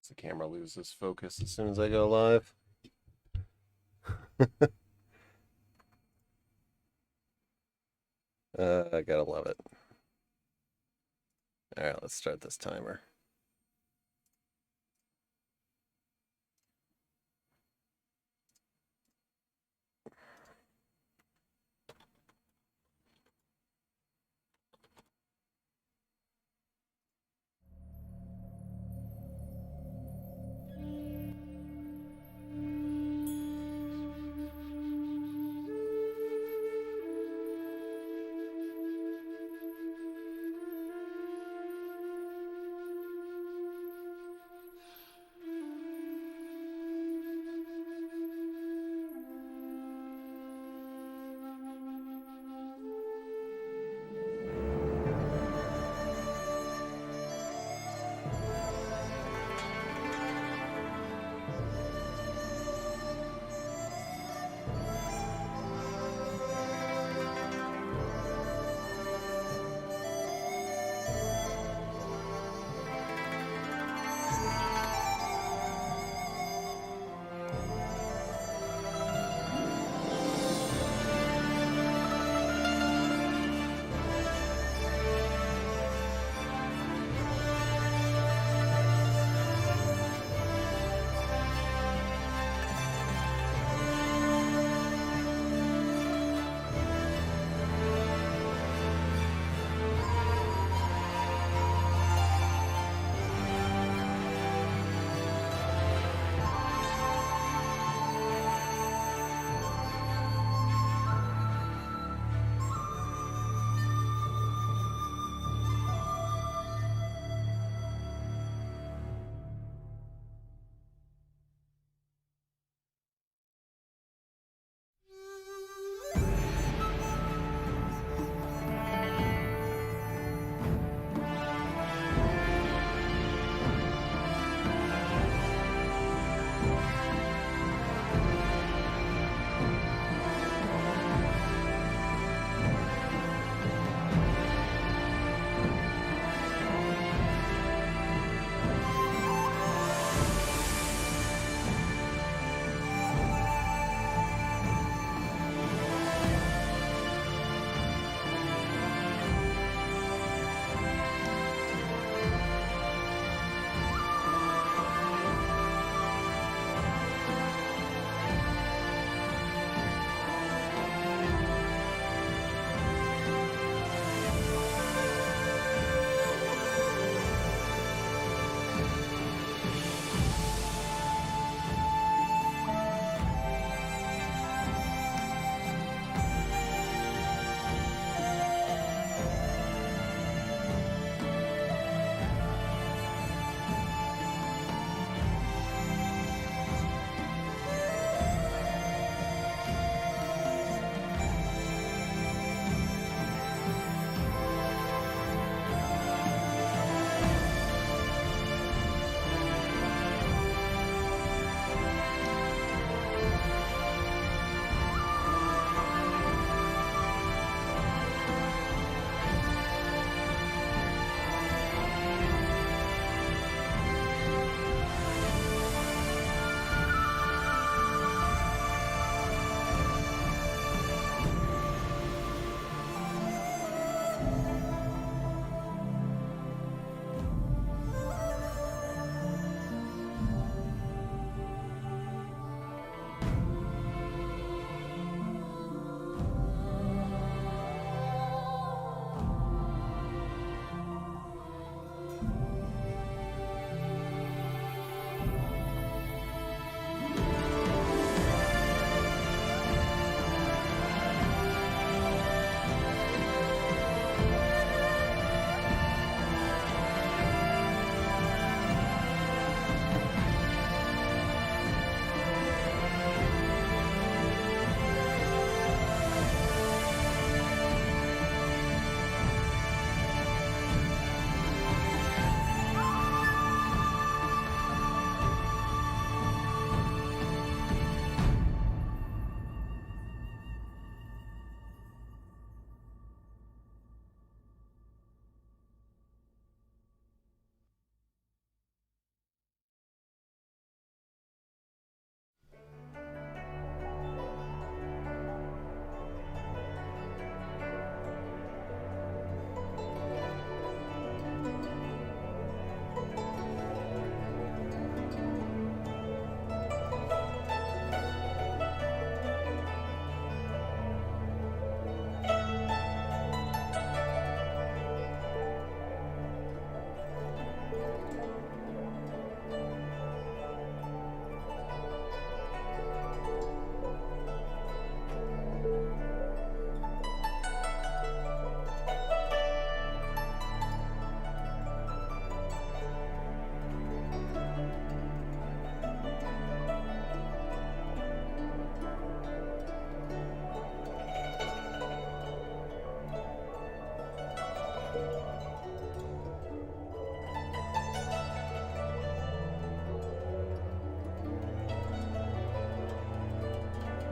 The camera loses focus as soon as I go live. I gotta love it. All right, let's start this timer.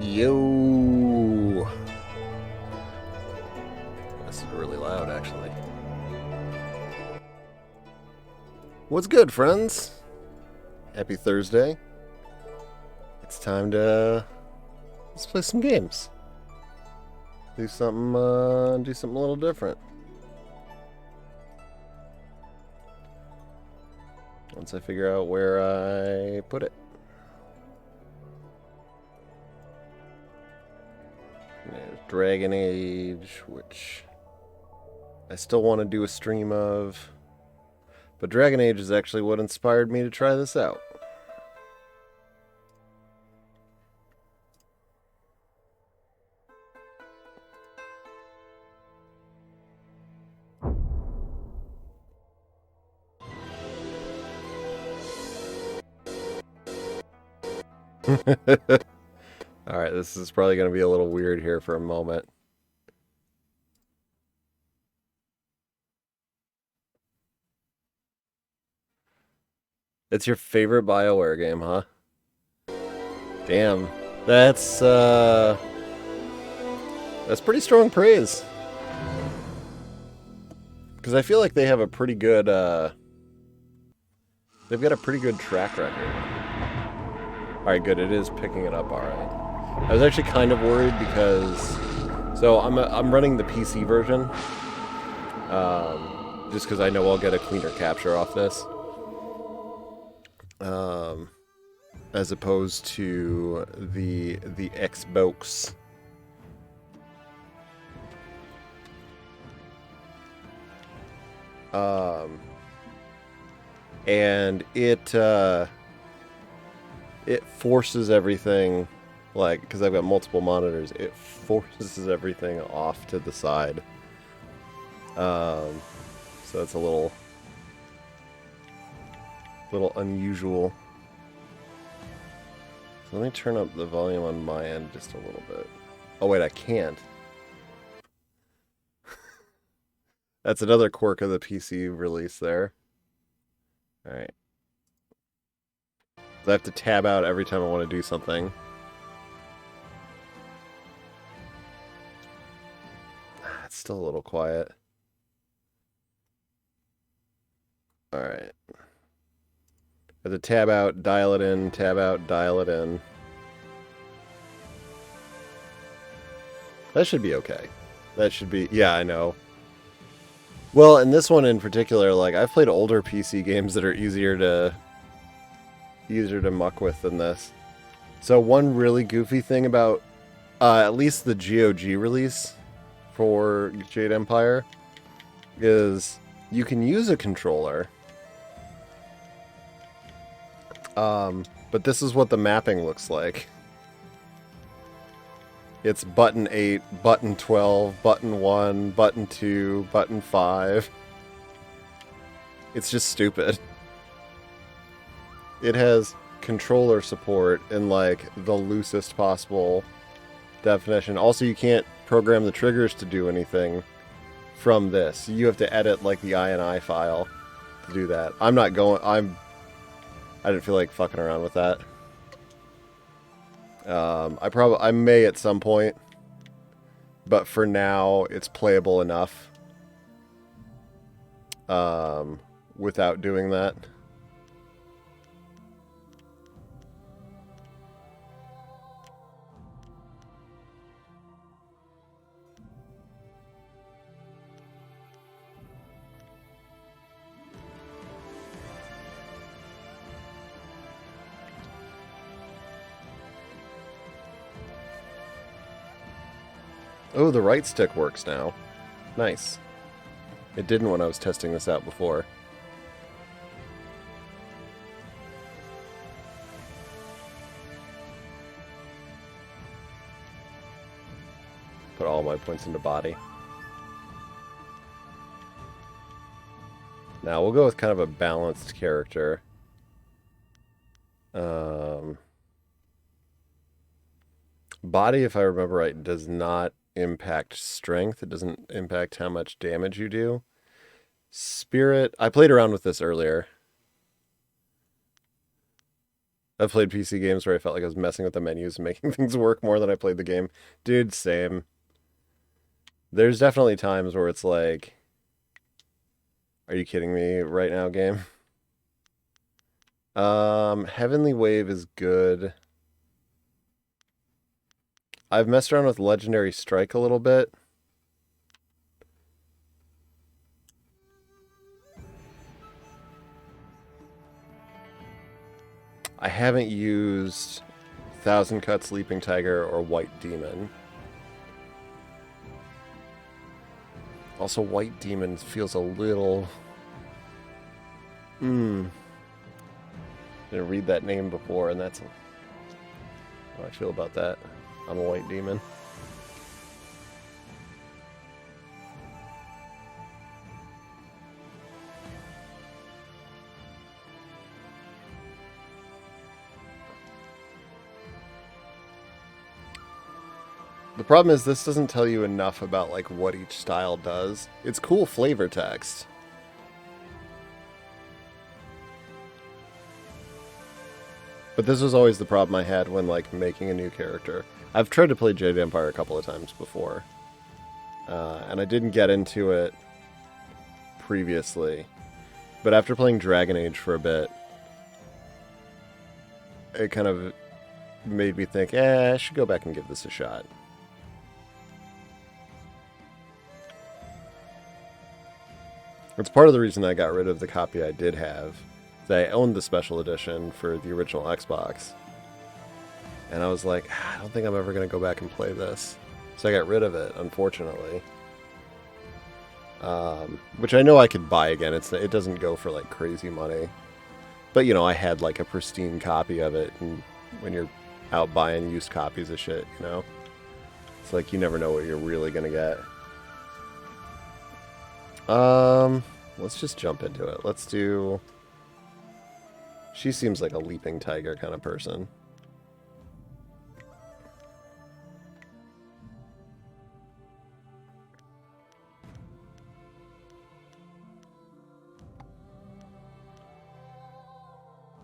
Yo! This is really loud, actually. What's good, friends? Happy Thursday. It's time to let's play some games. Do something a little different. Once I figure out where I put it. There's Dragon Age, which I still want to do a stream of. But Dragon Age is actually what inspired me to try this out. Alright, this is probably going to be a little weird here for a moment. It's your favorite BioWare game, huh? Damn. That's pretty strong praise. Because I feel like they have a pretty good, they've got a pretty good track record. Alright, good. It is picking it up alright. I was actually kind of worried because... So, I'm running the PC version. Just because I know I'll get a cleaner capture off this. As opposed to the Xbox. And it forces everything, like, because I've got multiple monitors, it forces everything off to the side. So that's a little unusual. So let me turn up the volume on my end just a little bit. Oh wait, I can't. That's another quirk of the PC release there. Alright. I have to tab out every time I want to do something. It's still a little quiet. Alright. I have to tab out, dial it in, tab out, dial it in. That should be okay. That should be... Yeah, I know. Well, and this one in particular, like, I've played older PC games that are easier to muck with than this. So one really goofy thing about at least the GOG release for Jade Empire is you can use a controller, but this is what the mapping looks like. It's button 8, button 12, button 1, button 2, button 5. It's just stupid. It has controller support in, like, the loosest possible definition. Also, you can't program the triggers to do anything from this. You have to edit, like, the INI file to do that. I didn't feel like fucking around with that. I may at some point, but for now, it's playable enough without doing that. Oh, the right stick works now. Nice. It didn't when I was testing this out before. Put all my points into body. Now, we'll go with kind of a balanced character. Body, if I remember right, does not impact strength. It doesn't impact how much damage you do. Spirit, I played around with this earlier. I've played PC games where I felt like I was messing with the menus and making things work more than I played the game. Dude, same. There's definitely times where it's like, are you kidding me right now, game? Heavenly Wave is good. I've messed around with Legendary Strike a little bit. I haven't used Thousand Cut Sleeping Tiger or White Demon. Also, White Demon feels a little... Didn't read that name before, and that's how I feel about that. I'm a White Demon. The problem is this doesn't tell you enough about like what each style does. It's cool flavor text. But this was always the problem I had when like making a new character. I've tried to play Jade Empire a couple of times before. And I didn't get into it previously. But after playing Dragon Age for a bit, it kind of made me think, I should go back and give this a shot. It's part of the reason I got rid of the copy I did have. I owned the special edition for the original Xbox. And I was like, I don't think I'm ever going to go back and play this. So I got rid of it, unfortunately. Which I know I could buy again. It doesn't go for like crazy money. But, you know, I had like a pristine copy of it. And when you're out buying used copies of shit, you know, it's like you never know what you're really going to get. Let's just jump into it. Let's do... She seems like a leaping tiger kind of person.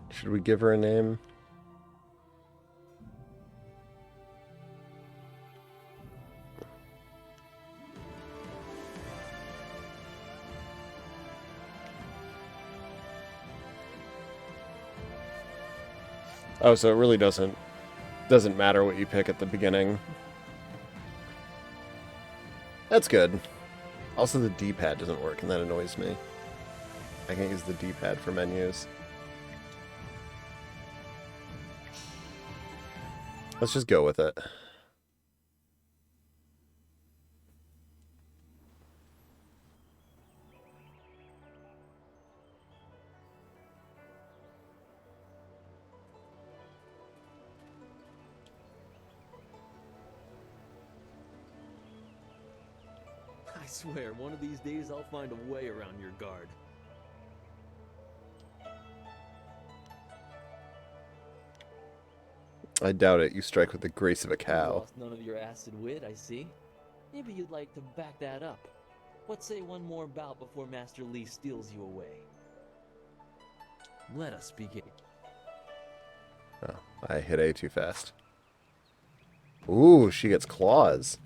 Should we give her a name? Oh, so it really doesn't matter what you pick at the beginning. That's good. Also, the D-pad doesn't work, and that annoys me. I can't use the D-pad for menus. Let's just go with it. I swear, one of these days I'll find a way around your guard. I doubt it. You strike with the grace of a cow. Lost none of your acid wit, I see. Maybe you'd like to back that up. Let's say one more bout before Master Lee steals you away. Let us begin. Oh, I hit A too fast. Ooh, she gets claws.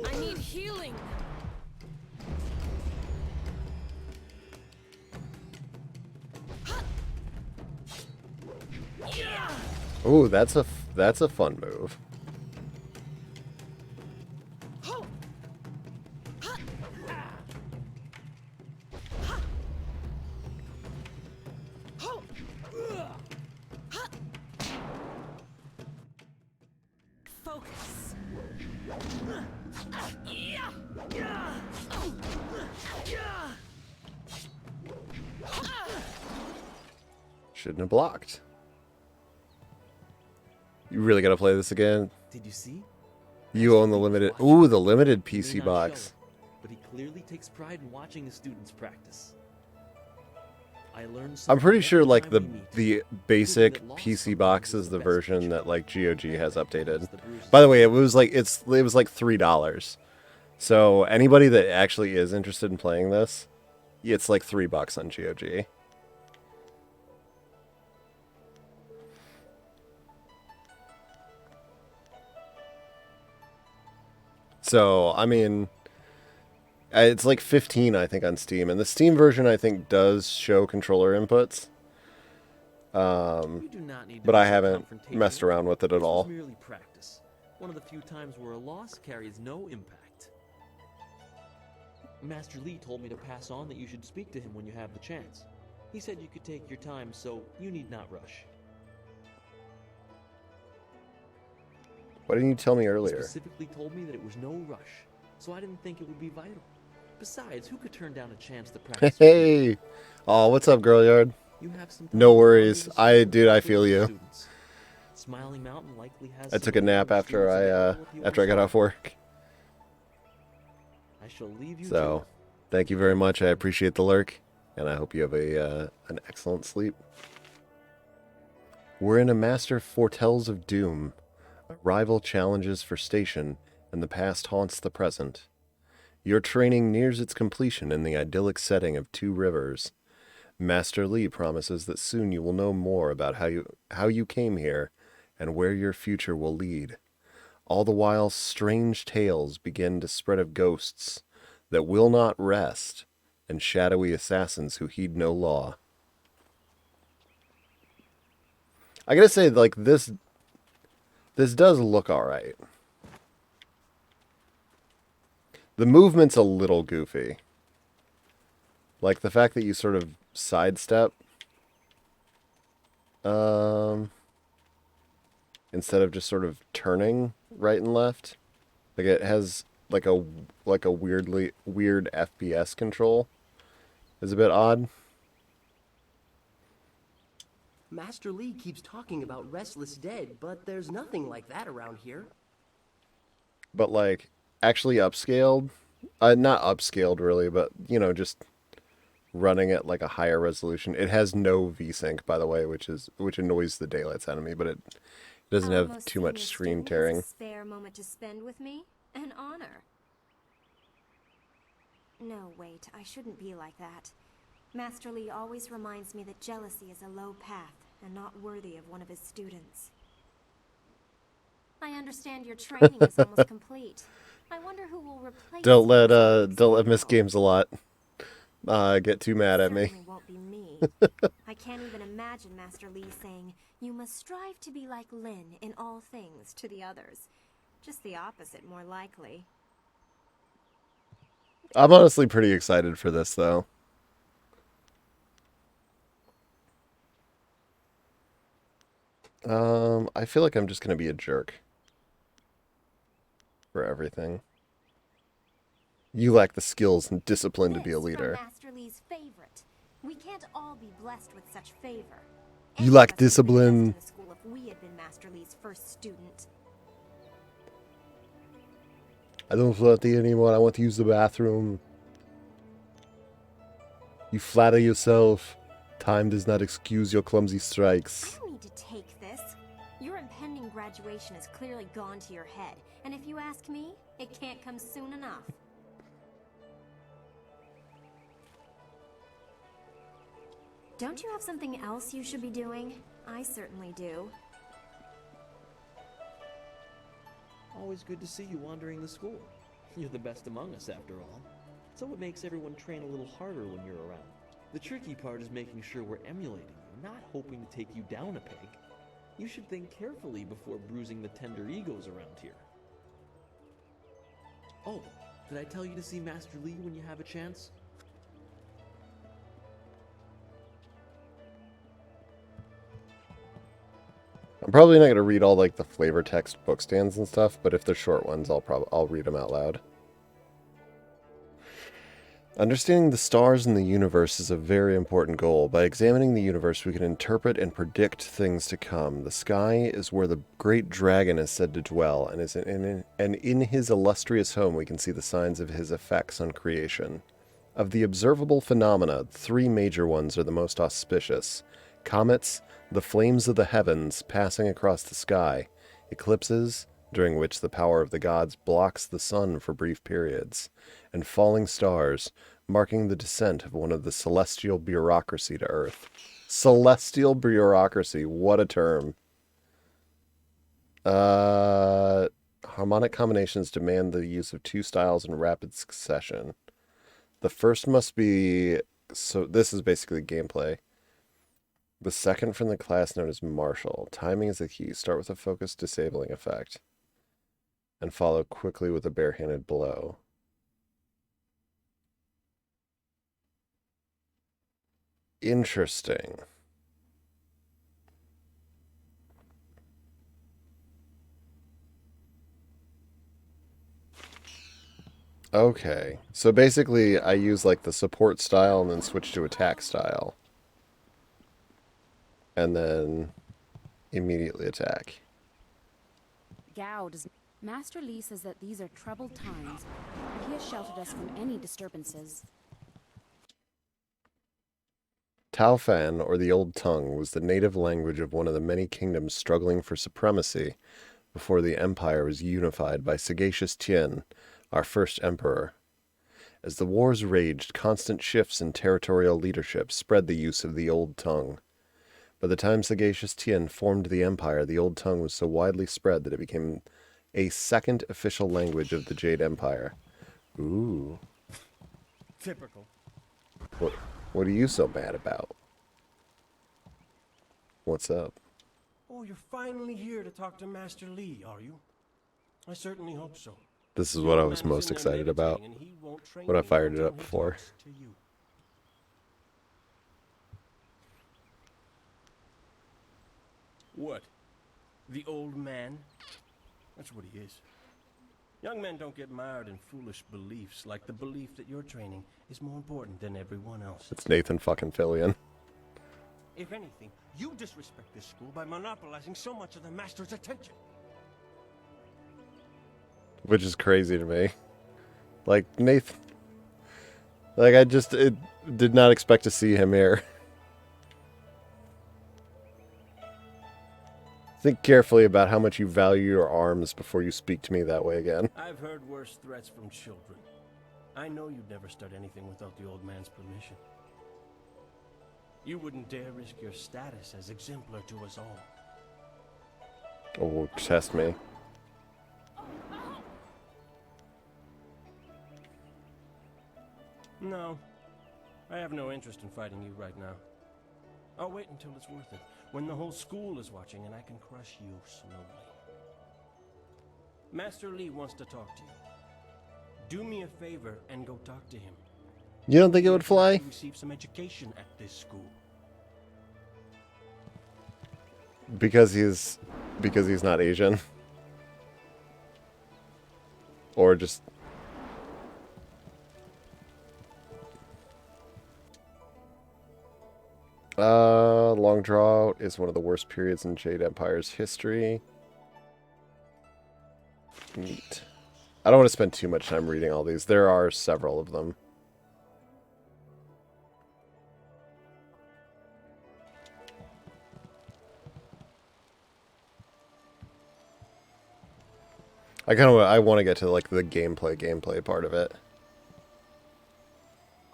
I need healing. Ooh, that's a fun move. Focus. Shouldn't have blocked. You really gotta play this again? Did you see? You own the limited... Ooh, the limited PC box. but he clearly takes pride in watching his students practice. I learned I'm something pretty sure every like time the we meet, the proving basic that loss PC sometimes box is is the the best version teacher. that like GOG has updated. The bruises By the way, it from was like it was like $3. So anybody that actually is interested in playing this, it's like $3 on GOG. So I mean, it's like 15 I think on Steam, and the Steam version I think does show controller inputs. You do not need to But be I so haven't messed confrontational. around with it at This was all. merely practice. One of the few times where a loss carries no impact. Master Lee told me to pass on that you should speak to him when you have the chance. He said you could take your time, so you need not rush. Why didn't you tell me He earlier? specifically told me that it was no rush, so I didn't think it would be vital. Besides, who could turn down a chance to practice with you? Hey! Oh, what's up, girl yard? You have some No time worries. under the sun and Dude, I talk with feel other you. students. Smiling Mountain likely has I some took a nap neighborhood after students that I develop you after I got also. off work. I shall leave you to So, it. thank you very much. I appreciate the lurk, and I hope you have a an excellent sleep. We're in a master foretells of doom. A rival challenges for station, and the past haunts the present. Your training nears its completion in the idyllic setting of Two Rivers. Master Lee promises that soon you will know more about how you came here and where your future will lead. All the while, strange tales begin to spread of ghosts that will not rest and shadowy assassins who heed no law. I gotta say, like, this does look alright. The movement's a little goofy. Like, the fact that you sort of sidestep instead of just sort of turning right and left. Like, it has like a weird FPS control. Is a bit odd. Master Lee keeps talking about Restless Dead, but there's nothing like that around here. But like actually upscaled. Not upscaled really, but you know, just running at like a higher resolution. It has no VSync, by the way, which annoys the daylights out of me, but it doesn't have Almost too senior much screen student has tearing. a spare moment to spend with me? An honor. No, wait, I shouldn't be like that. Master Lee always reminds me that jealousy is a low path and not worthy of one of his students. I understand your training is almost complete. I wonder who will replace Don't you as let Miss CEO. Games a lot get too mad at me. Certainly won't be me. I can't even imagine Master Lee saying, "You must strive to be like Lin in all things" to the others. Just the opposite, more likely. I'm honestly pretty excited for this though. I feel like I'm just gonna be a jerk for everything. You lack the skills and discipline to be a This leader. From Master Lee's favorite. We can't all be blessed with such favor. You Any lack of us would have been discipline. best in the school if we had been Master Lee's first student. I don't want to anymore. I want to use the bathroom. You flatter yourself. Time does not excuse your clumsy strikes. I don't need to take this. Your impending graduation has clearly gone to your head, and if you ask me, it can't come soon enough. Don't you have something else you should be doing? I certainly do. Always good to see you wandering the school. You're the best among us, after all. So it makes everyone train a little harder when you're around. The tricky part is making sure we're emulating you, not hoping to take you down a peg. You should think carefully before bruising the tender egos around here. Oh, did I tell you to see Master Lee when you have a chance? I'm probably not gonna read all like the flavor text book stands and stuff, but if they're short ones, I'll read them out loud. Understanding the stars in the universe is a very important goal. By examining the universe, we can interpret and predict things to come. The sky is where the great dragon is said to dwell, and in his illustrious home we can see the signs of his effects on creation. Of the observable phenomena, 3 major ones are the most auspicious: comets, the flames of the heavens passing across the sky, eclipses, during which the power of the gods blocks the sun for brief periods, and falling stars, marking the descent of one of the celestial bureaucracy to Earth. Celestial bureaucracy, what a term. Harmonic combinations demand the use of 2 styles in rapid succession. The first must be... So this is basically gameplay. The second from the class known as Martial. Timing is the key. Start with a focused disabling effect, and follow quickly with a barehanded blow. Interesting. Okay, so basically I use like the support style and then switch to attack style. And then immediately attack. Gao does. Master Li says that these are troubled times, and he has sheltered us from any disturbances. Taofan, or the Old Tongue, was the native language of one of the many kingdoms struggling for supremacy before the empire was unified by Sagacious Tien, our first emperor. As the wars raged, constant shifts in territorial leadership spread the use of the Old Tongue. By the time Sagacious Tien formed the empire, the Old Tongue was so widely spread that it became a second official language of the Jade Empire. Ooh. Typical. What are you so mad about? What's up? Oh, you're finally here to talk to Master Li, are you? I certainly hope so. This is what I was most excited about when I fired it up before. What? The old man? That's what he is. Young men don't get mired in foolish beliefs, like the belief that your training is more important than everyone else. It's Nathan fucking Fillion. If anything, you disrespect this school by monopolizing so much of the master's attention. Which is crazy to me. Like, Nathan... Like, did not expect to see him here. Think carefully about how much you value your arms before you speak to me that way again. I've heard worse threats from children. I know you'd never start anything without the old man's permission. You wouldn't dare risk your status as exemplar to us all. Oh, test me. No, I have no interest in fighting you right now. I'll wait until it's worth it, when the whole school is watching and I can crush you slowly. Master Li wants to talk to you. Do me a favor and go talk to him. You don't think it would fly? Receive some education at this school. Because he's not Asian? Or just... Long Drought is one of the worst periods in Jade Empire's history. Neat. I don't want to spend too much time reading all these. There are several of them. I want to get to like the gameplay part of it.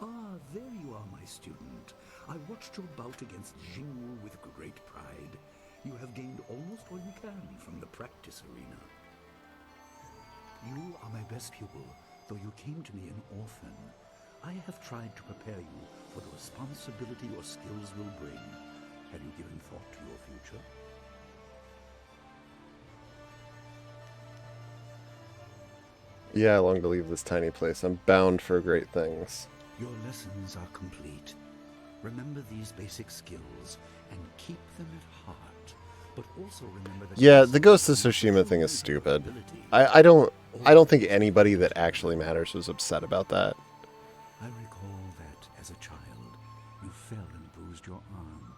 Ah, there you are, my student. I watched your bout against Jingwu with great pride. You have gained almost all you can from the practice arena. You are my best pupil, though you came to me an orphan. I have tried to prepare you for the responsibility your skills will bring. Have you given thought to your future? Yeah, I long to leave this tiny place. I'm bound for great things. Your lessons are complete. Remember these basic skills and keep them at heart. But also remember that... Yeah, the Ghost of Tsushima thing is stupid. I don't think anybody that actually matters was upset about that. I recall that, as a child, you fell and bruised your arm.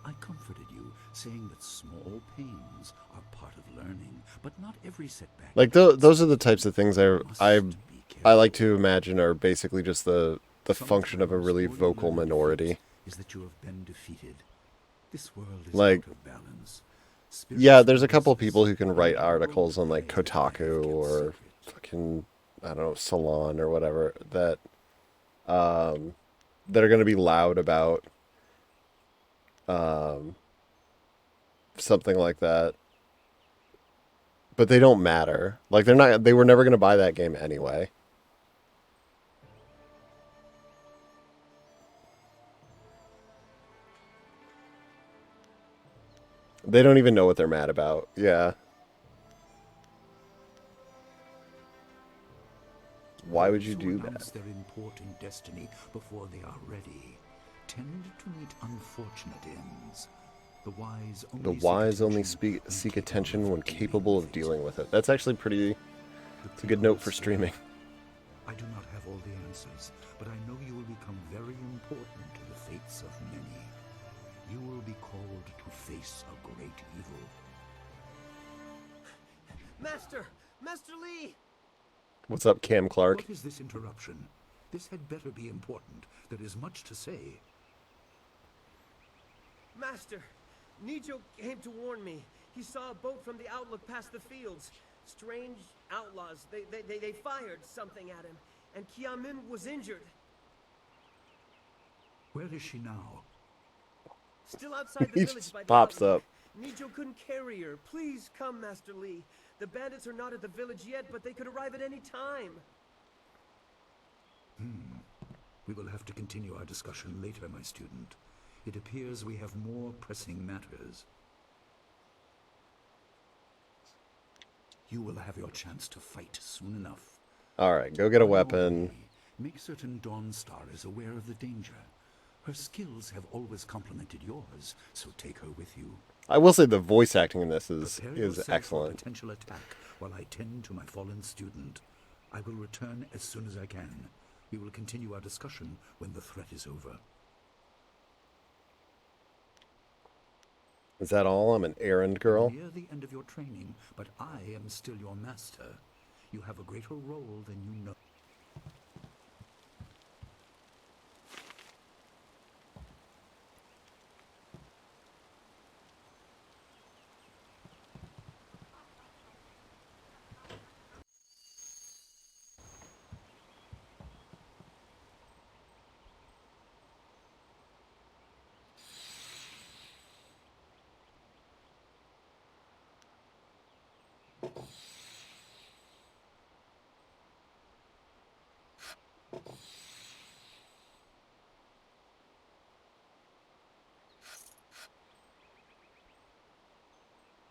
I comforted you, saying that small pains are part of learning, but not every setback. Like those are the types of things I Must be I like careful. to imagine are basically just the function of a Sometimes really all you vocal learn in minority. defeat is that you have been defeated. This world is Like, out of balance. yeah, Spirits there's are a couple of restless, people who can and write the world articles on like plays what I have Kotaku kept or secret. fucking, I don't know, Salon or whatever that are going to be loud about um something like that, but they don't matter. Like they were never going to buy that game anyway. They don't even know what they're mad about. Yeah. Why would Those you who do that? announce their important destiny before they are ready tend to meet unfortunate ends. The wise The only wise only seek seek attention when capable of dealing with it. That's actually pretty. It's a good note for streaming. I do not have all the answers, but I know you will become very important to the fates of many. You will be called to face a great evil. Master Lee! What's up, Cam Clark? What is this interruption? This had better be important. There is much to say. Master, Nijo came to warn me. He saw a boat from the outlook past the fields. Strange outlaws. They fired something at him, and Kiamin was injured. Where is she now? Still outside the He village just by the pops outlook. up. Nijo couldn't carry her. Please come, Master Lee. The bandits are not at the village yet, but they could arrive at any time. We will have to continue our discussion later, my student. It appears we have more pressing matters. You will have your chance to fight soon enough. All right, go get a On your weapon. way, make certain Dawnstar is aware of the danger. Her skills have always complemented yours, so take her with you. I will say the voice acting in this is Prepare yourself for excellent. potential attack while I tend to my fallen student. I will return as soon as I can. We will continue our discussion when the threat is over. Is that all? I'm an errand You are girl. near the end of your training, but I am still your master. You have a greater role than you know.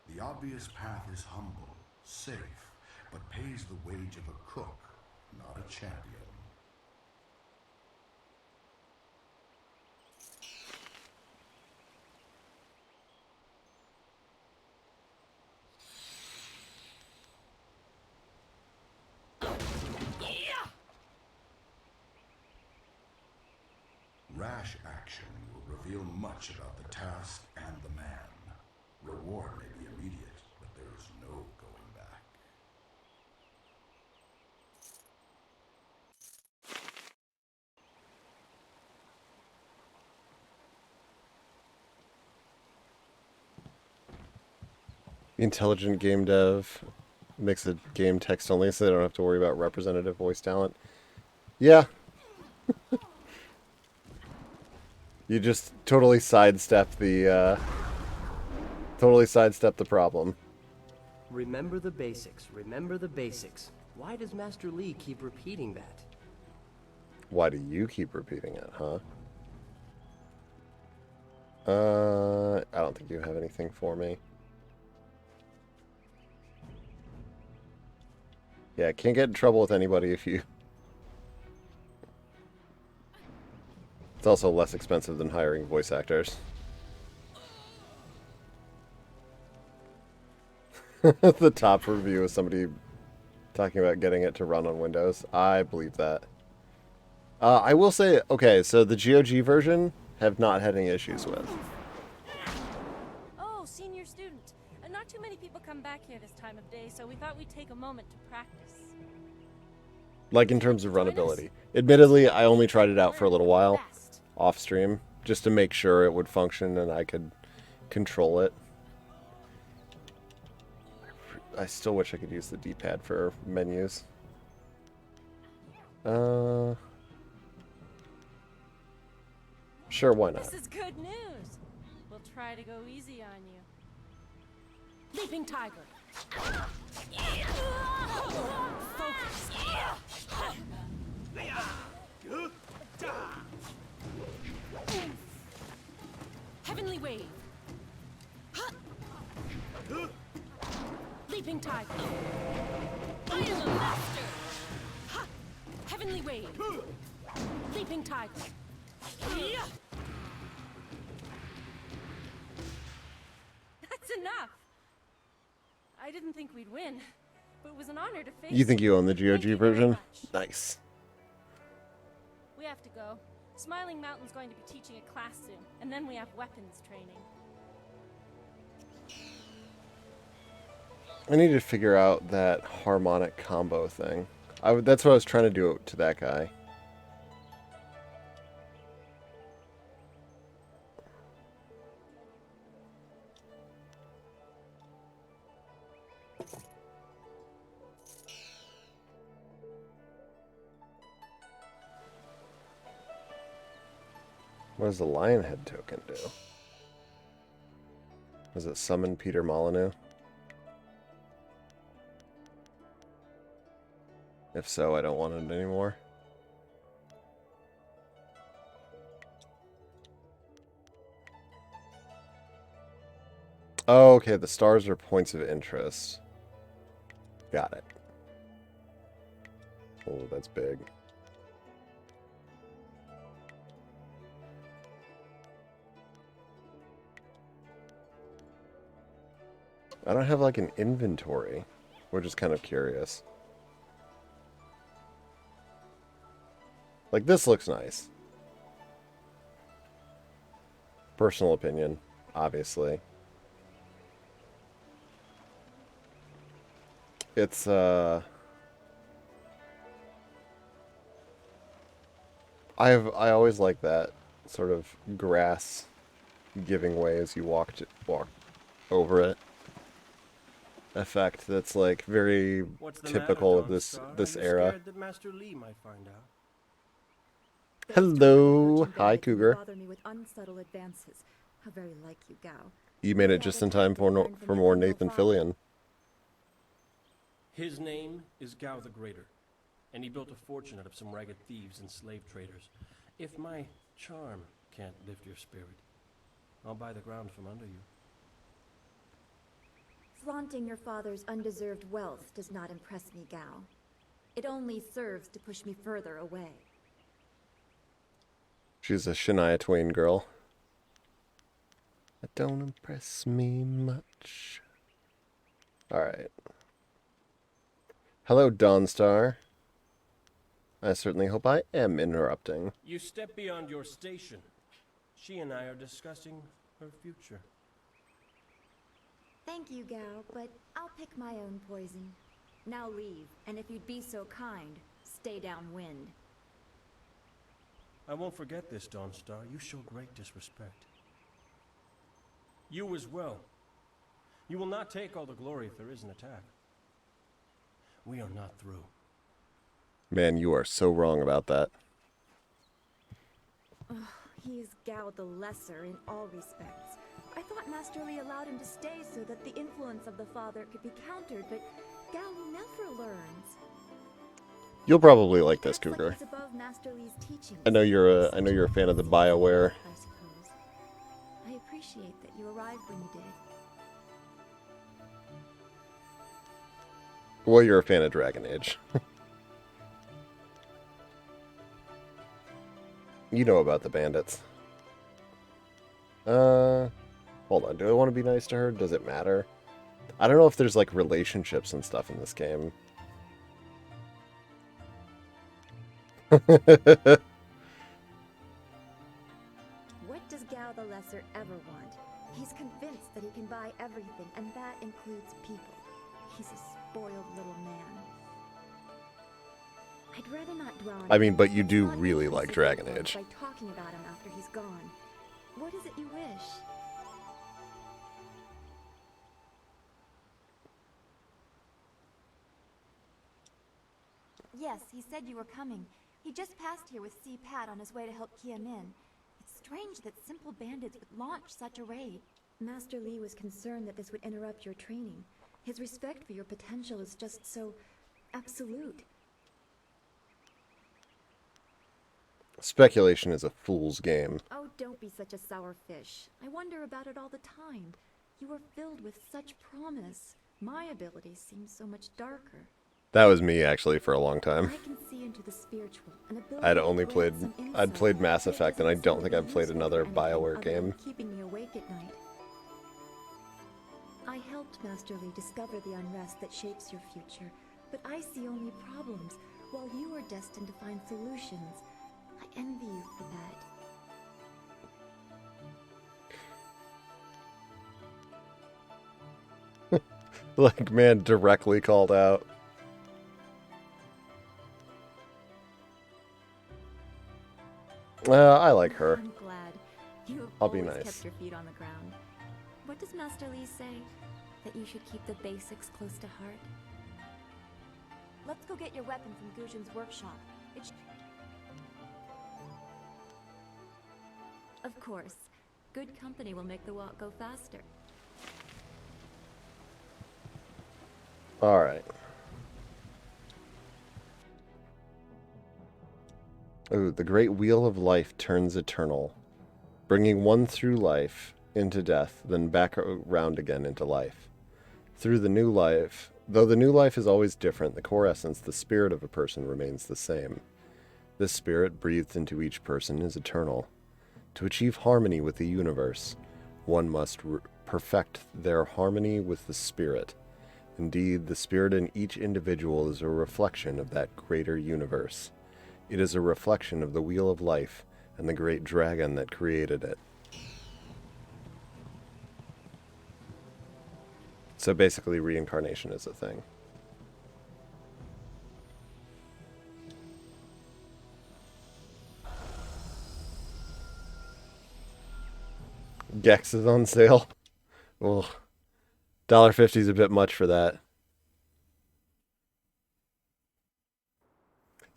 The obvious path is humble, safe, but pays the wage of a cook, not a champion. Rash action will reveal much about the task and the man. Reward may be immediate, but there is no going back. The intelligent game dev makes a game text only so they don't have to worry about representative voice talent. Yeah. You just totally sidestep the problem. Remember the basics. Remember the basics. Why does Master Lee keep repeating that? Why do you keep repeating it, huh? I don't think you have anything for me. Yeah, can't get in trouble with anybody if you... It's also less expensive than hiring voice actors. The top review is somebody talking about getting it to run on Windows. I believe that. I will say, okay, so the GOG version have not had any issues with. Oh, senior student. Not too many people come back here this time of day, so we thought we'd take a moment to practice. Like in terms of runability. Admittedly, I only tried it out for a little while off stream just to make sure it would function and I could control it. I still wish I could use the D-pad for menus. Sure, why not? This is good news. We'll try to go easy on you. Leaping tiger. Focus. Heavenly wave. Leaping tiger. I am a master. Heavenly wave. Leaping tiger. That's enough. I didn't think we'd win, but it was an honor to face You think you own the Thank you GOG very version? much. Nice. We have to go. Smiling Mountain's going to be teaching a class soon, and then we have weapons training. I need to figure out that harmonic combo thing. That's what I was trying to do to that guy. What does the lion head token do? Does it summon Peter Molyneux? If so, I don't want it anymore. Oh, okay, the stars are points of interest. Got it. Oh, that's big. I don't have like an inventory, which is kind of curious. Like, this looks nice. Personal opinion, obviously. It's, I always like that sort of grass giving way as you walk over it effect that's like very What's the typical matter, of this Dawnstar? this Are you era. scared that Master Lee might find out? Hello, hi Cougar. Bother me with unsubtle advances. How very like you, Gao. You made it just in time for more Nathan Fillion. His name is Gao the Greater, and he built a fortune out of some ragged thieves and slave traders. If my charm can't lift your spirit, I'll buy the ground from under you. Flaunting your father's undeserved wealth does not impress me, Gao. It only serves to push me further away. She's a Shania Twain girl. That don't impress me much. Alright. Hello, Dawnstar. I certainly hope I am interrupting. You step beyond your station. She and I are discussing her future. Thank you, Gao, but I'll pick my own poison. Now leave, and if you'd be so kind, stay downwind. I won't forget this, Dawnstar. You show great disrespect. You as well. You will not take all the glory if there is an attack. We are not through. Man, you are so wrong about that. He is Gao the Lesser in all respects. I thought Master Li allowed him to stay so that the influence of the father could be countered, but Gao never learns. You'll probably like this, Acts like Cougar. he's above Master Li's teachings. I know you're a fan of the BioWare. I suppose. I appreciate that you arrived when you did. Well, you're a fan of Dragon Age. You know about the bandits. Hold on. Do I want to be nice to her? Does it matter? I don't know if there's like relationships and stuff in this game. What does Gao the Lesser ever want? He's convinced that he can buy everything, and that includes people. He's a spoiled little man. I'd rather not dwell on I mean, it. but you It's do not really easy like to Dragon avoid Age. By talking about him after he's gone. What is it you wish? Yes, he said you were coming. He just passed here with C. Pat on his way to help Kia Min. It's strange that simple bandits would launch such a raid. Master Li was concerned that this would interrupt your training. His respect for your potential is just so absolute. Speculation is a fool's game. Oh, don't be such a sour fish. I wonder about it all the time. You are filled with such promise. My abilities seem so much darker. That was me, actually, for a long time. I can see into the spiritual, an ability I'd to only grant played... some I'd insight, played Mass yet Effect, and doesn't I don't seem think to I've be played useful another for anything BioWare other than game. keeping me awake at night. I helped Master Li discover the unrest that shapes your future, but I see only problems, while you are destined to find solutions. I envy you for that. Like, man, directly called out. I like her. I'm glad. You have I'll be always nice. kept your feet on the ground. What does Master Li say? That you should keep the basics close to heart? Let's go get your weapon from Gujin's workshop. Of course. Good company will make the walk go faster. Alright. Ooh, the great wheel of life turns eternal, bringing one through life into death, then back around again into life. Through the new life, though the new life is always different, the core essence, the spirit of a person remains the same. This spirit breathed into each person is eternal. To achieve harmony with the universe, one must perfect their harmony with the spirit. Indeed, the spirit in each individual is a reflection of that greater universe. It is a reflection of the wheel of life and the great dragon that created it. So basically, reincarnation is a thing. Gex is on sale. Well, $1.50 is a bit much for that.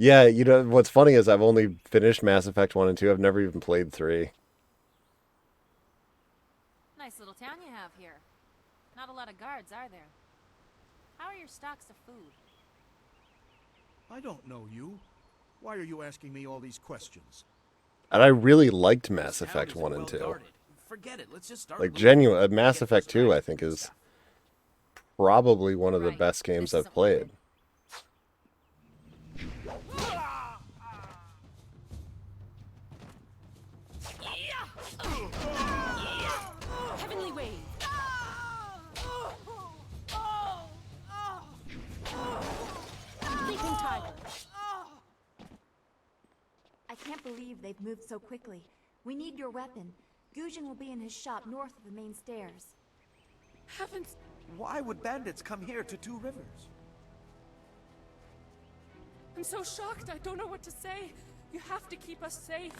Yeah, you know, what's funny is I've only finished Mass Effect 1 and 2. I've never even played 3. Nice little town you have here. Not a lot of guards, are there? How are your stocks of food? I don't know you. Why are you asking me all these questions? And I really liked Mass Effect 1 and 2. Forget it. Let's just start. Like, genuine, Mass Effect 2, I think, is probably one of the best games I've played. Heavenly wave. Leaping tiger. I can't believe they've moved so quickly. We need your weapon. Gujin will be in his shop north of the main stairs. Heavens. Why would bandits come here to Two Rivers? I'm so shocked, I don't know what to say. You have to keep us safe.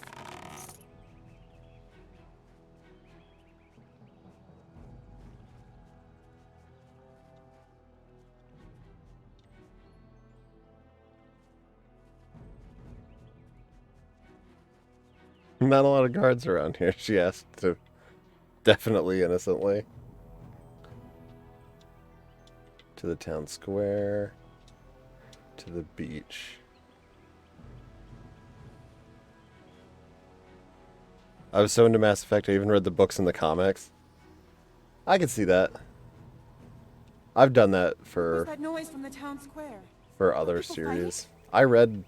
Not a lot of guards around here, she asked, to definitely innocently. To the town square. To the beach. I was so into Mass Effect, I even read the books and the comics. I could see that. I've done that for What's that noise from the town square? for other people series. I read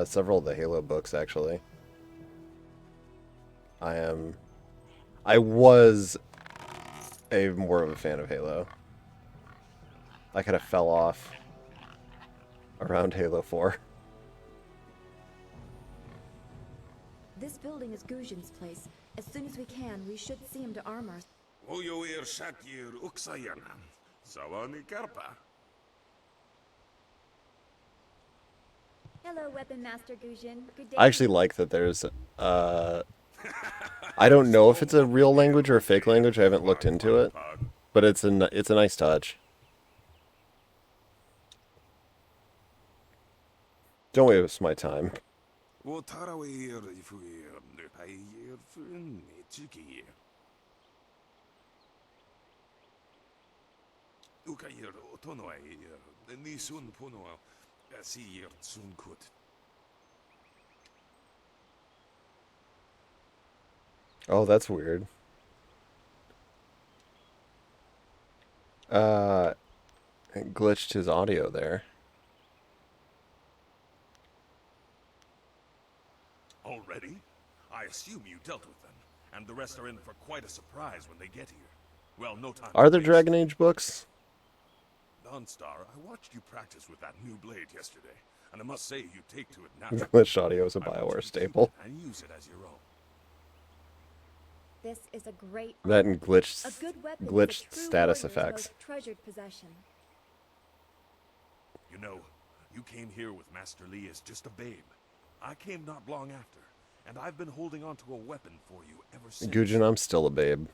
several of the Halo books, actually. I was more of a fan of Halo. I kind of fell off around Halo 4. This building is Gujin's place. As soon as we can, we should see him to arm our... Ojoir Shatir Uksayana. Sawani Karpa. Hello, Weapon Master Gujin. Good day. I actually like that there's I don't know if it's a real language or a fake language. I haven't looked into it, but it's a nice touch. Don't waste my time. Oh, that's weird. It glitched his audio there. Already? I assume you dealt with them, and the rest are in for quite a surprise when they get here. Well, no time. Are there Dragon Age books? Dawnstar, I watched you practice with that new blade yesterday, and I must say you take to it naturally. Glitched audio is a BioWare staple. And use it as your own. This is a great... That and glitched A good weapon glitched is a true status warrior's effects. most treasured possession. You know, you came here with Master Li as just a babe. I came not long after, and I've been holding on to a weapon for you ever since. Gujin, I'm still a babe.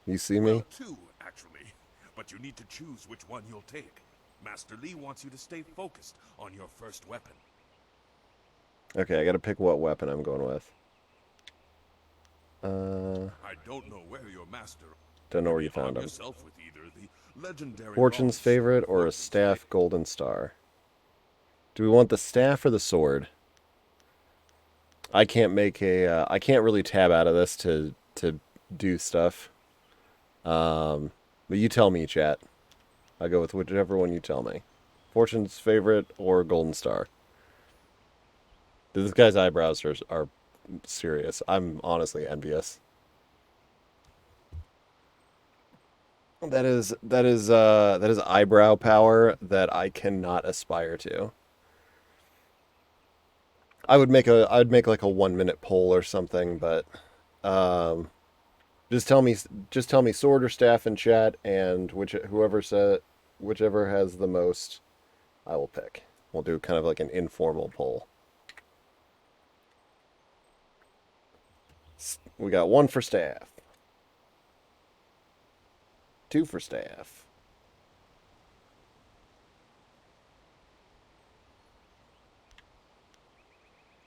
You see me? Well, two, actually. But you need to choose which one you'll take. Master Li wants you to stay focused on your first weapon. Okay, I gotta pick what weapon I'm going with. I don't know where your master... Don't know where you found him. Yourself with either the legendary Fortune's favorite or a staff golden star? Do we want the staff or the sword? I can't make a I can't really tab out of this to do stuff. But you tell me, chat. I go with whichever one you tell me. Fortune's favorite or golden star? This guy's eyebrows are serious. I'm honestly envious. That is eyebrow power that I cannot aspire to. I'd make like a 1 minute poll or something, but just tell me sword or staff in chat, and whichever has the most, I will pick. We'll do kind of like an informal poll. We got 1 for staff. 2 for staff.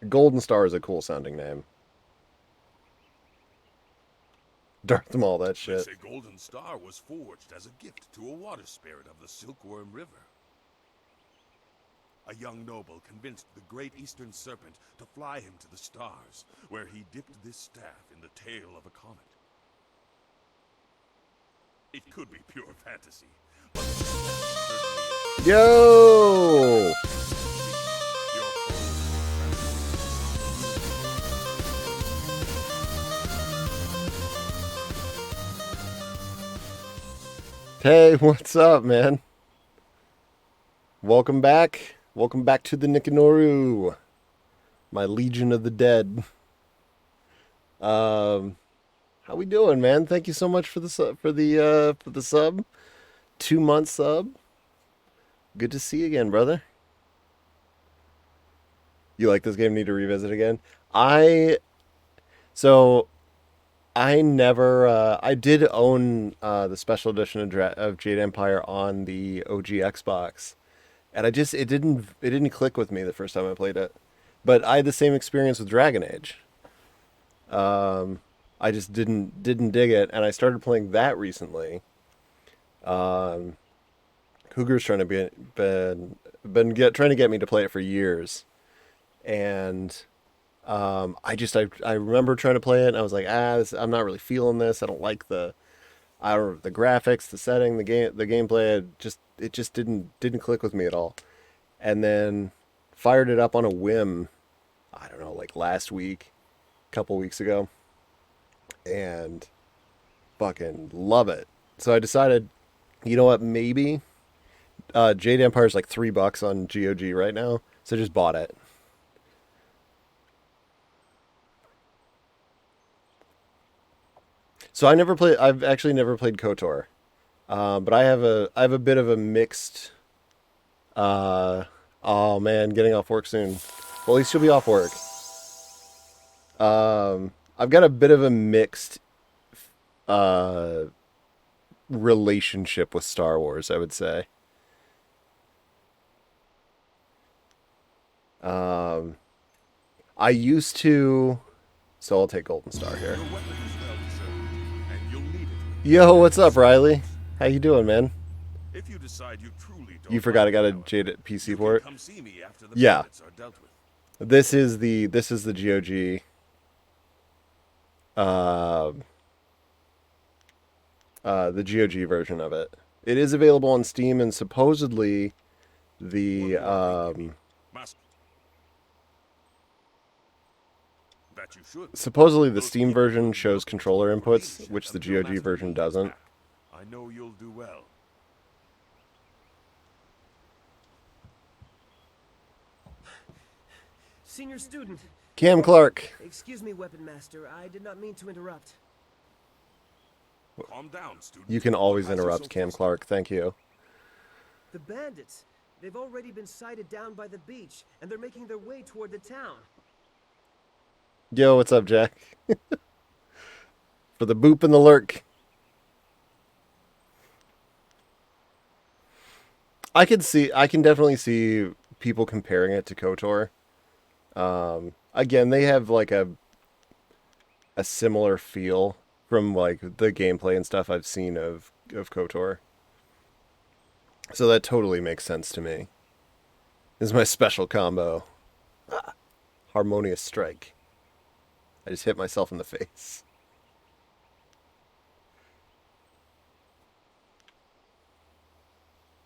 Golden Star is a cool sounding name. Darth Maul, that shit. They say Golden Star was forged as a gift to a water spirit of the Silkworm River. A young noble convinced the great Eastern Serpent to fly him to the stars, where he dipped this staff in the tail of a comet. It could be pure fantasy, but Yo! Hey, what's up, man? Welcome back. Welcome back to the Nikinoru, my Legion of the Dead. How we doing, man? Thank you so much for the sub. 2-month sub. Good to see you again, brother. You like this game? Need to revisit again? I did own the special edition of Jade Empire on the OG Xbox, and it didn't click with me the first time I played it. But I had the same experience with Dragon Age. I just didn't dig it, and I started playing that recently. Cougar's trying to trying to get me to play it for years, and I remember trying to play it, and I was like, I'm not really feeling this. I don't like the graphics, the setting, the gameplay. It just didn't click with me at all. And then fired it up on a whim. I don't know, like last week, a couple weeks ago, and fucking love it. So I decided, you know what, maybe Jade Empire is like $3 on GOG right now, so I just bought it. So I've actually never played KOTOR, but I have a bit of a mixed. Oh man, getting off work soon. Well, at least you'll be off work. I've got a bit of a mixed relationship with Star Wars, I would say. I used to, so I'll take Golden Star here. Yo, what's up, Riley? How you doing, man? If you decide you truly don't You forgot I got a Jade PC port? Yeah. This is the GOG the GOG version of it. It is available on Steam, and supposedly the Steam version shows controller inputs, which the GOG version doesn't. I know you'll do well. Senior student. Cam Clark. Excuse me, Weapon Master. I did not mean to interrupt. Calm down, student. You can always interrupt, Cam Clark. Thank you. The bandits. They've already been sighted down by the beach, and they're making their way toward the town. Yo, what's up, Jack? For the boop and the lurk. I can definitely see people comparing it to KOTOR. Again, they have like a similar feel from like the gameplay and stuff I've seen of KOTOR. So that totally makes sense to me. This is my special combo. Harmonious Strike. I just hit myself in the face.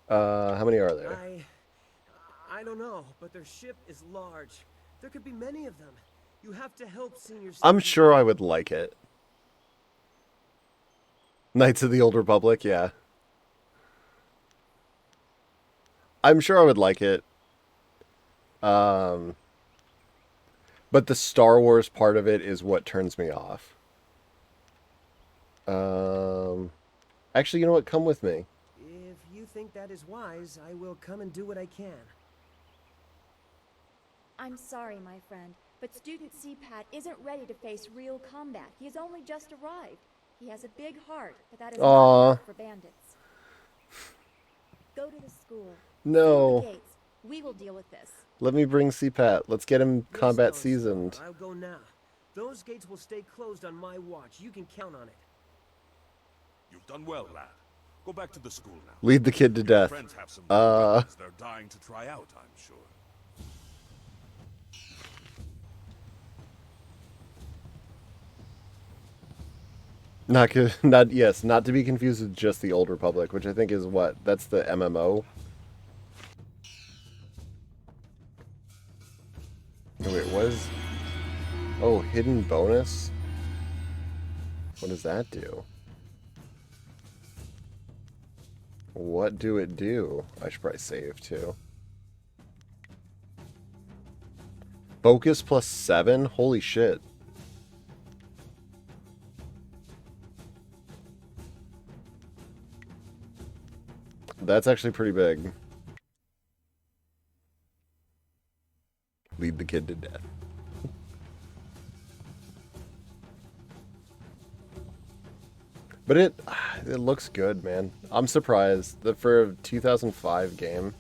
How many are there? I don't know, but their ship is large. There could be many of them. You have to help Senior. I'm sure I would like it. Knights of the Old Republic, yeah. I'm sure I would like it. But the Star Wars part of it is what turns me off. Actually, you know what? Come with me. If you think that is wise, I will come and do what I can. I'm sorry, my friend, but Student CPAT isn't ready to face real combat. He has only just arrived. He has a big heart, but that is not enough for bandits. Go to the school. No. The gates. We will deal with this. Let me bring CPAT. Let's get him combat Yes, seasoned. I'll go now. Those gates will stay closed on my watch. You can count on it. You've done well, lad. Go back to the school now. Lead the kid to death. Friends have some weapons they're dying to try out, I'm sure. Not to be confused with just the Old Republic, which I think is what? That's the MMO. Oh, wait, what is... Oh, hidden bonus? What does that do? What do it do? I should probably save, too. Focus plus 7? Holy shit. That's actually pretty big. Lead the kid to death. But it looks good, man. I'm surprised that for a 2005 game,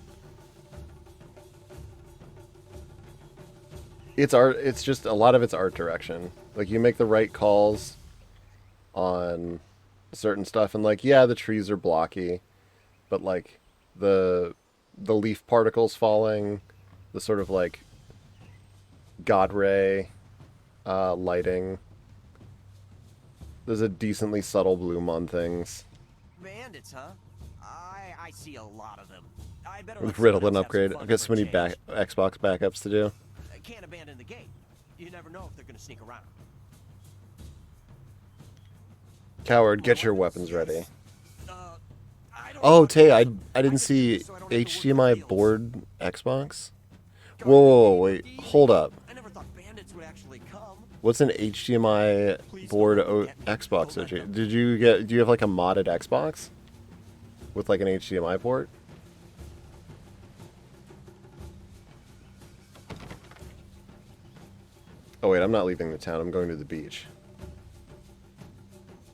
it's just a lot of it's art direction. Like, you make the right calls on certain stuff, and like, yeah, the trees are blocky, but like the leaf particles falling, the sort of like God ray lighting. There's a decently subtle bloom on things. Bandits, huh? I see a lot of them. I better With Riddle and upgrade. I've got so many Xbox backups to do. I can't abandon the gate. You never know if they're gonna sneak around. Coward, get your weapons ready. Oh, Tay, I didn't see HDMI board Xbox. Whoa, wait, hold up. would actually come. What's an HDMI board Xbox OG? Do you have like a modded Xbox with like an HDMI port? Oh wait, I'm not leaving the town. I'm going to the beach.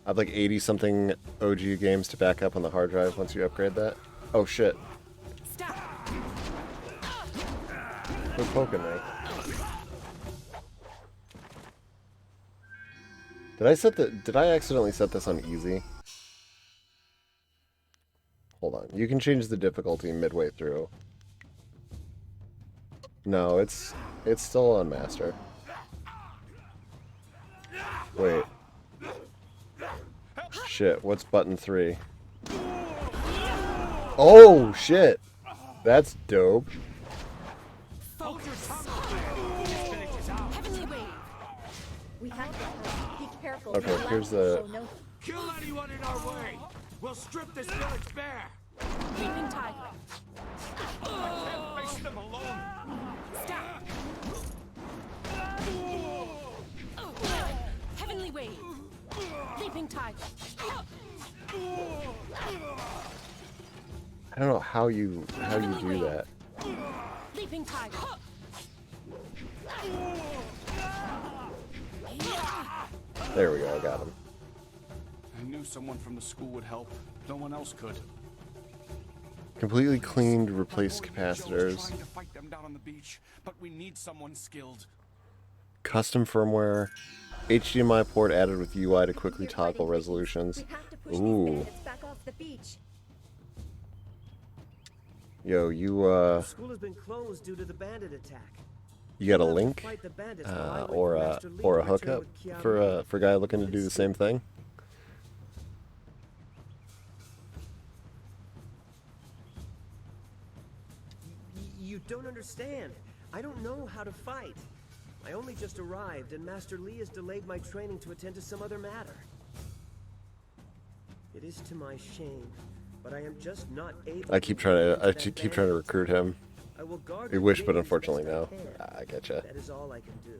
I have like 80 something OG games to back up on the hard drive once you upgrade that. Oh shit. Stop. Quit poking me. Did I accidentally set this on easy? Hold on. You can change the difficulty midway through. No, it's still on master. Wait. Shit, what's button 3? Oh, shit! That's dope. We have to hurry. Be careful. Okay, here's the... Kill anyone in our way! We'll strip this village bare! Leaping tiger. I can't face them alone! Stop. Heavenly wave. Leaping tiger. I don't know how you do that. Leaping tiger. There we go, I got him. I knew someone from the school would help. No one else could. Completely cleaned, replaced capacitors. Trying to fight them down on the beach, but we need someone skilled. Custom firmware. HDMI port added with UI to quickly toggle resolutions. Ooh. Back off the beach. Yo, you The school has been closed due to the bandit attack. you got a link or a hookup for a guy looking to do the same thing? You don't understand. I don't know how to fight. I only just arrived, and Master Lee has delayed my training to attend to some other matter. It is to my shame, but I am just not able. I keep trying to recruit him. I will guard We the wish, but games unfortunately best no. I I getcha. That is all I can do.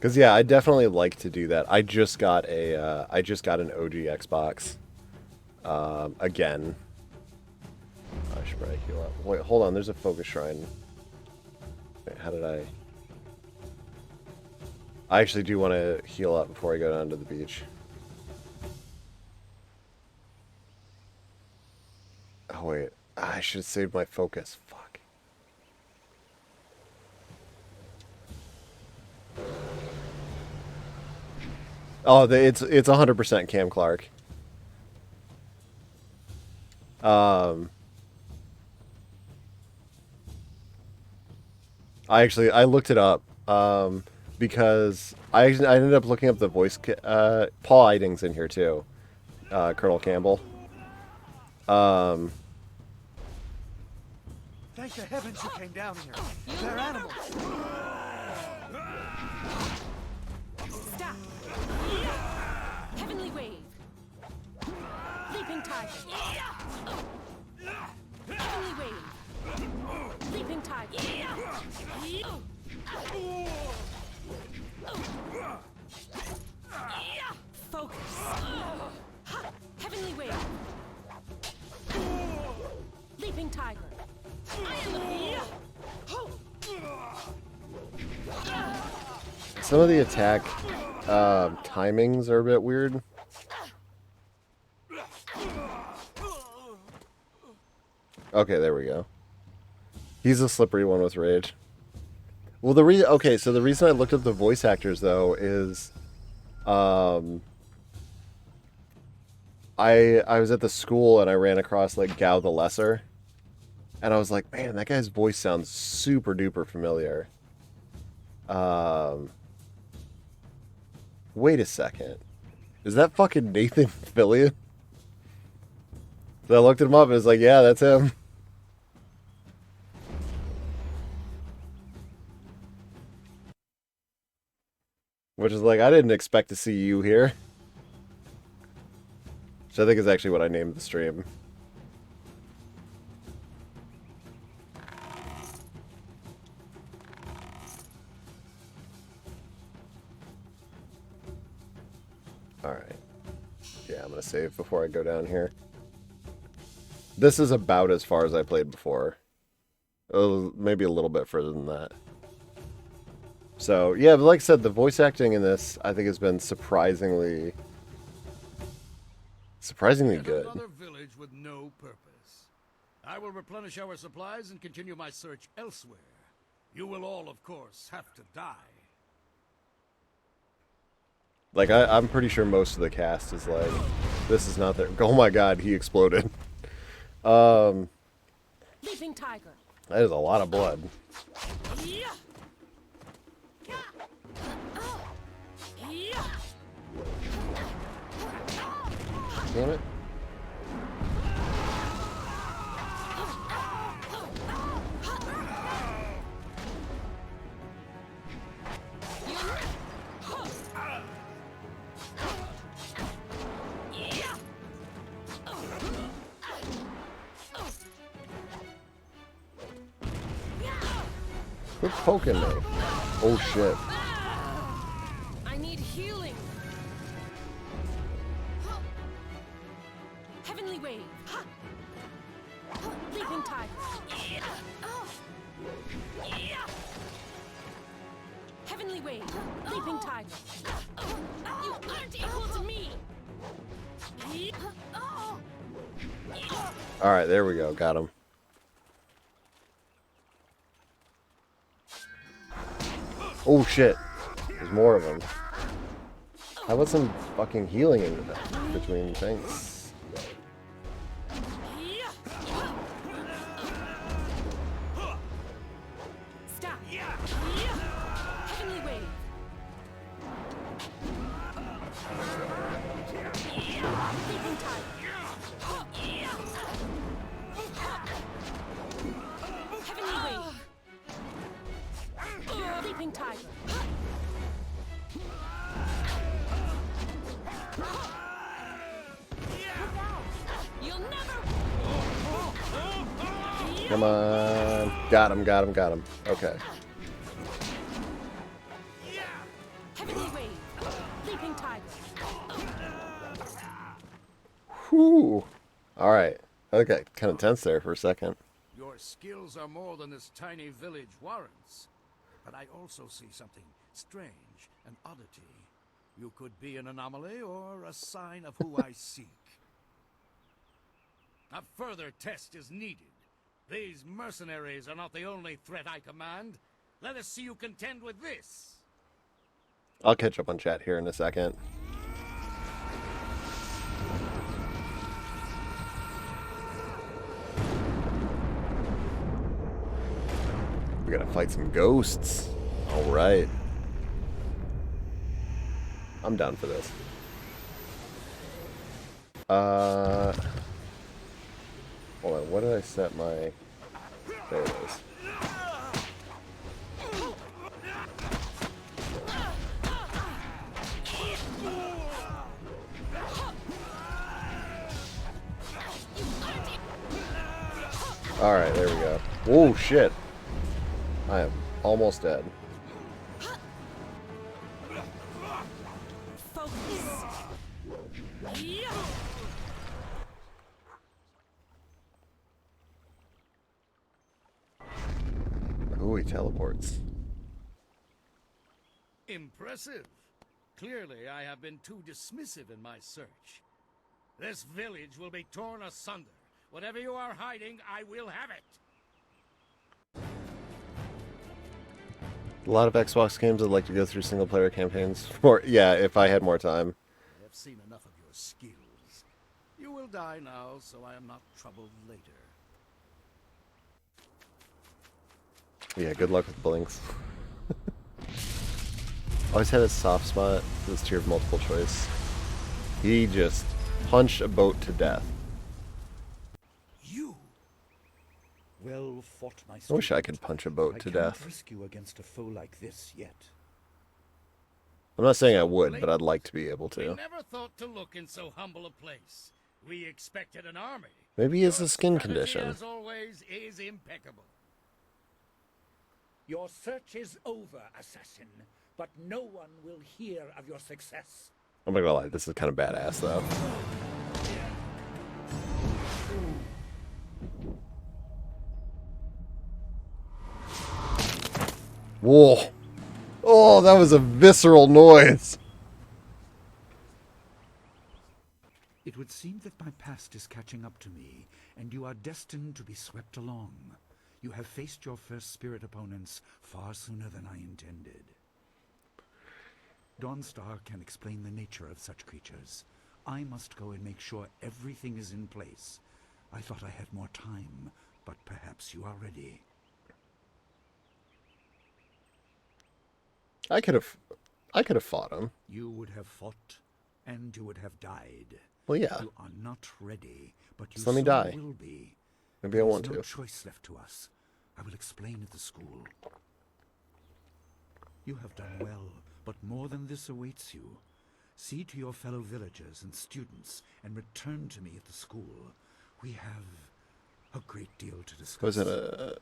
Cause yeah, I definitely like to do that. I just got an OG Xbox. Again. I should probably heal up. Wait, hold on. There's a focus shrine. Wait, how did I actually do want to heal up before I go down to the beach. Oh wait, I should have saved my focus. Fuck. Oh, it's 100% Cam Clark. I looked it up because I ended up looking up the voice. Paul Eiding's in here too. Colonel Campbell. Thank the heavens you came down here. They're animals. Stop. Heavenly wave. Leaping tiger. Heavenly wave. Leaping tiger. Focus. Heavenly wave. Leaping tiger. Some of the attack timings are a bit weird. Okay, there we go. He's a slippery one with rage. Well, the reason I looked up the voice actors though is, I was at the school and I ran across like Gao the Lesser, and I was like, man, that guy's voice sounds super duper familiar. Wait a second, is that fucking Nathan Fillion? So I looked him up and was like, yeah, that's him. Which is like, I didn't expect to see you here. Which I think is actually what I named the stream. Alright. Yeah, I'm gonna save before I go down here. This is about as far as I played before. Maybe a little bit further than that. So, yeah, but like I said, the voice acting in this, I think, has been surprisingly good. Another village with no purpose. I will replenish our supplies and continue my search elsewhere. You will all, of course, have to die. Like, I'm pretty sure most of the cast is like, this is not their... Oh my god, he exploded. Leaping tiger. That is a lot of blood. Damn it. Quit poking me. Oh shit. I need healing. Heavenly wave. Leaping tiger. Heavenly wave. Leaping tiger. You aren't equal to me. Alright, there we go. Got him. Oh shit. There's more of them. How about some fucking healing in between things? Stop. Heavenly wave. Leaping tiger. Heavenly wave. Leaping tiger. You'll never. Come on. Got him, got him, got him. Okay. Heavenly wave. Leaping tiger. Whew. Alright. Okay, kind of tense there for a second. Your skills are more than this tiny village warrants. But I also see something strange, an oddity. You could be an anomaly or a sign of who I seek. A further test is needed. These mercenaries are not the only threat I command. Let us see you contend with this. I'll catch up on chat here in a second. We gotta fight some ghosts. Alright. I'm down for this. Hold on, what did I set my... There it is. Alright, there we go. Oh shit. I am almost dead. Ooh, he teleports. Impressive. Clearly, I have been too dismissive in my search. This village will be torn asunder. Whatever you are hiding, I will have it. A lot of Xbox games I'd like to go through single-player campaigns. Yeah, if I had more time. I have seen enough of your skills. You will die now, so I am not troubled later. Yeah, good luck with blinks. Always had a soft spot for this tier of multiple choice. He just punched a boat to death. You! Well fought, my I wish I could punch a boat to I death. can't risk you against a foe like this yet. I'm not saying I would, but I'd like to be able We to. never thought to look in so humble a place. We expected an army. Maybe it's a skin Strategy, condition. as always, is impeccable. Your search is over, assassin, but no one will hear of your success. I'm not gonna lie, this is kind of badass though. Whoa. Oh, that was a visceral noise. It would seem that my past is catching up to me, and you are destined to be swept along. You have faced your first spirit opponents far sooner than I intended. Dawnstar can explain the nature of such creatures. I must go and make sure everything is in place. I thought I had more time, but perhaps you are ready. I could have fought him. You would have fought, and you would have died. Well, yeah. You are not ready, but you Just let me soon die. will be. Maybe I want There is no to. choice left to us. I will explain at the school. You have done well, but more than this awaits you. See to your fellow villagers and students, and return to me at the school. We have a great deal to discuss. Was it a...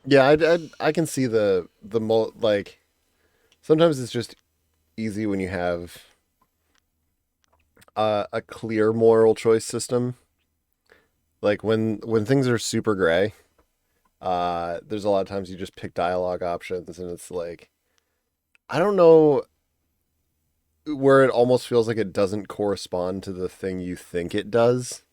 Yeah, I can see like... Sometimes it's just easy when you have a clear moral choice system. Like when things are super gray, there's a lot of times you just pick dialogue options and it's like, I don't know, where it almost feels like it doesn't correspond to the thing you think it does.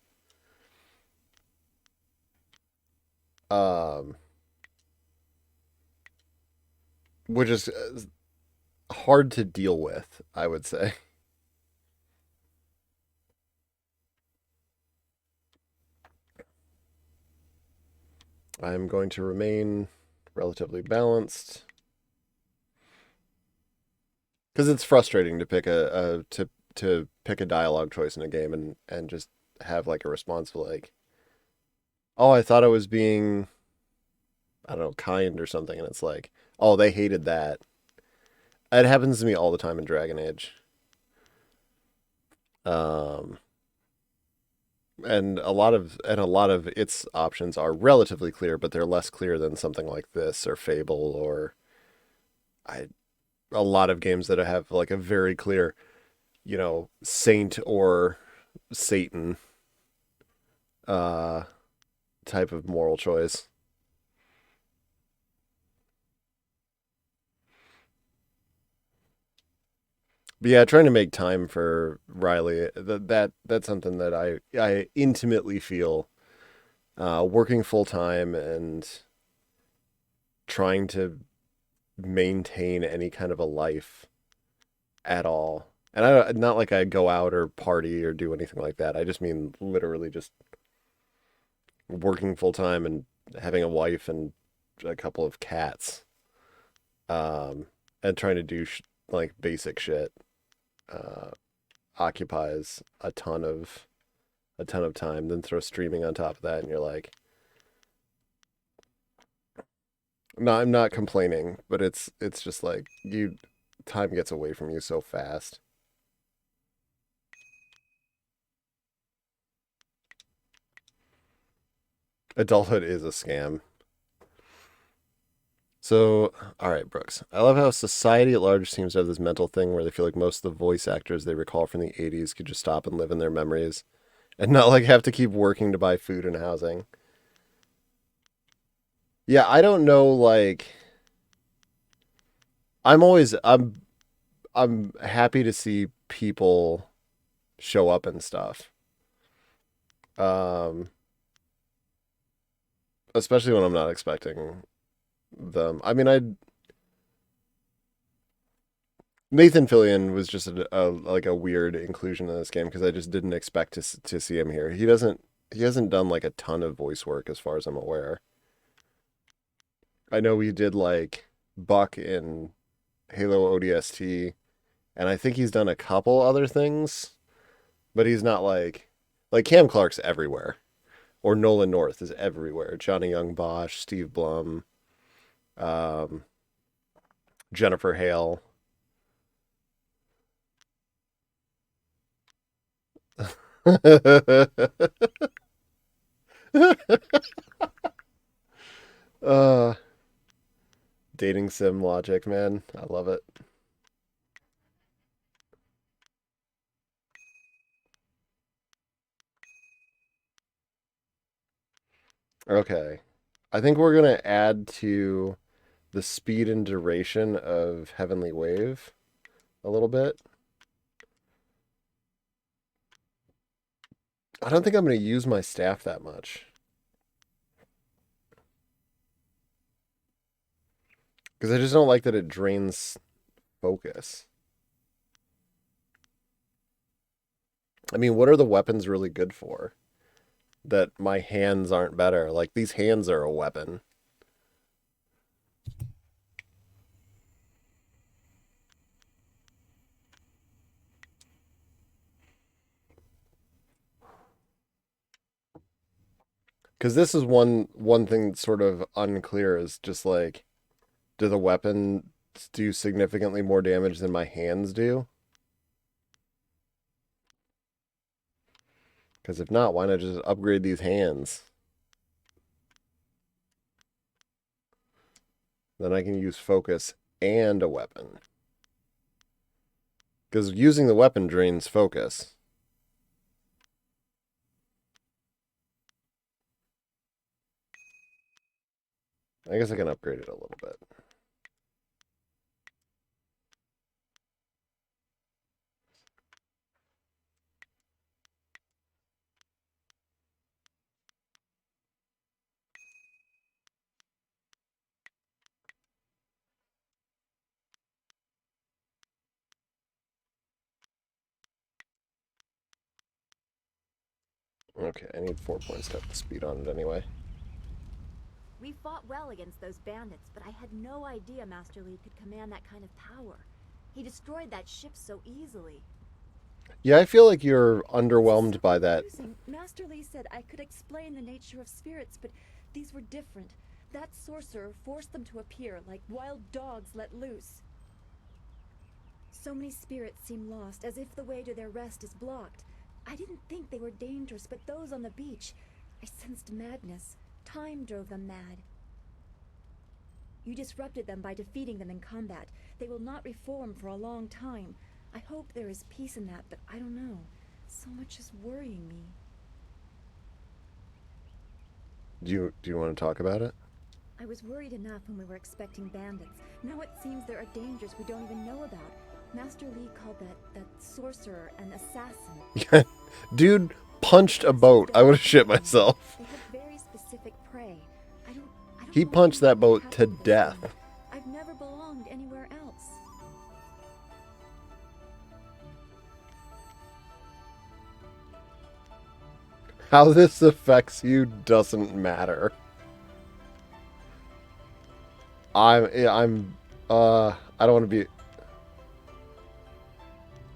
Which is hard to deal with, I would say. I'm going to remain relatively balanced. Because it's frustrating to pick to pick a dialogue choice in a game and just have like a response like, oh, I thought I was being, I don't know, kind or something, and it's like, oh, they hated that. It happens to me all the time in Dragon Age. And a lot of its options are relatively clear, but they're less clear than something like this or Fable or a lot of games that have like a very clear, saint or Satan type of moral choice. But yeah, trying to make time for Riley, that's something that I intimately feel, working full time and trying to maintain any kind of a life at all. And not like I go out or party or do anything like that. I just mean literally just working full time and having a wife and a couple of cats, and trying to do like basic shit. Occupies a ton of time. Then throw streaming on top of that, and you're like, no, I'm not complaining, but it's just like time gets away from you so fast. Adulthood is a scam. So, all right, Brooks. I love how society at large seems to have this mental thing where they feel like most of the voice actors they recall from the 80s could just stop and live in their memories and not like have to keep working to buy food and housing. Yeah, I don't know, like I'm happy to see people show up and stuff. Especially when I'm not expecting them. I mean, Nathan Fillion was just like a weird inclusion in this game because I just didn't expect to see him here. He hasn't done like a ton of voice work as far as I'm aware. I know he did like Buck in Halo ODST, and I think he's done a couple other things, but he's not like Cam Clark's everywhere, or Nolan North is everywhere. Johnny Young Bosch, Steve Blum, Jennifer Hale. uh Dating sim logic, man. I love it. Okay. I think we're going to add to the speed and duration of Heavenly Wave a little bit. I don't think I'm going to use my staff that much. Because I just don't like that it drains focus. I mean, what are the weapons really good for? That my hands aren't better. Like, these hands are a weapon. Because this is one thing that's sort of unclear is just like, do the weapons do significantly more damage than my hands do? Because if not, why not just upgrade these hands? Then I can use focus and a weapon. Because using the weapon drains focus. I guess I can upgrade it a little bit. Okay, I need 4 points to have the speed on it anyway. We fought well against those bandits, but I had no idea Master Li could command that kind of power. He destroyed that ship so easily. Yeah, I feel like you're underwhelmed by that. Master Li said I could explain the nature of spirits, but these were different. That sorcerer forced them to appear like wild dogs let loose. So many spirits seem lost, as if the way to their rest is blocked. I didn't think they were dangerous, but those on the beach, I sensed madness. Time drove them mad. You disrupted them by defeating them in combat. They will not reform for a long time. I hope there is peace in that, but I don't know. So much is worrying me. Do you want to talk about it? I was worried enough when we were expecting bandits. Now it seems there are dangers we don't even know about. Master Li called that sorcerer an assassin. Dude punched a boat. I would have shit myself. They have very specific prey. I don't He punched that boat to death. I've never belonged anywhere else. How this affects you doesn't matter. I don't want to be...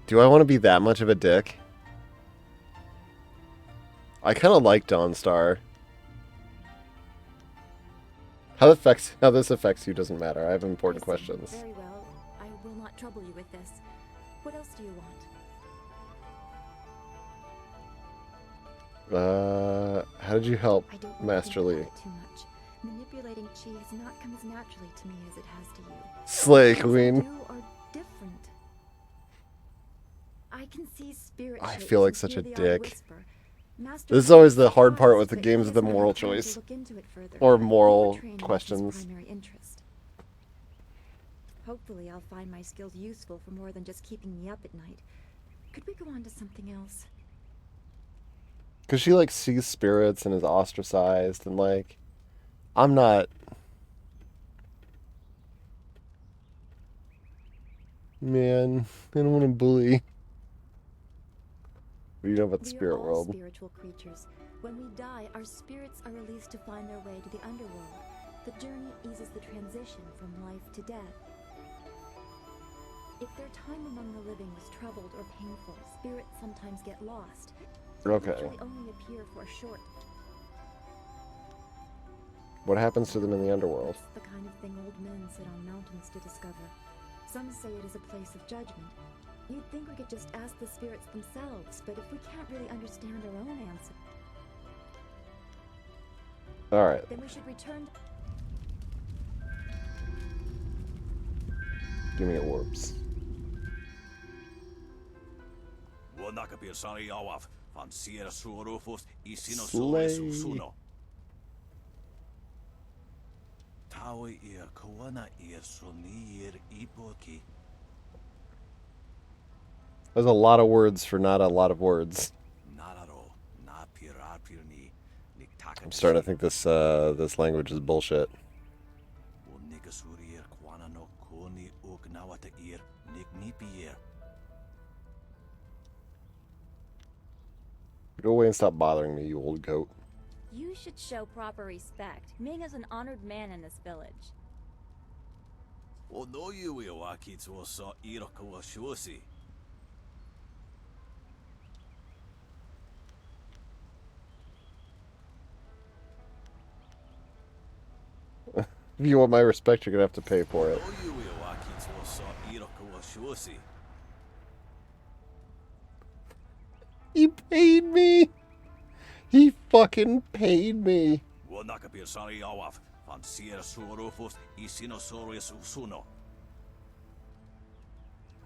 Do I want to be that much of a dick? I kind of like Dawnstar. How this affects you doesn't matter. I have important questions. Very well. I will not trouble you with this. What else do you want? How did you help Master Li? Too much. Manipulating chi has not come as naturally to me as it has to you. Slay Queen. You are different. I can see spirit I shapes feel like and such hear a the odd dick. whisper. Master This is Li always the hard surprised, part with the but games he with the has moral never tried to choice. look into it further. Or moral Overtraining was his questions. primary interest. Hopefully I'll find my skills useful for more than just keeping me up at night. Could we go on to something else? Because she, like, sees spirits and is ostracized, and, like, I'm not... Man, I don't want to bully. What do you know about the We are spirit all world? spiritual creatures. When we die, our spirits are released to find their way to the underworld. The journey eases the transition from life to death. If their time among the living was troubled or painful, spirits sometimes get lost. Okay. They usually only appear for a short. What happens to them in the underworld? It's the kind of thing old men sit on mountains to discover. Some say it is a place of judgment. You'd think we could just ask the spirits themselves, but if we can't really understand our own answer, Alright. then we should return. Give me a warps. Slay. There's a lot of words for not a lot of words. I'm starting to think this language is bullshit. Go away and stop bothering me, you old goat. You should show proper respect. Ming is an honored man in this village. If you want my respect, you're gonna have to pay for it. He paid me! He fucking paid me!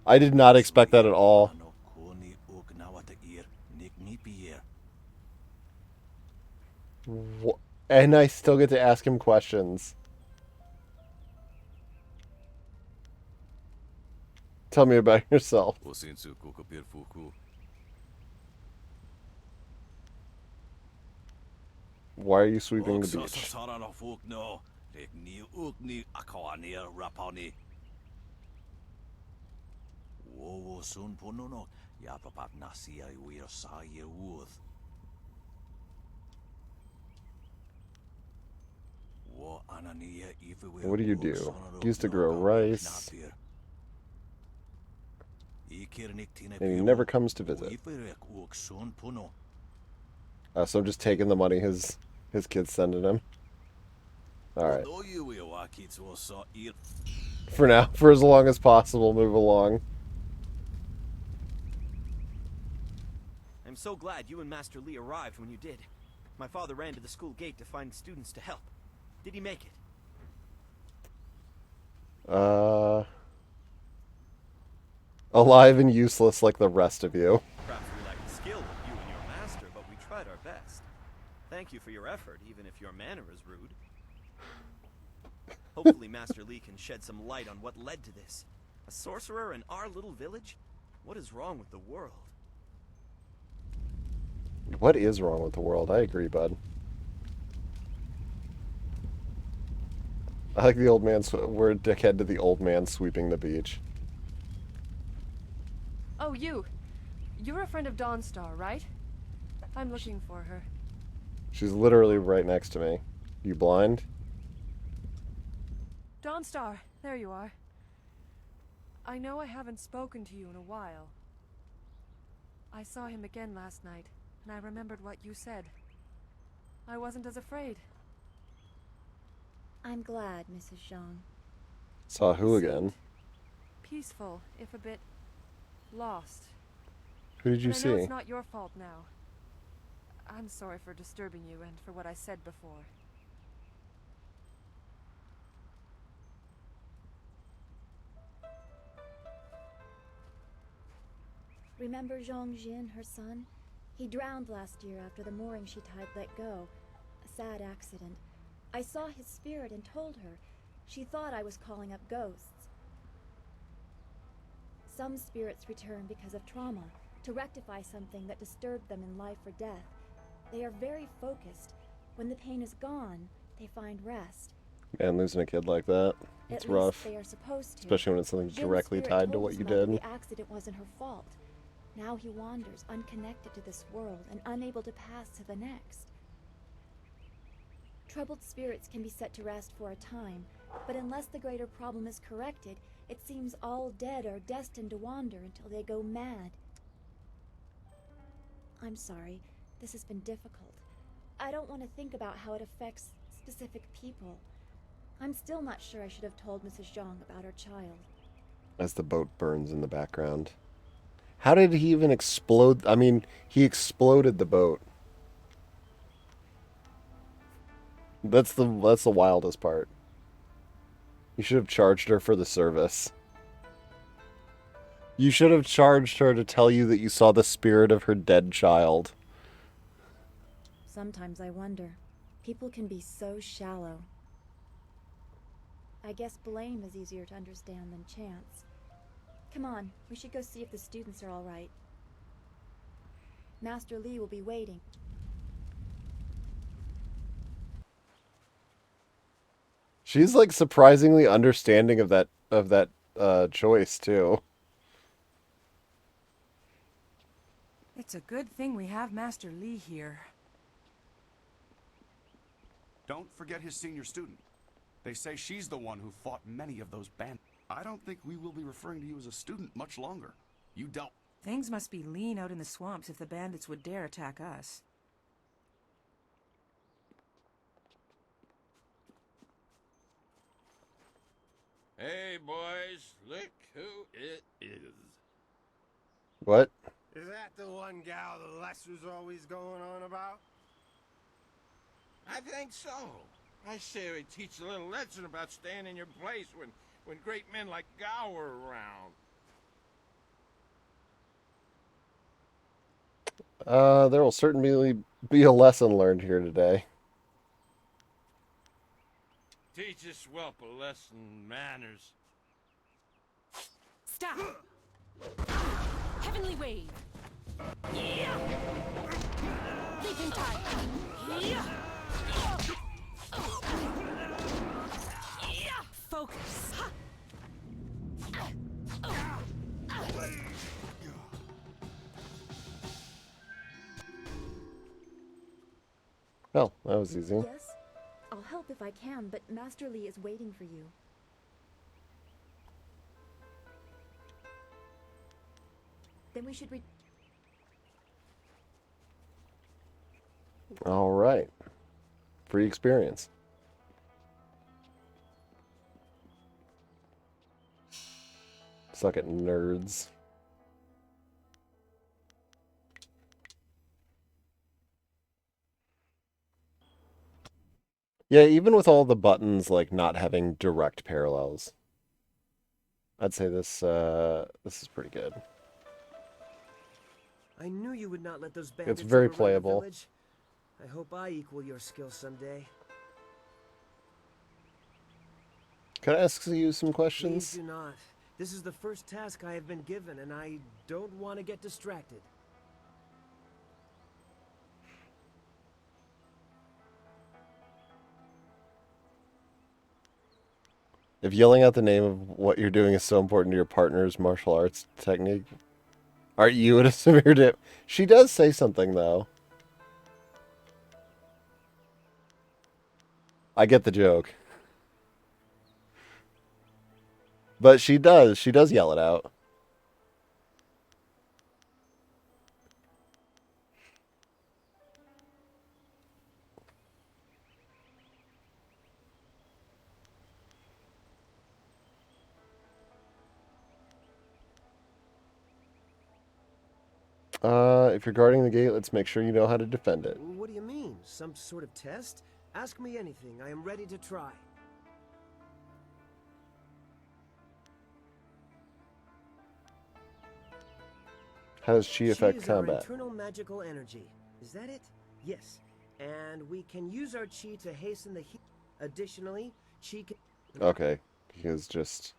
I did not expect that at all. And I still get to ask him questions. Tell me about yourself. Why are you sweeping the beach? What do you do? Used to grow rice. And he never comes to visit. So I'm just taking the money his kid's sending him. Alright. For now, for as long as possible, move along. I'm so glad you and Master Li arrived when you did. My father ran to the school gate to find students to help. Did he make it? Alive and useless like the rest of you. Perhaps we lacked skill with you and your master, but we tried our best. Thank you for your effort, even if your manner is rude. Hopefully Master Li can shed some light on what led to this. A sorcerer in our little village? What is wrong with the world? What is wrong with the world? I agree, bud. I like the old man. We're a dickhead to the old man sweeping the beach. Oh, you. You're a friend of Dawnstar, right? I'm looking for her. She's literally right next to me. You blind? Dawnstar, there you are. I know I haven't spoken to you in a while. I saw him again last night, and I remembered what you said. I wasn't as afraid. I'm glad, Mrs. Zhang. Saw who again? Peaceful, if a bit lost. Who did you see? I know see? it's not your fault now. I'm sorry for disturbing you and for what I said before. Remember Zhang Jin, her son? He drowned last year after the mooring she tied let go. A sad accident. I saw his spirit and told her. She thought I was calling up ghosts. Some spirits return because of trauma, to rectify something that disturbed them in life or death. They are very focused. When the pain is gone, they find rest. Man, losing a kid like that, it's rough. They are supposed to. Especially when it's something directly tied to what you did. The accident wasn't her fault. Now he wanders, unconnected to this world and unable to pass to the next. Troubled spirits can be set to rest for a time, but unless the greater problem is corrected, it seems all dead are destined to wander until they go mad. I'm sorry, this has been difficult. I don't want to think about how it affects specific people. I'm still not sure I should have told Mrs. Zhang about her child. As the boat burns in the background. How did he even explode? I mean, he exploded the boat. That's the wildest part. You should have charged her for the service. You should have charged her to tell you that you saw the spirit of her dead child. Sometimes I wonder. People can be so shallow. I guess blame is easier to understand than chance. Come on, we should go see if the students are all right. Master Li will be waiting. She's like surprisingly understanding of that choice too. It's a good thing we have Master Li here. Don't forget his senior student. They say she's the one who fought many of those bandits. I don't think we will be referring to you as a student much longer. You dealt... Things must be lean out in the swamps if the bandits would dare attack us. Hey, boys, look who it is. What? Is that the one gal the Lester's always going on about? I think so. I say we teach a little lesson about staying in your place when great men like Gao are around. There will certainly be a lesson learned here today. Teach this whelp a lesson in manners. Stop! Heavenly wave! Yeah! Leaping tide! Yeah! Yeah! Focus! Oh, that was easy. Yes? I'll help if I can, but Master Li is waiting for you. Then we should All right. Free experience. Suck it, nerds. Yeah, even with all the buttons like not having direct parallels, I'd say this is pretty good. I knew you would not let those bandits It's very overrun the playable. village. I hope I equal your skill someday. Can I ask you some Please questions? do not. This is the first task I have been given, and I don't want to get distracted. If yelling out the name of what you're doing is so important to your partner's martial arts technique, aren't you at a severe dip? She does say something, though. I get the joke. But she does yell it out. If you're guarding the gate, let's make sure you know how to defend it. What do you mean? Some sort of test? Ask me anything. I am ready to try. How does chi affect Chi is our combat? internal magical energy. Is that it? Yes. And we can use our chi to hasten the heat. Additionally, chi can... Okay, he's just...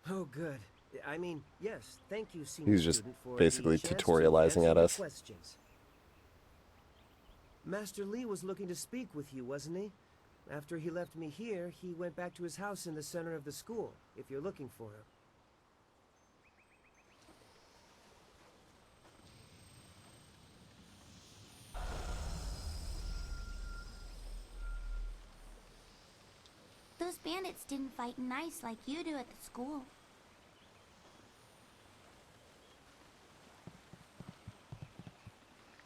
Oh, good. I mean, yes, thank you, senior He's just student, for basically the chance to tutorializing answer at my us. questions. Master Li was looking to speak with you, wasn't he? After he left me here, he went back to his house in the center of the school, if you're looking for him. Those bandits didn't fight nice like you do at the school.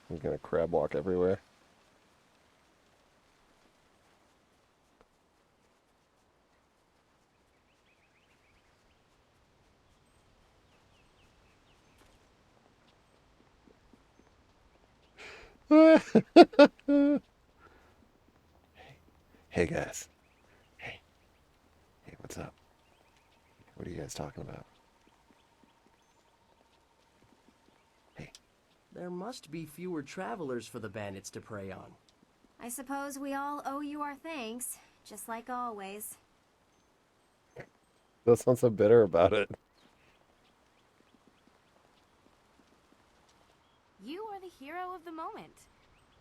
He's gonna crab walk everywhere. Hey guys. Hey, what's up? What are you guys talking about? There must be fewer travelers for the bandits to prey on. I suppose we all owe you our thanks, just like always. Don't sound so bitter about it. You are the hero of the moment.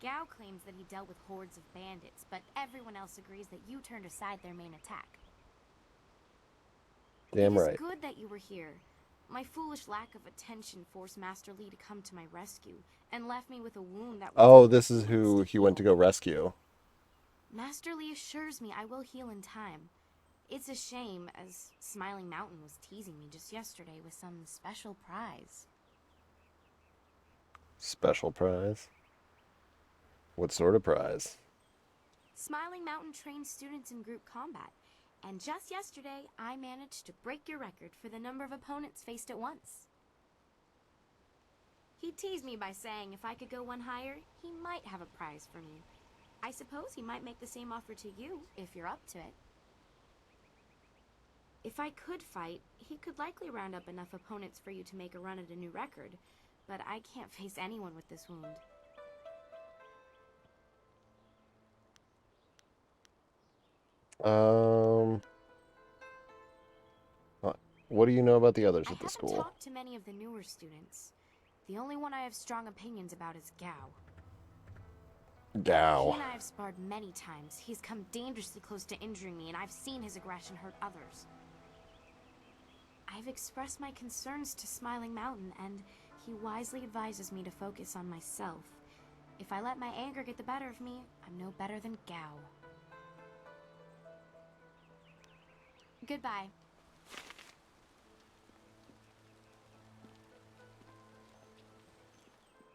Gao claims that he dealt with hordes of bandits, but everyone else agrees that you turned aside their main attack. Damn right. It is good that you were here. My foolish lack of attention forced Master Li to come to my rescue, and left me with a wound that Oh, this is who he went to go rescue. Master Li assures me I will heal in time. It's a shame, as Smiling Mountain was teasing me just yesterday with some special prize. Special prize? What sort of prize? Smiling Mountain trains students in group combat, and just yesterday I managed to break your record for the number of opponents faced at once. He teased me by saying if I could go one higher, he might have a prize for me. I suppose he might make the same offer to you, if you're up to it. If I could fight, he could likely round up enough opponents for you to make a run at a new record, but I can't face anyone with this wound. What do you know about the others at the I school? haven't talked to many of the newer students. The only one I have strong opinions about is Gao. Gao. He and I have sparred many times. He's come dangerously close to injuring me, and I've seen his aggression hurt others. I've expressed my concerns to Smiling Mountain, and he wisely advises me to focus on myself. If I let my anger get the better of me, I'm no better than Gao. Goodbye.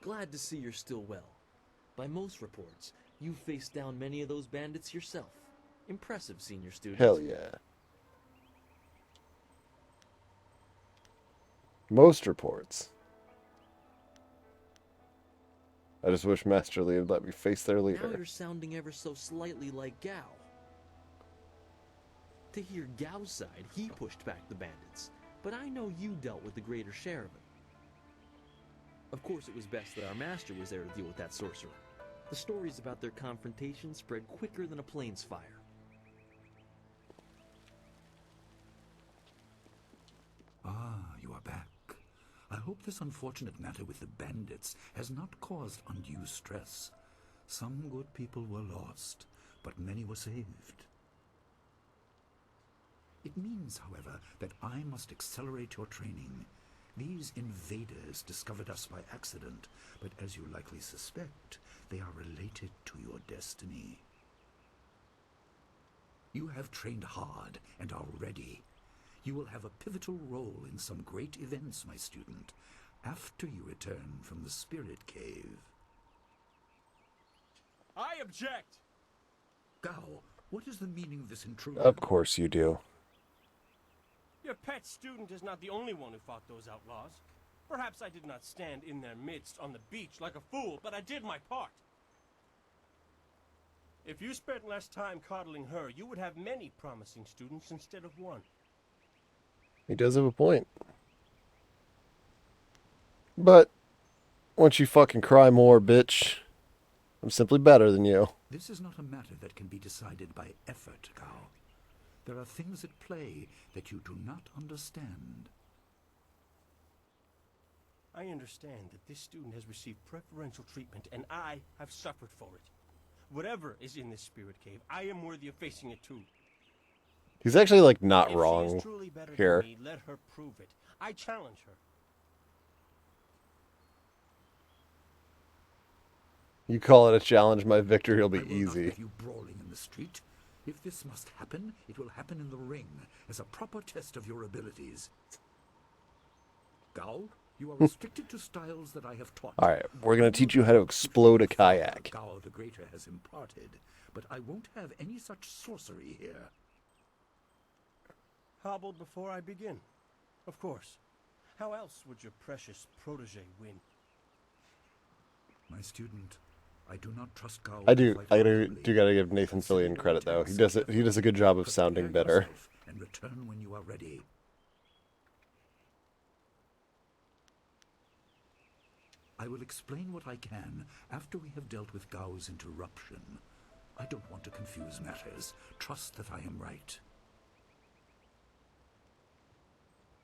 Glad to see you're still well. By most reports, you faced down many of those bandits yourself. Impressive, senior student. Hell yeah. Most reports. I just wish Master Li would let me face their Now leader. you're sounding ever so slightly like Gao. To hear Gao's side, he pushed back the bandits, but I know you dealt with the greater share of it. Of course, it was best that our master was there to deal with that sorcerer. The stories about their confrontation spread quicker than a plane's fire. Ah, you are back. I hope this unfortunate matter with the bandits has not caused undue stress. Some good people were lost, but many were saved. It means, however, that I must accelerate your training. These invaders discovered us by accident, but as you likely suspect, they are related to your destiny. You have trained hard and are ready. You will have a pivotal role in some great events, my student, after you return from the Spirit Cave. I object! Gao, what is the meaning of this intrusion? Of course you do. Your pet student is not the only one who fought those outlaws. Perhaps I did not stand in their midst on the beach like a fool, but I did my part. If you spent less time coddling her, you would have many promising students instead of one. He does have a point. But once you fucking cry more, bitch, I'm simply better than you. This is not a matter that can be decided by effort, Gao. There are things at play that you do not understand. I understand that this student has received preferential treatment, and I have suffered for it. Whatever is in this spirit cave, I am worthy of facing it too. He's actually, like, not If she wrong is truly better here. than me, let her prove it. I challenge her. You call it a challenge, my victory will be I will not easy. have you brawling in the street. If this must happen, it will happen in the ring, as a proper test of your abilities. Gao, you are restricted to styles that I have taught. Alright, we're gonna teach you how to explode a kayak. Gao the Greater has imparted, but I won't have any such sorcery here. Hobbled before I begin. Of course. How else would your precious protege win? My student, I do not trust Gao. I to do fight gotta honorably. give Nathan Fillion credit though. He does a good job of sounding Prepare bitter. yourself and return when you are ready. I will explain what I can after we have dealt with Gao's interruption. I don't want to confuse matters. Trust that I am right.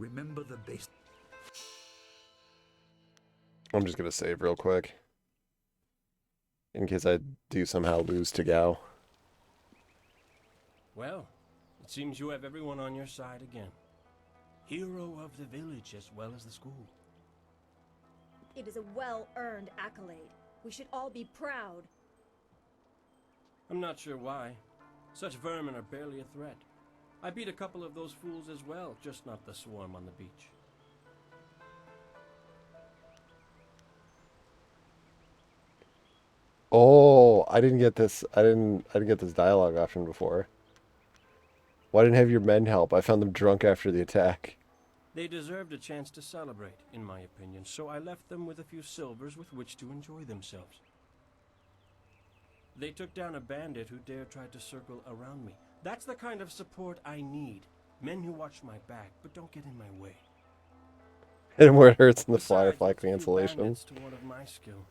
Remember the base. I'm just gonna save real quick. In case I do somehow lose to Gao. Well, it seems you have everyone on your side again. Hero of the village as well as the school. It is a well-earned accolade. We should all be proud. I'm not sure why. Such vermin are barely a threat. I beat a couple of those fools as well, just not the swarm on the beach. Oh, I didn't get this. I didn't get this dialogue option before. Why didn't have your men help? I found them drunk after the attack. They deserved a chance to celebrate, in my opinion, so I left them with a few silvers with which to enjoy themselves. They took down a bandit who dared try to circle around me. That's the kind of support I need. Men who watch my back, but don't get in my way. Hit him where it hurts in the Besides, firefly a few cancellation. bandits to one of my skill.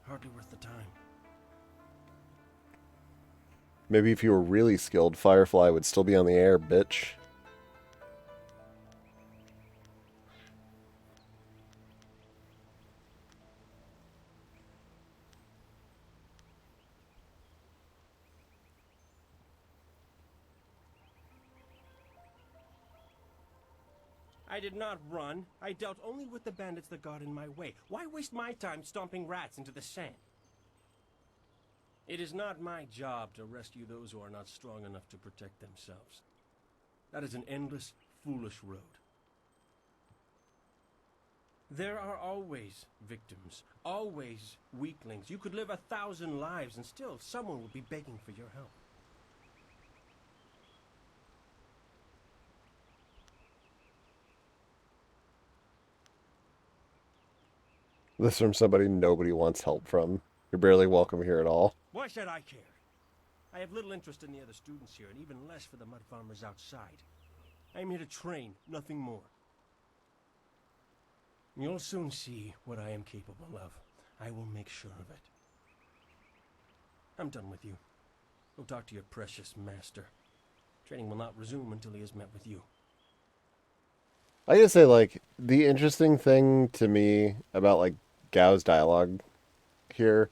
Hardly worth the time. Maybe if you were really skilled, Firefly would still be on the air, bitch. I did not run. I dealt only with the bandits that got in my way. Why waste my time stomping rats into the sand? It is not my job to rescue those who are not strong enough to protect themselves. That is an endless, foolish road. There are always victims, always weaklings. You could live 1,000 lives and still someone would be begging for your help. This from somebody nobody wants help from. You're barely welcome here at all. Why should I care? I have little interest in the other students here, and even less for the mud farmers outside. I am here to train, nothing more. You'll soon see what I am capable of. I will make sure of it. I'm done with you. Go talk to your precious master. Training will not resume until he has met with you. I gotta say, like, the interesting thing to me about, like, Gao's dialogue here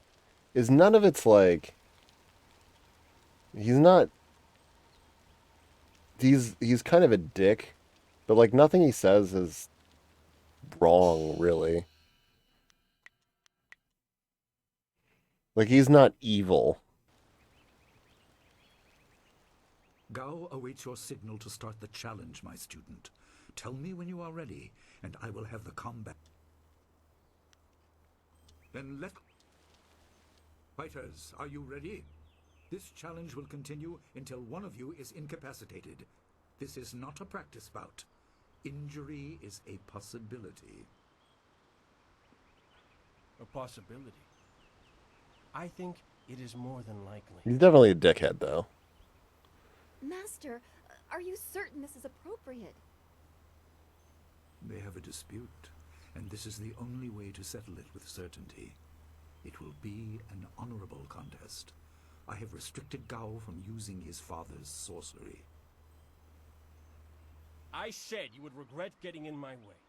is none of it's, like, he's kind of a dick, but, like, nothing he says is wrong, really. Like, he's not evil. Gao awaits your signal to start the challenge, my student. Tell me when you are ready, and I will have the combat. Then let... Fighters, are you ready? This challenge will continue until one of you is incapacitated. This is not a practice bout. Injury is a possibility. A possibility? I think it is more than likely. He's definitely a dickhead, though. Master, are you certain this is appropriate? They have a dispute, and this is the only way to settle it with certainty. It will be an honorable contest. I have restricted Gao from using his father's sorcery. I said you would regret getting in my way.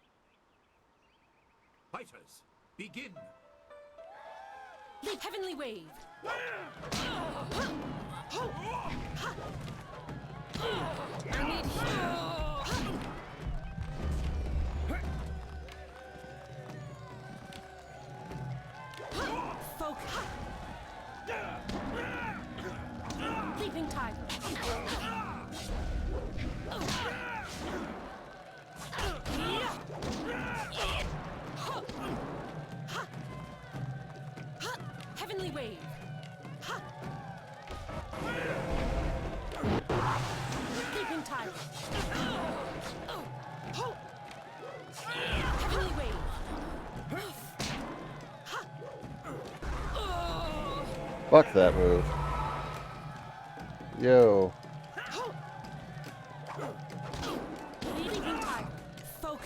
Fighters, begin! The heavenly wave! I need Folk. Leaping tiger. Heavenly wave. Leaping tiger. Heavenly wave. Fuck that move. Yo. Leaping tiger. Folk.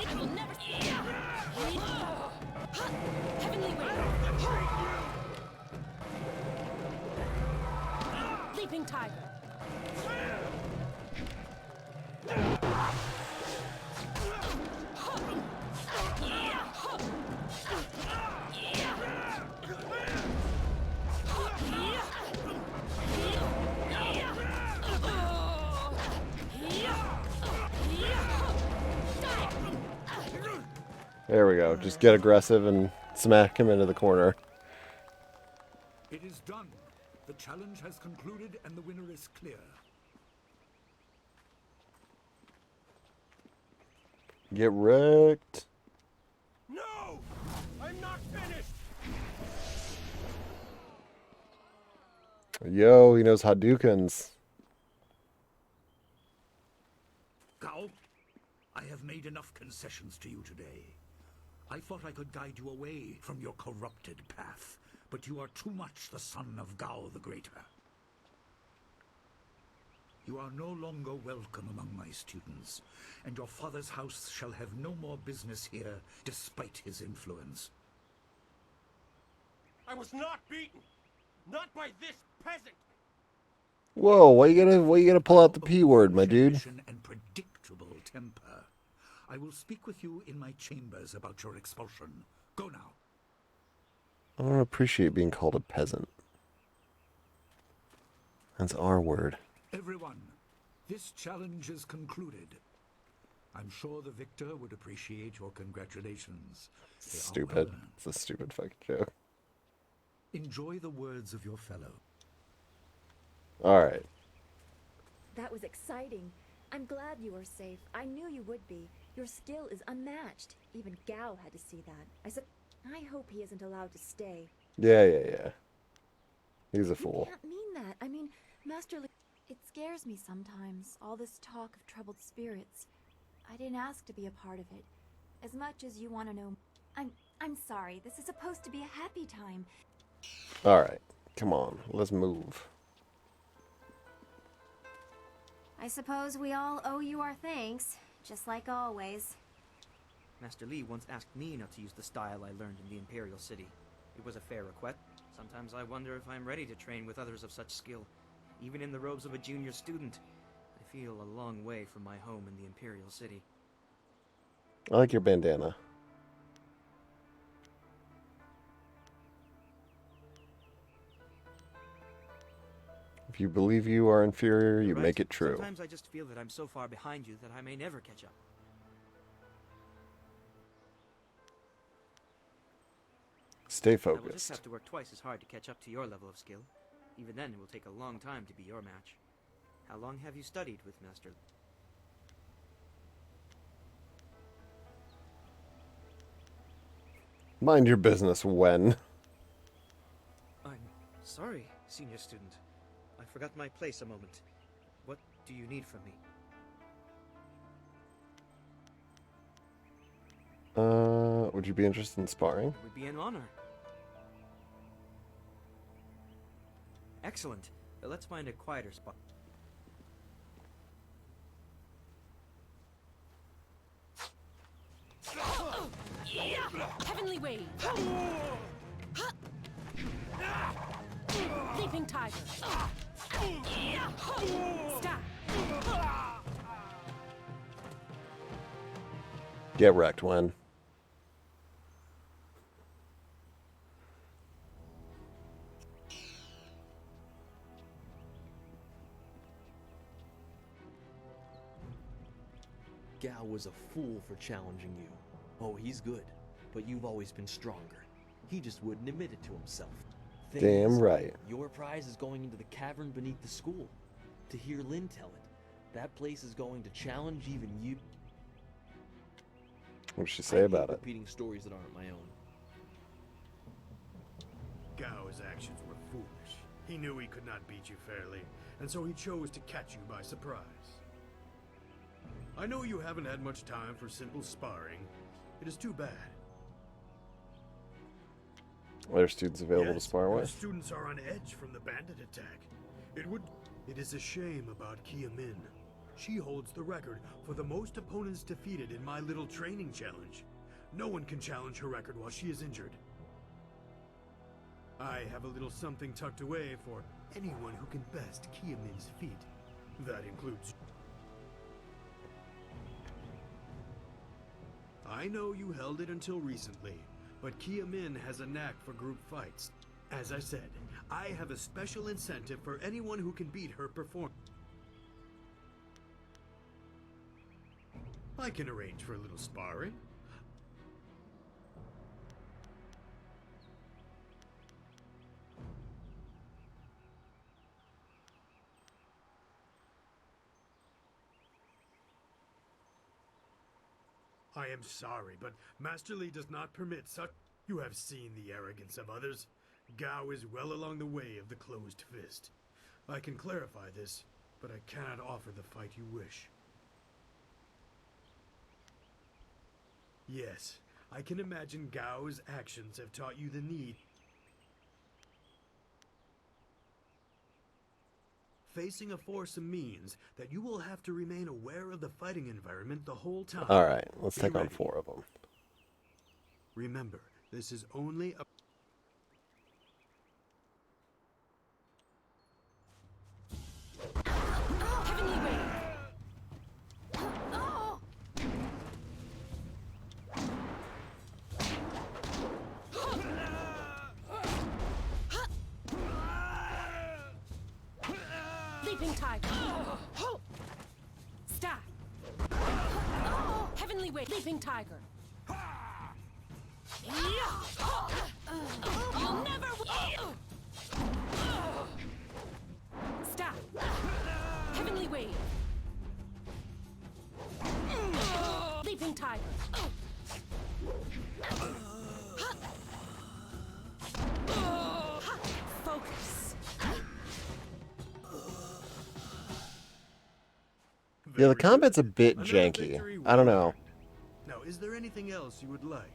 I will never. Heavenly wave. Leaping tiger. There we go. Just get aggressive and smack him into the corner. It is done. The challenge has concluded and the winner is clear. Get wrecked. No! I'm not finished! Yo, he knows Hadoukens. Gao, I have made enough concessions to you today. I thought I could guide you away from your corrupted path, but you are too much the son of Gao the Greater. You are no longer welcome among my students, and your father's house shall have no more business here, despite his influence. I was not beaten! Not by this peasant! Whoa, why you gotta pull out the P word, my dude? And predictable temper. I will speak with you in my chambers about your expulsion. Go now. I don't appreciate being called a peasant. That's our word. Everyone, this challenge is concluded. I'm sure the victor would appreciate your congratulations. They are Stupid. well earned. It's a stupid fucking joke. Enjoy the words of your fellow. Alright. That was exciting. I'm glad you were safe. I knew you would be. Your skill is unmatched. Even Gao had to see that. I hope he isn't allowed to stay. Yeah. He's a fool. You can't mean that. I mean, Master Li... It scares me sometimes, all this talk of troubled spirits. I didn't ask to be a part of it. As much as you want to know... I'm sorry. This is supposed to be a happy time. Alright. Come on. Let's move. I suppose we all owe you our thanks, just like always. Master Li once asked me not to use the style I learned in the Imperial City. It was a fair request. Sometimes I wonder if I'm ready to train with others of such skill. Even in the robes of a junior student, I feel a long way from my home in the Imperial City. I like your bandana. If you believe you are inferior, you Right. make it true. Sometimes I just feel that I'm so far behind you that I may never catch up. Stay I will just focused. have to work twice as hard to catch up to your level of skill. Even then, it will take a long time to be your match. How long have you studied with Master? Mind your business, Wen. I'm sorry, senior student. I forgot my place a moment. What do you need from me? Would you be interested in sparring? It would be an honor. Excellent. Let's find a quieter spot. Heavenly Wave! Leaping Tiger! Stop! Get wrecked, Wen. Gao was a fool for challenging you. Oh, he's good, but you've always been stronger. He just wouldn't admit it to himself. Thing Damn is, right. Your prize is going into the cavern beneath the school. To hear Lin tell it, that place is going to challenge even you. What did she say about it? Repeating stories that aren't my own. Gao's actions were foolish. He knew he could not beat you fairly, and so he chose to catch you by surprise. I know you haven't had much time for simple sparring. It is too bad. Are there students available to spar Our with? students are on edge from the bandit attack. It is a shame about Kia Min. She holds the record for the most opponents defeated in my little training challenge. No one can challenge her record while she is injured. I have a little something tucked away for anyone who can best Kia Min's feat. That includes... I know you held it until recently, but Kiamin has a knack for group fights. As I said, I have a special incentive for anyone who can beat her performance. I can arrange for a little sparring. I am sorry, but Master Li does not permit such... You have seen the arrogance of others. Gao is well along the way of the closed fist. I can clarify this, but I cannot offer the fight you wish. Yes, I can imagine Gao's actions have taught you the need. Facing a foursome means that you will have to remain aware of the fighting environment the whole time. Alright, let's Be take on ready. 4 of them. Remember, this is only a... Heavenly Wave! Leaping Tiger! Stop! Heavenly Wave! Leaping Tiger! You'll never win! Stop! Heavenly Wave! Leaping Tiger! Focus! Yeah, the combat's a bit Another janky. victory I don't know. Now, is there anything else you would like?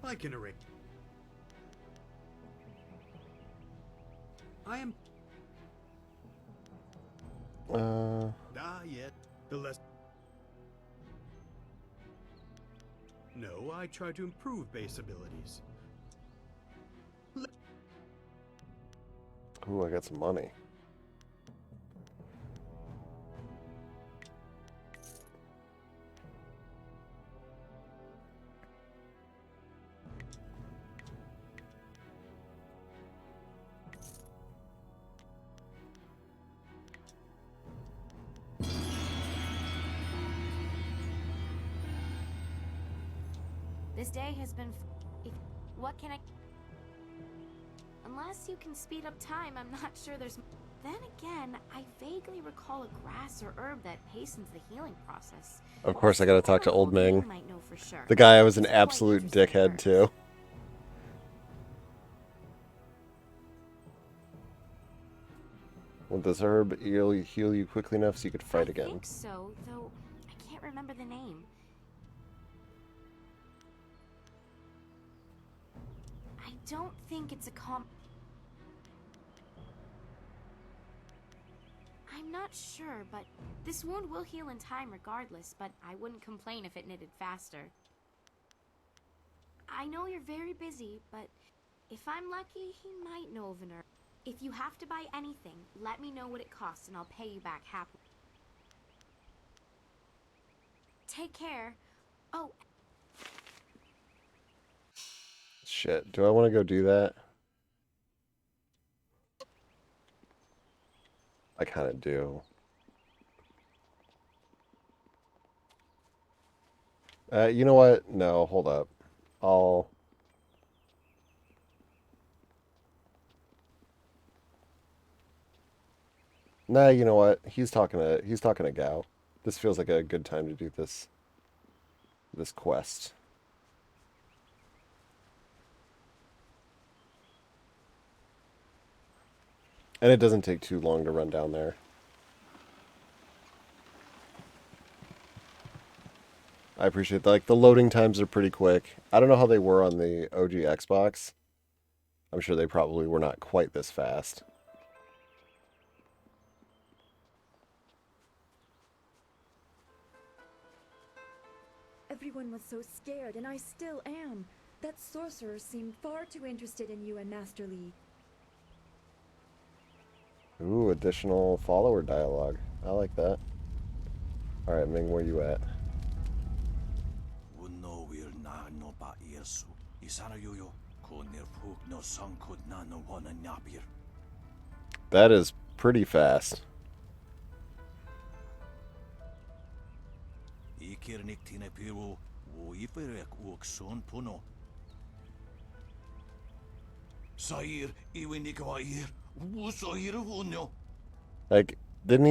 I can arrange. I am... Yet. The less... No, I try to improve base abilities. Ooh, I got some money. This day has been... What can I... Unless you can speed up time, I'm not sure there's... Then again, I vaguely recall a grass or herb that hastens the healing process. Of course, I gotta talk to Old Ming. You might know for sure. The guy I was an absolute dickhead to. Will this herb heal you quickly enough so you could fight I again? think so, though I can't remember the name. I don't think it's a I'm not sure, but this wound will heal in time regardless, but I wouldn't complain if it knitted faster. I know you're very busy, but if I'm lucky, he might know of an herb. If you have to buy anything, let me know what it costs and I'll pay you back happily. Take care. Oh. Shit, do I want to go do that? I kind of do. You know what? No, hold up. Nah, you know what? He's talking to Gao. This feels like a good time to do this quest. And it doesn't take too long to run down there. I appreciate that. Like, the loading times are pretty quick. I don't know how they were on the OG Xbox. I'm sure they probably were not quite this fast. Everyone was so scared, and I still am. That sorcerer seemed far too interested in you and Master Li. Ooh, additional follower dialogue. I like that. Alright, Ming, where you at? That is pretty fast. Like, didn't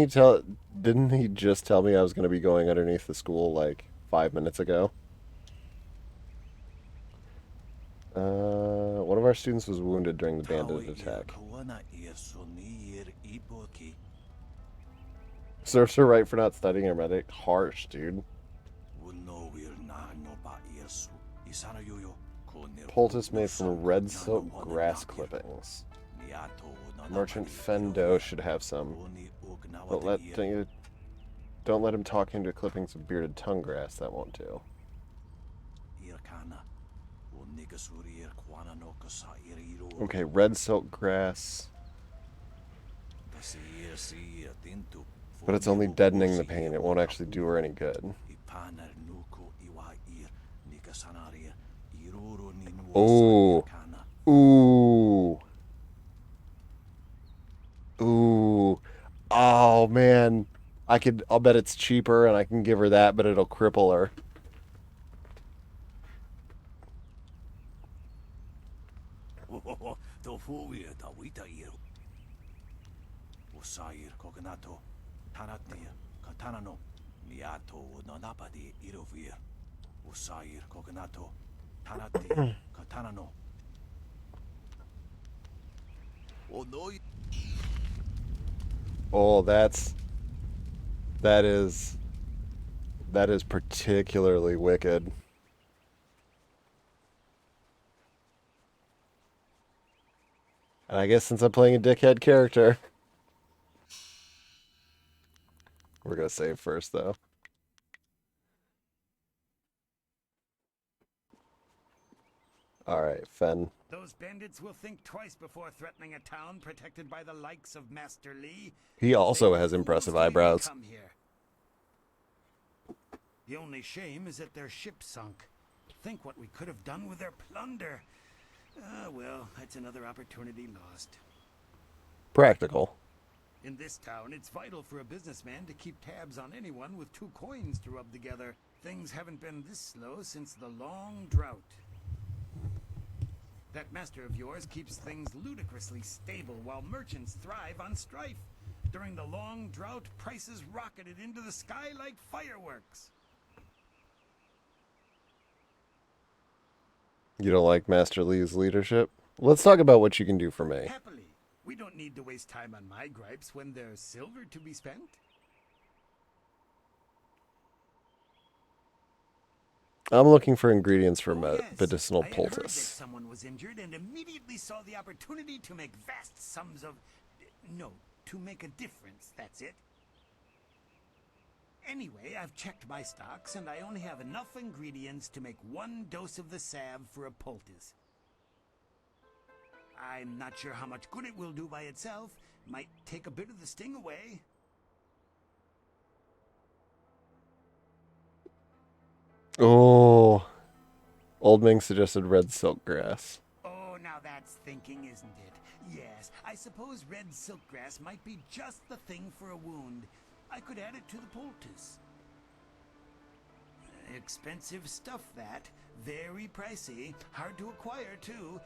he just tell me I was going to be going underneath the school like 5 minutes ago? One of our students was wounded during the bandit attack. Serves her right for not studying her medic. Harsh, dude. Poultice made from red silk grass clippings. Merchant Fendo should have some. Don't let him talk into clippings of bearded tongue grass. That won't do. Okay, red silk grass. But it's only deadening the pain. It won't actually do her any good. Ooh. Ooh. Ooh. Oh, man. I'll bet it's cheaper and I can give her that, but it'll cripple her. Oh, that is particularly wicked. And I guess since I'm playing a dickhead character, we're gonna save first though. Alright, Fen. Those bandits will think twice before threatening a town protected by the likes of Master Li. He also has impressive eyebrows. Come here. The only shame is that their ship sunk. Think what we could have done with their plunder. Well, that's another opportunity lost. Practical. In this town, it's vital for a businessman to keep tabs on anyone with 2 coins to rub together. Things haven't been this slow since the long drought. That master of yours keeps things ludicrously stable while merchants thrive on strife. During the long drought, prices rocketed into the sky like fireworks. You don't like Master Li's leadership? Let's talk about what you can do for me. Happily. We don't need to waste time on my gripes when there's silver to be spent. I'm looking for ingredients for Yes. medicinal I had heard that poultice. someone was injured and immediately saw the opportunity to make vast sums of... No, to make a difference, that's it. Anyway, I've checked my stocks and I only have enough ingredients to make 1 dose of the salve for a poultice. I'm not sure how much good it will do by itself. Might take a bit of the sting away. Oh. Old Ming suggested red silk grass. Oh, now that's thinking, isn't it? Yes, I suppose red silkgrass might be just the thing for a wound. I could add it to the poultice. Expensive stuff, that. Very pricey. Hard to acquire, too.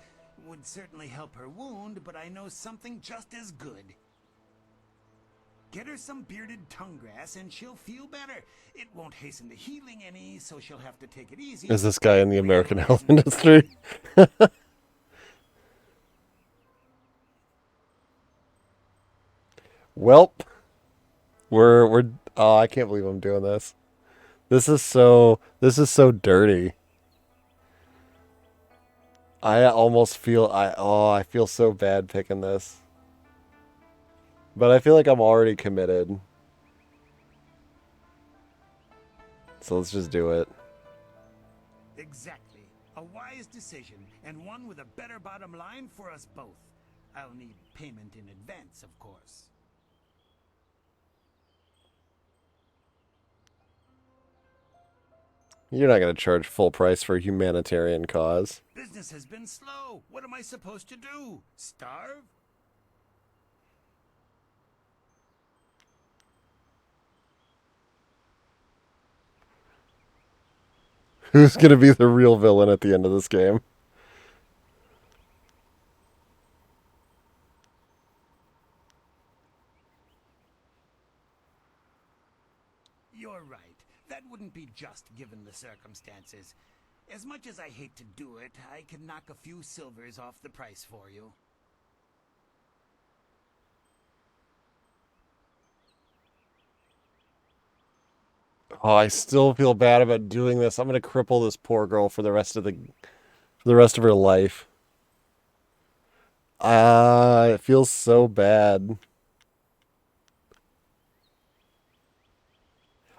Would certainly help her wound, but I know something just as good. Get her some bearded tongue grass and she'll feel better. It won't hasten the healing any, so she'll have to take it easy. Is this guy in the American health industry? Welp. We're oh, I can't believe I'm doing this. This is so dirty. I almost feel I feel so bad picking this. But I feel like I'm already committed. So let's just do it. Exactly. A wise decision, and one with a better bottom line for us both. I'll need payment in advance, of course. You're not going to charge full price for a humanitarian cause. Business has been slow. What am I supposed to do? Starve? Who's going to be the real villain at the end of this game? You're right. That wouldn't be just given the circumstances. As much as I hate to do it, I can knock a few silvers off the price for you. Oh, I still feel bad about doing this. I'm going to cripple this poor girl for the rest of her life. It feels so bad.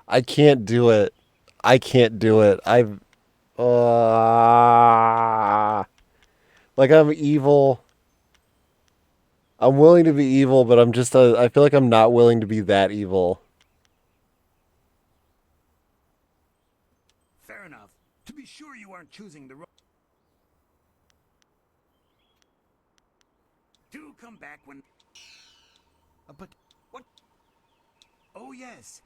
I can't do it. I can't do it. Like I'm evil. I'm willing to be evil, but I feel like I'm not willing to be that evil. Fair enough. To be sure you aren't choosing the wrong... Do come back when... but... what? Oh, yes.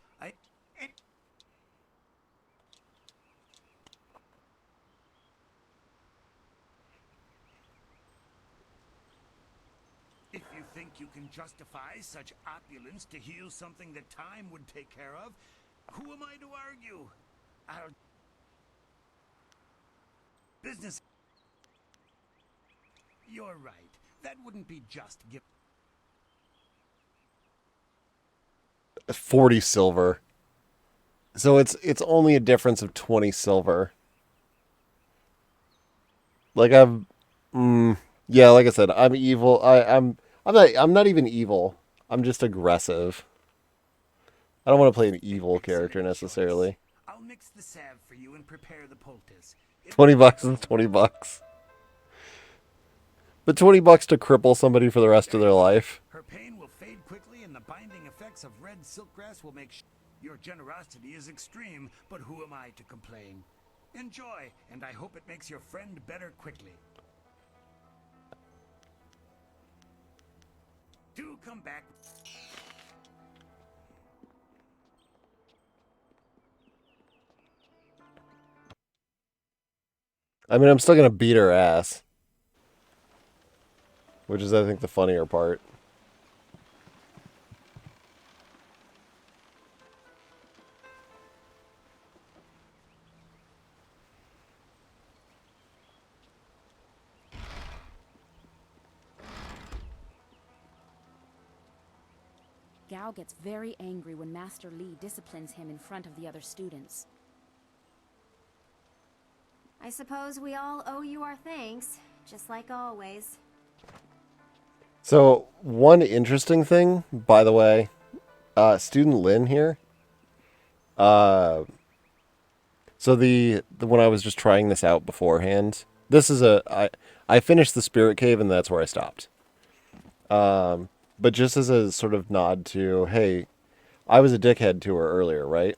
If you think you can justify such opulence to heal something that time would take care of, who am I to argue? I'll... Business... You're right. That wouldn't be just give... 40 silver. So it's only a difference of 20 silver. Like yeah, like I said, I'm evil. I'm not even evil. I'm just aggressive. I don't want to play an evil character necessarily. I'll mix the salve for you and prepare the poultice. $20 is $20. But $20 to cripple somebody for the rest of their life. Her pain will fade quickly and the binding effects of red silkgrass will make your generosity is extreme, but who am I to complain? Enjoy, and I hope it makes your friend better quickly. Do come back. I mean, I'm still going to beat her ass. Which is, I think, the funnier part. Gao gets very angry when Master Li disciplines him in front of the other students. I suppose we all owe you our thanks, just like always. So, one interesting thing, by the way, student Lin here. So when I was just trying this out beforehand, this is I finished the Spirit Cave and that's where I stopped. But just as a sort of nod to, hey, I was a dickhead to her earlier, right?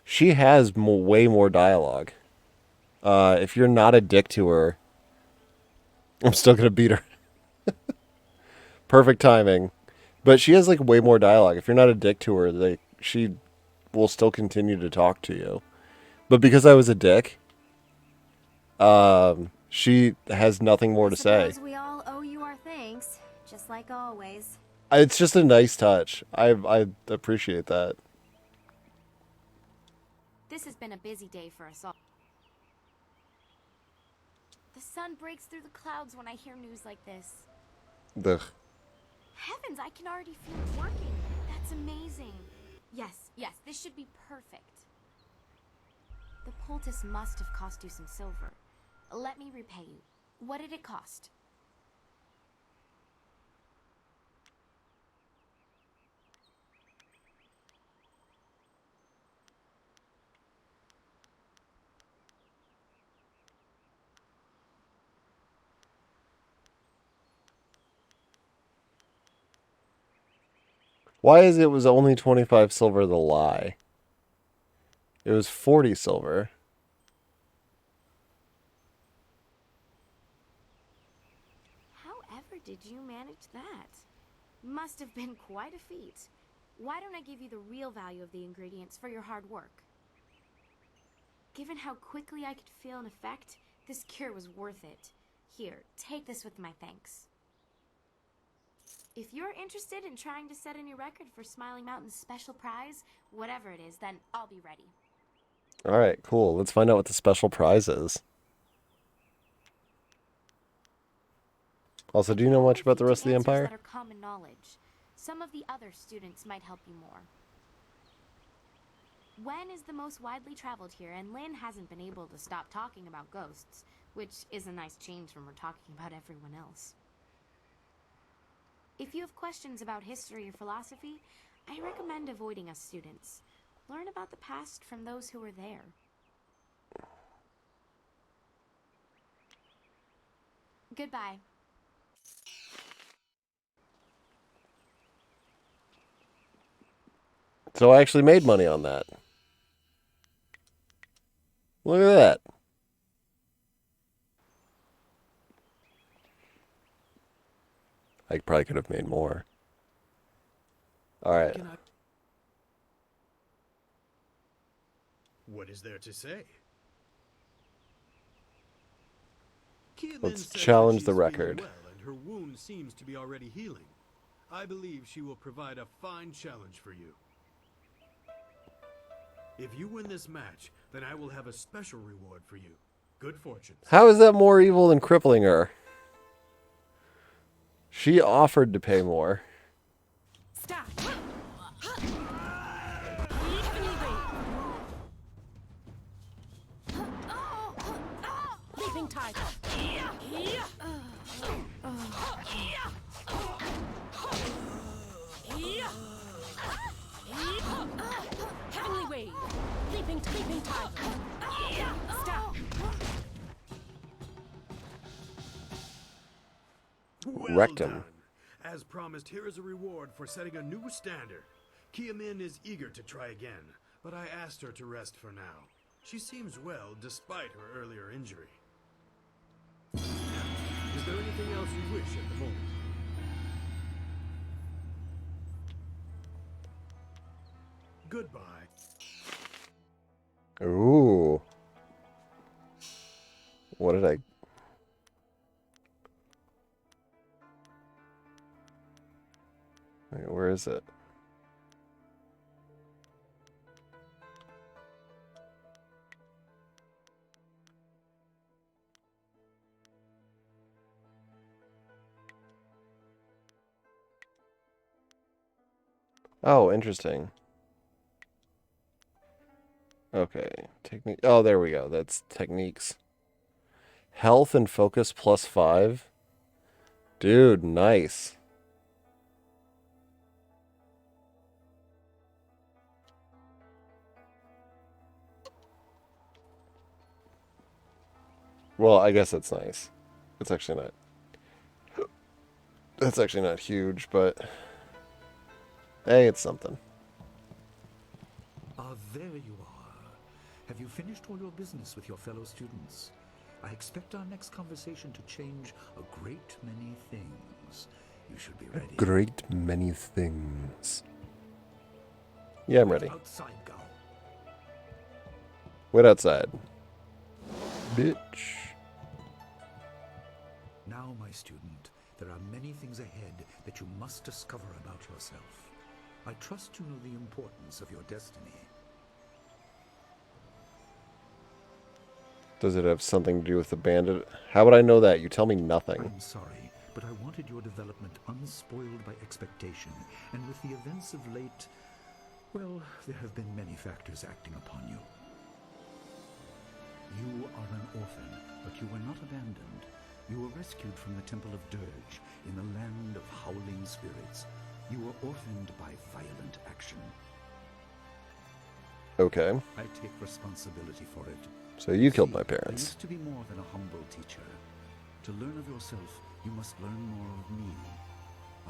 She has way more dialogue. If you're not a dick to her, I'm still gonna beat her. Perfect timing. But she has like way more dialogue. If you're not a dick to her, she will still continue to talk to you. But because I was a dick, she has nothing more to say. We all owe you our thanks, just like always. It's just a nice touch. I appreciate that. This has been a busy day for us all. The sun breaks through the clouds when I hear news like this. Ugh. Heavens, I can already feel it working. That's amazing. Yes, this should be perfect. The poultice must have cost you some silver. Let me repay you. What did it cost? Why is it was only 25 silver the lie? It was 40 silver. did you manage that? Must have been quite a feat. Why don't I give you the real value of the ingredients for your hard work? Given how quickly I could feel an effect, this cure was worth it. Here, take this with my thanks. If you're interested in trying to set a new record for Smiling Mountain's special prize, whatever it is, then I'll be ready. All right, cool. Let's find out what the special prize is. Also, do you know much about the rest of the Empire? That are common knowledge. Some of the other students might help you more. Wen is the most widely traveled here, and Lynn hasn't been able to stop talking about ghosts, which is a nice change when we're talking about everyone else. If you have questions about history or philosophy, I recommend avoiding us students. Learn about the past from those who were there. Goodbye. So I actually made money on that. Look at that. I probably could have made more. All right. What is there to say? Let's challenge the record. Well, and her wound seems to be already healing. I believe she will provide a fine challenge for you. If you win this match, then I will have a special reward for you. Good fortune. How is that more evil than crippling her? She offered to pay more. Stop. Leaping tiger. Heavenly wave. Leaping tiger. Stop. Well Wrecked him. done. As promised, here is a reward for setting a new standard. Kiamin is eager to try again, but I asked her to rest for now. She seems well despite her earlier injury. Now, is there anything else you wish at the moment? Goodbye. Ooh. What did I... Wait, where is it? Oh, interesting. Okay, technique. Oh, there we go. That's techniques. Health and focus +5. Dude, nice. Well, I guess that's nice. It's actually not. That's actually not huge, but hey, it's something. Ah, there you are. Have you finished all your business with your fellow students? I expect our next conversation to change a great many things. You should be ready. A great many things. Yeah, I'm ready. Outside, Gao. Wait outside. Bitch. Now, my student, there are many things ahead that you must discover about yourself. I trust you know the importance of your destiny. Does it have something to do with the bandit? How would I know that? You tell me nothing. I'm sorry, but I wanted your development unspoiled by expectation, and with the events of late, well, there have been many factors acting upon you. You are an orphan, but you were not abandoned. You were rescued from the Temple of Dirge in the land of howling spirits. You were orphaned by violent action. Okay. I take responsibility for it. So you killed my I parents. used to be more than a humble teacher. To learn of yourself, you must learn more of me.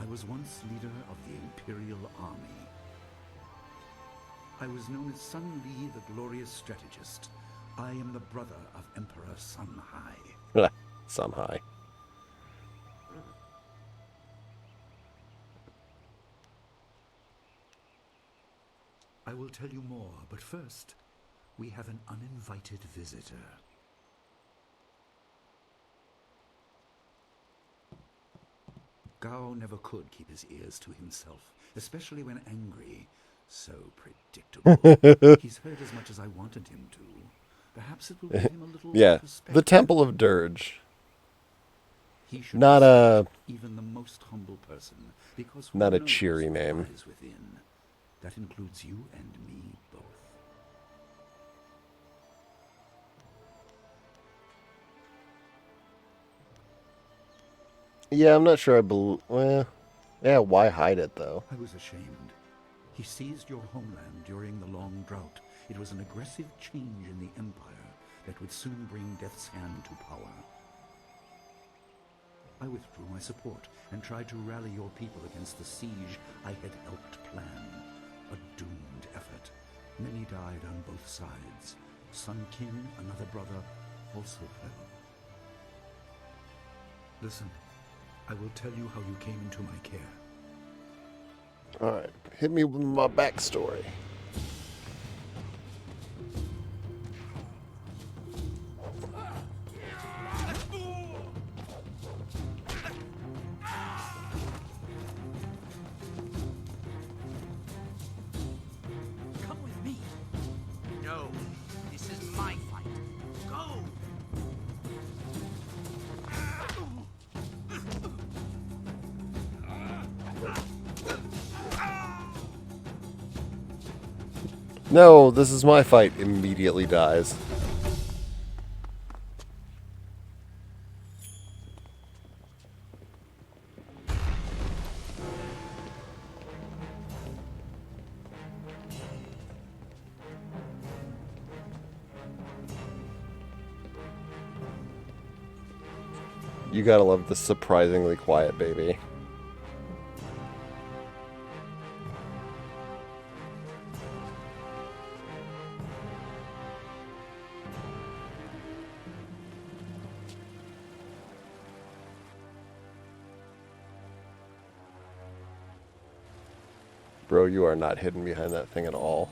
I was once leader of the Imperial Army. I was known as Sun Li, the glorious strategist. I am the brother of Emperor Sun Hai. Sun Hai. I will tell you more, but first, we have an uninvited visitor. Gao never could keep his ears to himself, especially when angry. So predictable. He's heard as much as I wanted him to. Perhaps it will give him a little Yeah, perspective. the Temple of Dirge. He should Not a even the most humble person, because who not a knows cheery what name. lies within. That includes you and me both. Yeah, I'm not sure well, yeah, why hide it, though? I was ashamed. He seized your homeland during the long drought. It was an aggressive change in the Empire that would soon bring Death's Hand to power. I withdrew my support and tried to rally your people against the siege I had helped plan. A doomed effort. Many died on both sides. Sun King, another brother, also fell. Listen, I will tell you how you came into my care. Alright, hit me with my backstory. Come with me. No, this is my fight. Go! No, this is my fight. Immediately dies. You gotta love the surprisingly quiet baby. Bro, you are not hidden behind that thing at all.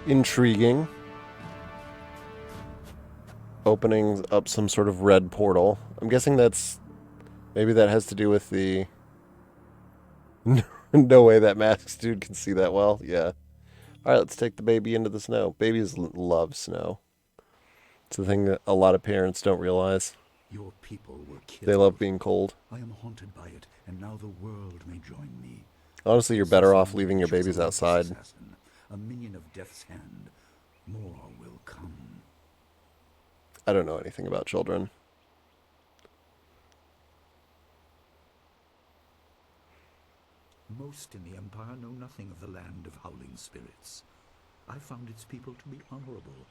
Intriguing. Opening up some sort of red portal. I'm guessing maybe that has to do with the no way that masked dude can see that well. Yeah. All right, let's take the baby into the snow. Babies love snow. It's the thing that a lot of parents don't realize. Your people were killed. They love being cold. I am haunted by it, and now the world may join me. Honestly, you're better off leaving your babies outside. Assassin, a minion of Death's Hand. More will come. I don't know anything about children. Most in the Empire know nothing of the land of howling spirits. I found its people to be honorable,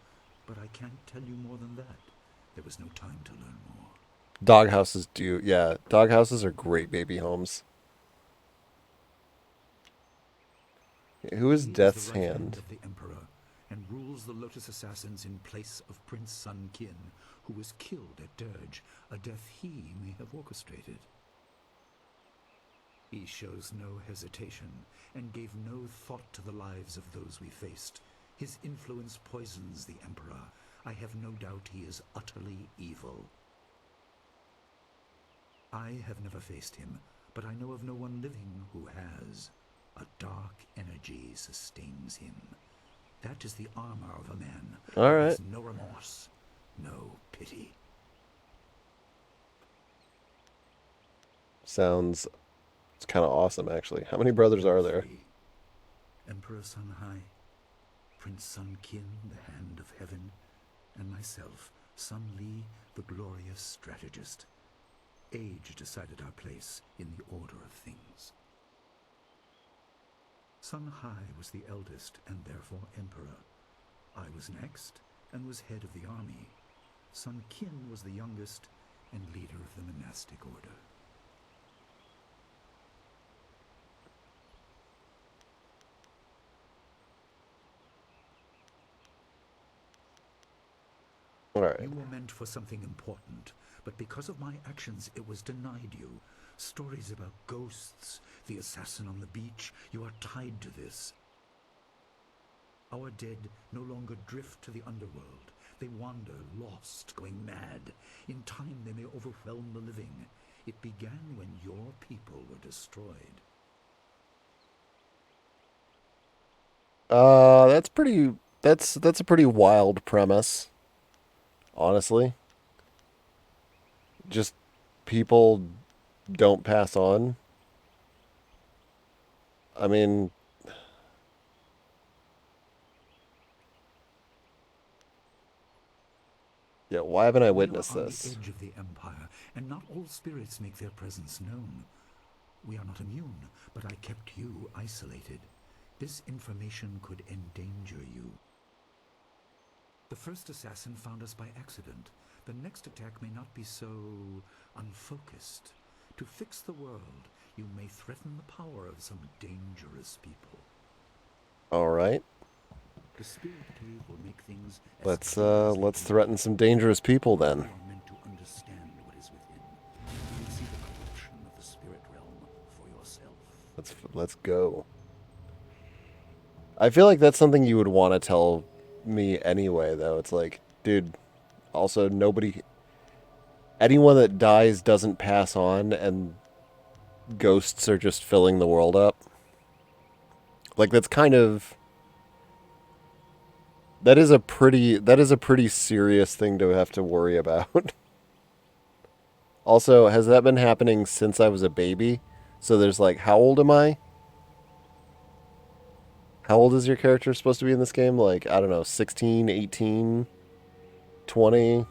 but I can't tell you more than that. There was no time to learn more. Doghouses do, yeah. Doghouses are great baby homes. Who is Death's He is the right Hand? of the Emperor, and rules the Lotus Assassins in place of Prince Sun Kin, who was killed at Dirge, a death he may have orchestrated. He shows no hesitation, and gave no thought to the lives of those we faced. His influence poisons the Emperor. I have no doubt he is utterly evil. I have never faced him, but I know of no one living who has. A dark energy sustains him. That is the armor of a man. All right. Who has no remorse, no pity. Sounds, it's kind of awesome, actually. How many brothers are there? Emperor Sun Hai, Prince Sun Kin, the Hand of Heaven, and myself, Sun Li, the glorious strategist. Age decided our place in the order of things. Sun Hai was the eldest and therefore emperor. I was next and was head of the army. Sun Kin was the youngest and leader of the monastic order. Alright. You were meant for something important, but because of my actions, it was denied you. Stories about ghosts, the assassin on the beach, you are tied to this. Our dead no longer drift to the underworld. They wander, lost, going mad. In time, they may overwhelm the living. It began when your people were destroyed. That's a pretty wild premise. Honestly. Just people don't pass on. I mean, yeah, why haven't I witnessed We are on this? the edge of the Empire, and not all spirits make their presence known. We are not immune, but I kept you isolated. This information could endanger you. The first assassin found us by accident. The next attack may not be so unfocused. To fix the world, you may threaten the power of some dangerous people. Alright. The spirit cave will make things as Let's threaten some dangerous people then. You are meant to understand what is within. You will see the corruption of the spirit realm for yourself. Let's go. I feel like that's something you would want to tell me anyway, though. It's like, dude, also anyone that dies doesn't pass on, and ghosts are just filling the world up. Like, that's kind of... That is a pretty serious thing to have to worry about. Also, has that been happening since I was a baby? So there's like, how old am I? How old is your character supposed to be in this game? Like, I don't know, 16, 18, 20?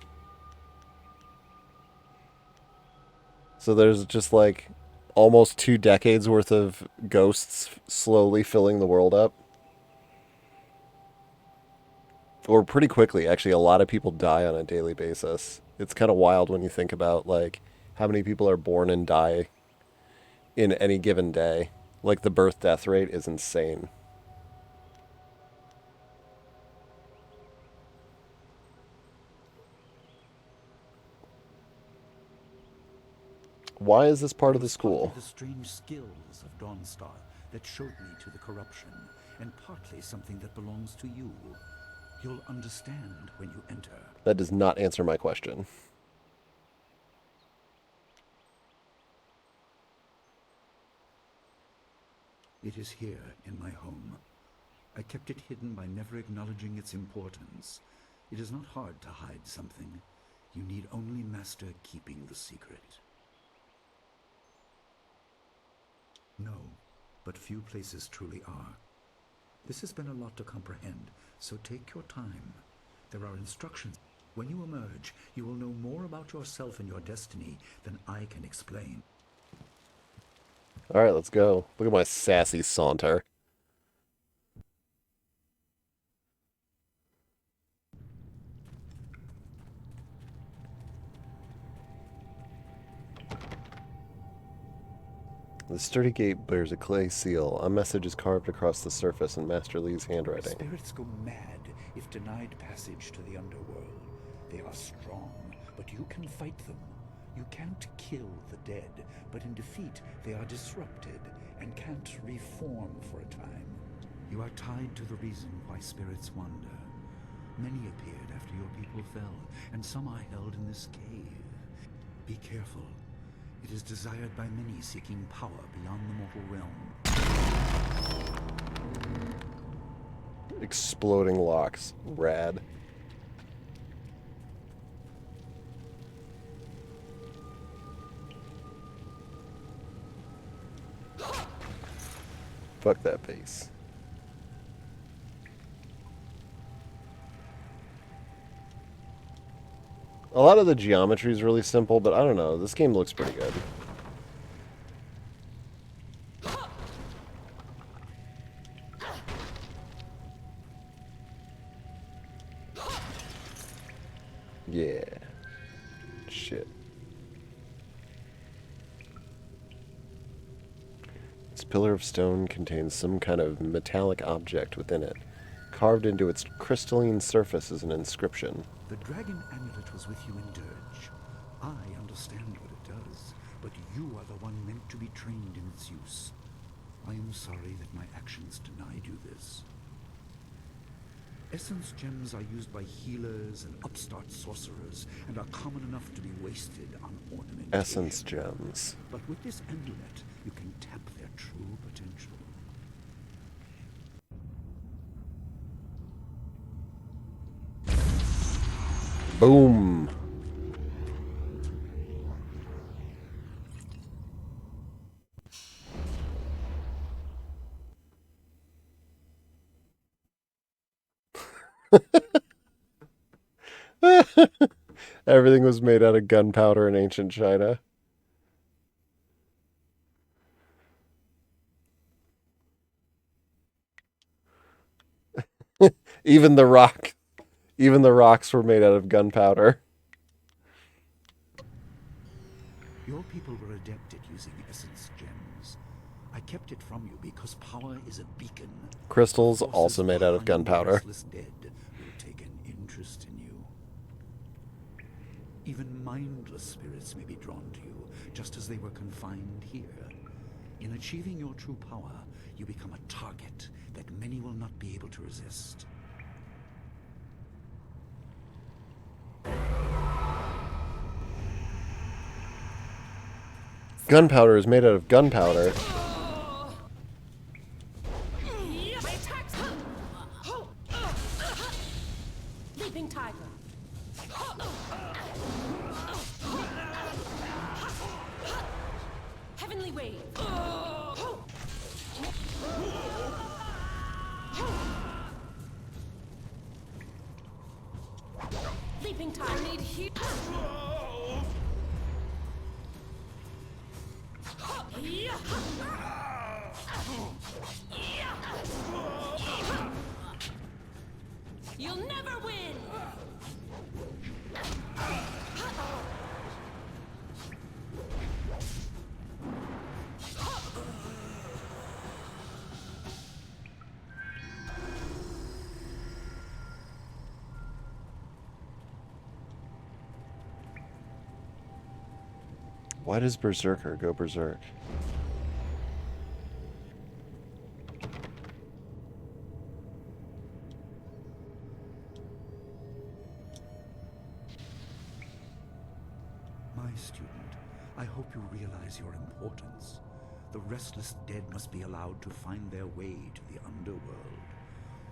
So there's just like almost 2 decades worth of ghosts slowly filling the world up. Or pretty quickly, actually. A lot of people die on a daily basis. It's kind of wild when you think about like how many people are born and die in any given day. Like, the birth-death rate is insane. Why is this part of the school? Partly the strange skills of Dawnstar that showed me to the corruption, and partly something that belongs to you. You'll understand when you enter. That does not answer my question. It is here in my home. I kept it hidden by never acknowledging its importance. It is not hard to hide something. You need only master keeping the secret. No, but few places truly are. This has been a lot to comprehend, so take your time. There are instructions. When you emerge, you will know more about yourself and your destiny than I can explain. Alright, let's go. Look at my sassy saunter. The sturdy gate bears a clay seal. A message is carved across the surface in Master Lee's handwriting. Spirits go mad if denied passage to the underworld. They are strong, but you can fight them. You can't kill the dead, but in defeat they are disrupted and can't reform for a time. You are tied to the reason why spirits wander. Many appeared after your people fell, and some are held in this cave. Be careful. It is desired by many seeking power beyond the mortal realm. Exploding locks. Rad. Fuck that face. A lot of the geometry is really simple, but I don't know. This game looks pretty good. Yeah. Shit. This pillar of stone contains some kind of metallic object within it. Carved into its crystalline surface is an inscription. The dragon amulet was with you in Dirge. I understand what it does, but you are the one meant to be trained in its use. I am sorry that my actions denied you this. Essence gems are used by healers and upstart sorcerers, and are common enough to be wasted on ornamentation. Essence gems. But with this amulet, you can tap their true potential. Boom. Everything was made out of gunpowder in ancient China. Even the rocks were made out of gunpowder. Your people were adept at using essence gems. I kept it from you because power is a beacon. Crystals also made out of gunpowder. Restless dead will take an interest in you. Even mindless spirits may be drawn to you, just as they were confined here. In achieving your true power, you become a target that many will not be able to resist. Gunpowder is made out of gunpowder. Leaping tiger. Heavenly wave. Leaping tiger. I need heat. You'll never win! Why does Berserker go berserk? My student, I hope you realize your importance. The restless dead must be allowed to find their way to the underworld.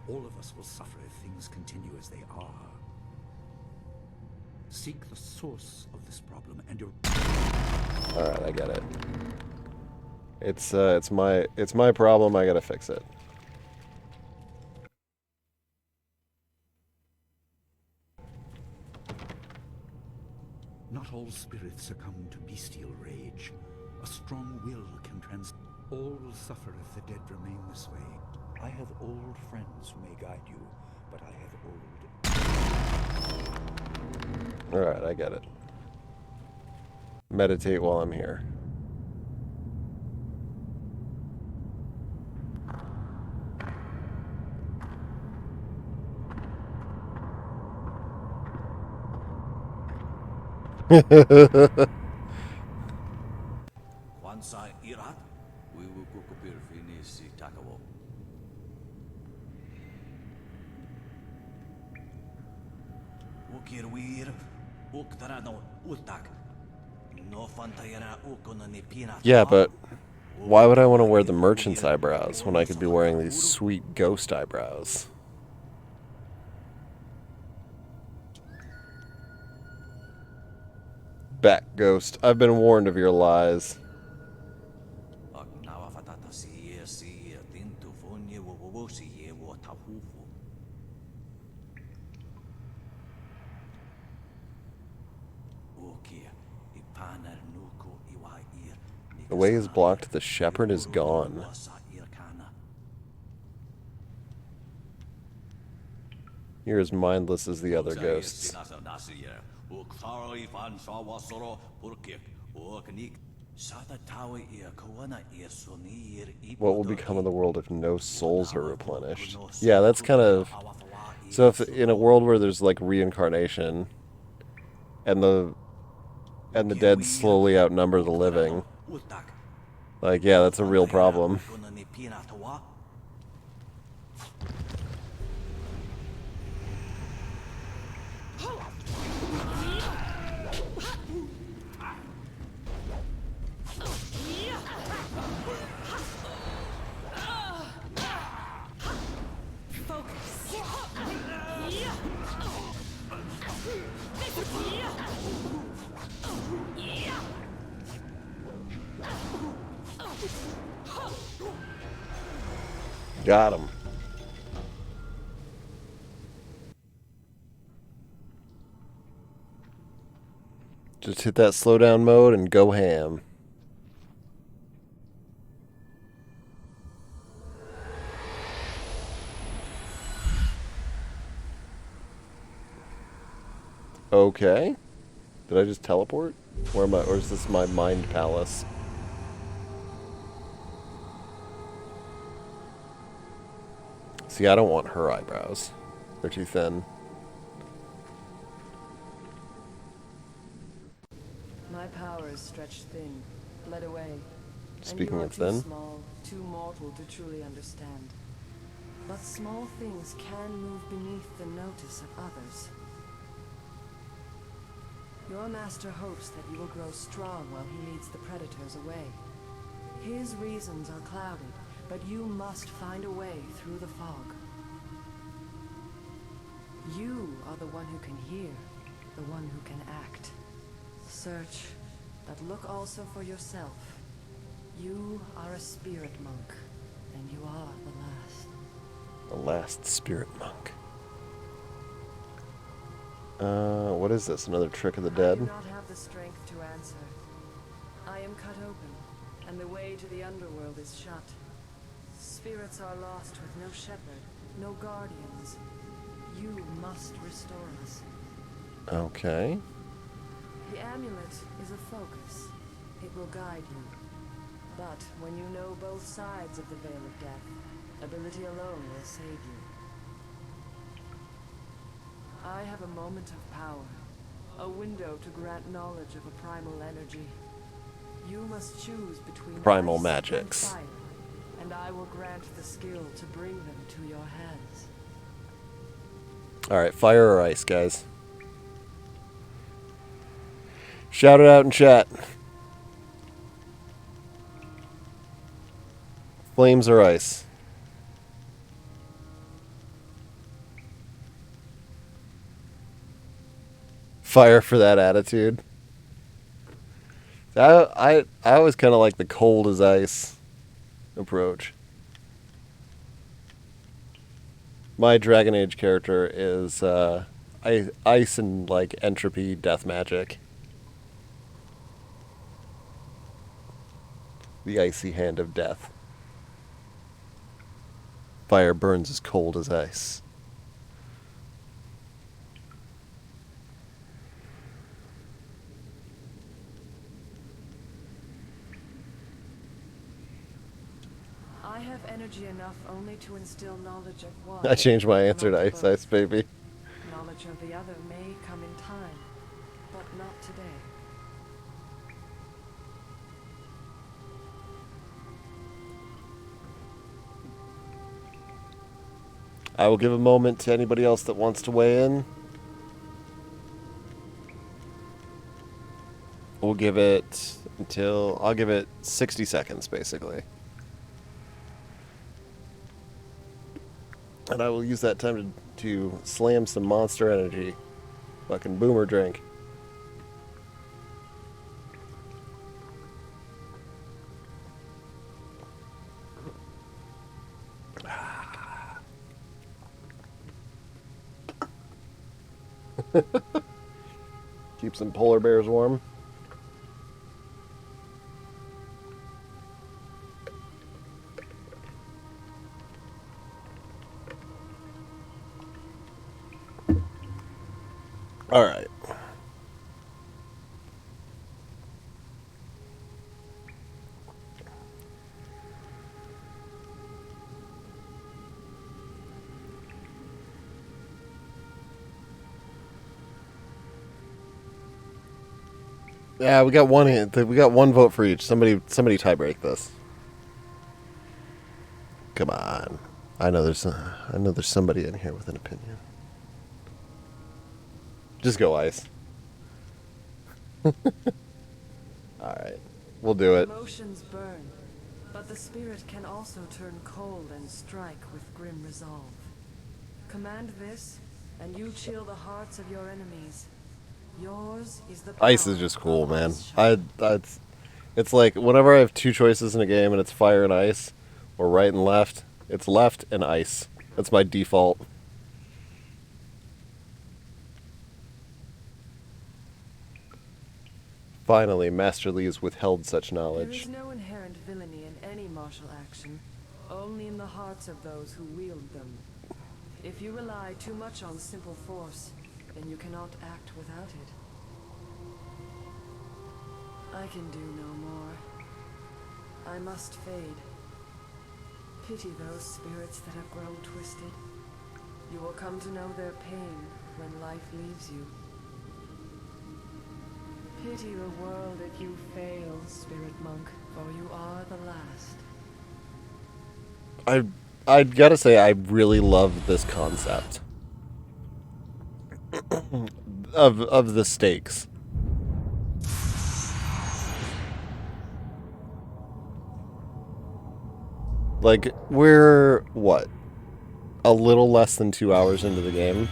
All of us will suffer if things continue as they are. Seek the source of this problem and your... Alright, I get it. It's my problem, I gotta fix it. Not all spirits succumb to bestial rage. A strong will can All will suffer if the dead remain this way. I have old friends who may guide you, but I have old... Alright, I get it. Meditate while I'm here. Kwanzaa irat, we will kukupir finisi takawo. Ukirwir, uktarano utak. No fantayana ukonani pina. Yeah, but why would I want to wear the merchant's eyebrows when I could be wearing these sweet ghost eyebrows? Back, ghost. I've been warned of your lies. The way is blocked. The shepherd is gone. You're as mindless as the other ghosts. What will become of the world if no souls are replenished? Yeah, that's kind of... So if in a world where there's like reincarnation and the dead slowly outnumber the living, like, yeah, that's a real problem. Got him. Just hit that slowdown mode and go ham. Okay. Did I just teleport? Where am I? Or is this my mind palace? See, I don't want her eyebrows. They're too thin. My power is stretched thin, bled away. Speaking of too thin. small, too mortal to truly understand. But small things can move beneath the notice of others. Your master hopes that you will grow strong while he leads the predators away. His reasons are clouded, but you must find a way through the fog. You are the one who can hear, the one who can act. Search, but look also for yourself. You are a spirit monk, and you are the last. The last spirit monk. What is this? Another trick of the dead? I do not have the strength to answer. I am cut open, and the way to the underworld is shut. Spirits are lost with no shepherd, no guardians. You must restore us. Okay. The amulet is a focus. It will guide you. But when you know both sides of the Veil of Death, ability alone will save you. I have a moment of power, a window to grant knowledge of a primal energy. You must choose between Primal ice magics. and fire, and I will grant the skill to bring them to your hands. Alright, fire or ice, guys? Shout it out in chat. Flames or ice? Fire for that attitude. I always kind of like the cold as ice approach. My Dragon Age character is ice and like entropy death magic. The icy hand of death. Fire burns as cold as ice. I have energy enough only to instill knowledge of one. I changed my answer to ice, ice, baby. Knowledge of the other may come in time, but not today. I will give a moment to anybody else that wants to weigh in. We'll give it until... I'll give it 60 seconds, basically. And I will use that time to slam some Monster Energy. Fucking boomer drink. Keep some polar bears warm. All right. Yeah, we got one vote for each. Somebody tie break this. Come on. I know there's somebody in here with an opinion. Just go ice. All right. We'll do it. Emotions burn, but the spirit can also turn cold and strike with grim resolve. Command this, and you chill the hearts of your enemies. Yours is the power. Ice is just cool, man. It's like whenever I have two choices in a game and it's fire and ice, or right and left, it's left and ice. That's my default. Finally, Master Lee has withheld such knowledge. There is no inherent villainy in any martial action, only in the hearts of those who wield them. If you rely too much on simple force, then you cannot act without it. I can do no more. I must fade. Pity those spirits that have grown twisted. You will come to know their pain when life leaves you. Pity the world that you fail, Spirit Monk, for you are the last. I'd gotta say, I really love this concept of the stakes. Like, we're what? A little less than 2 hours into the game.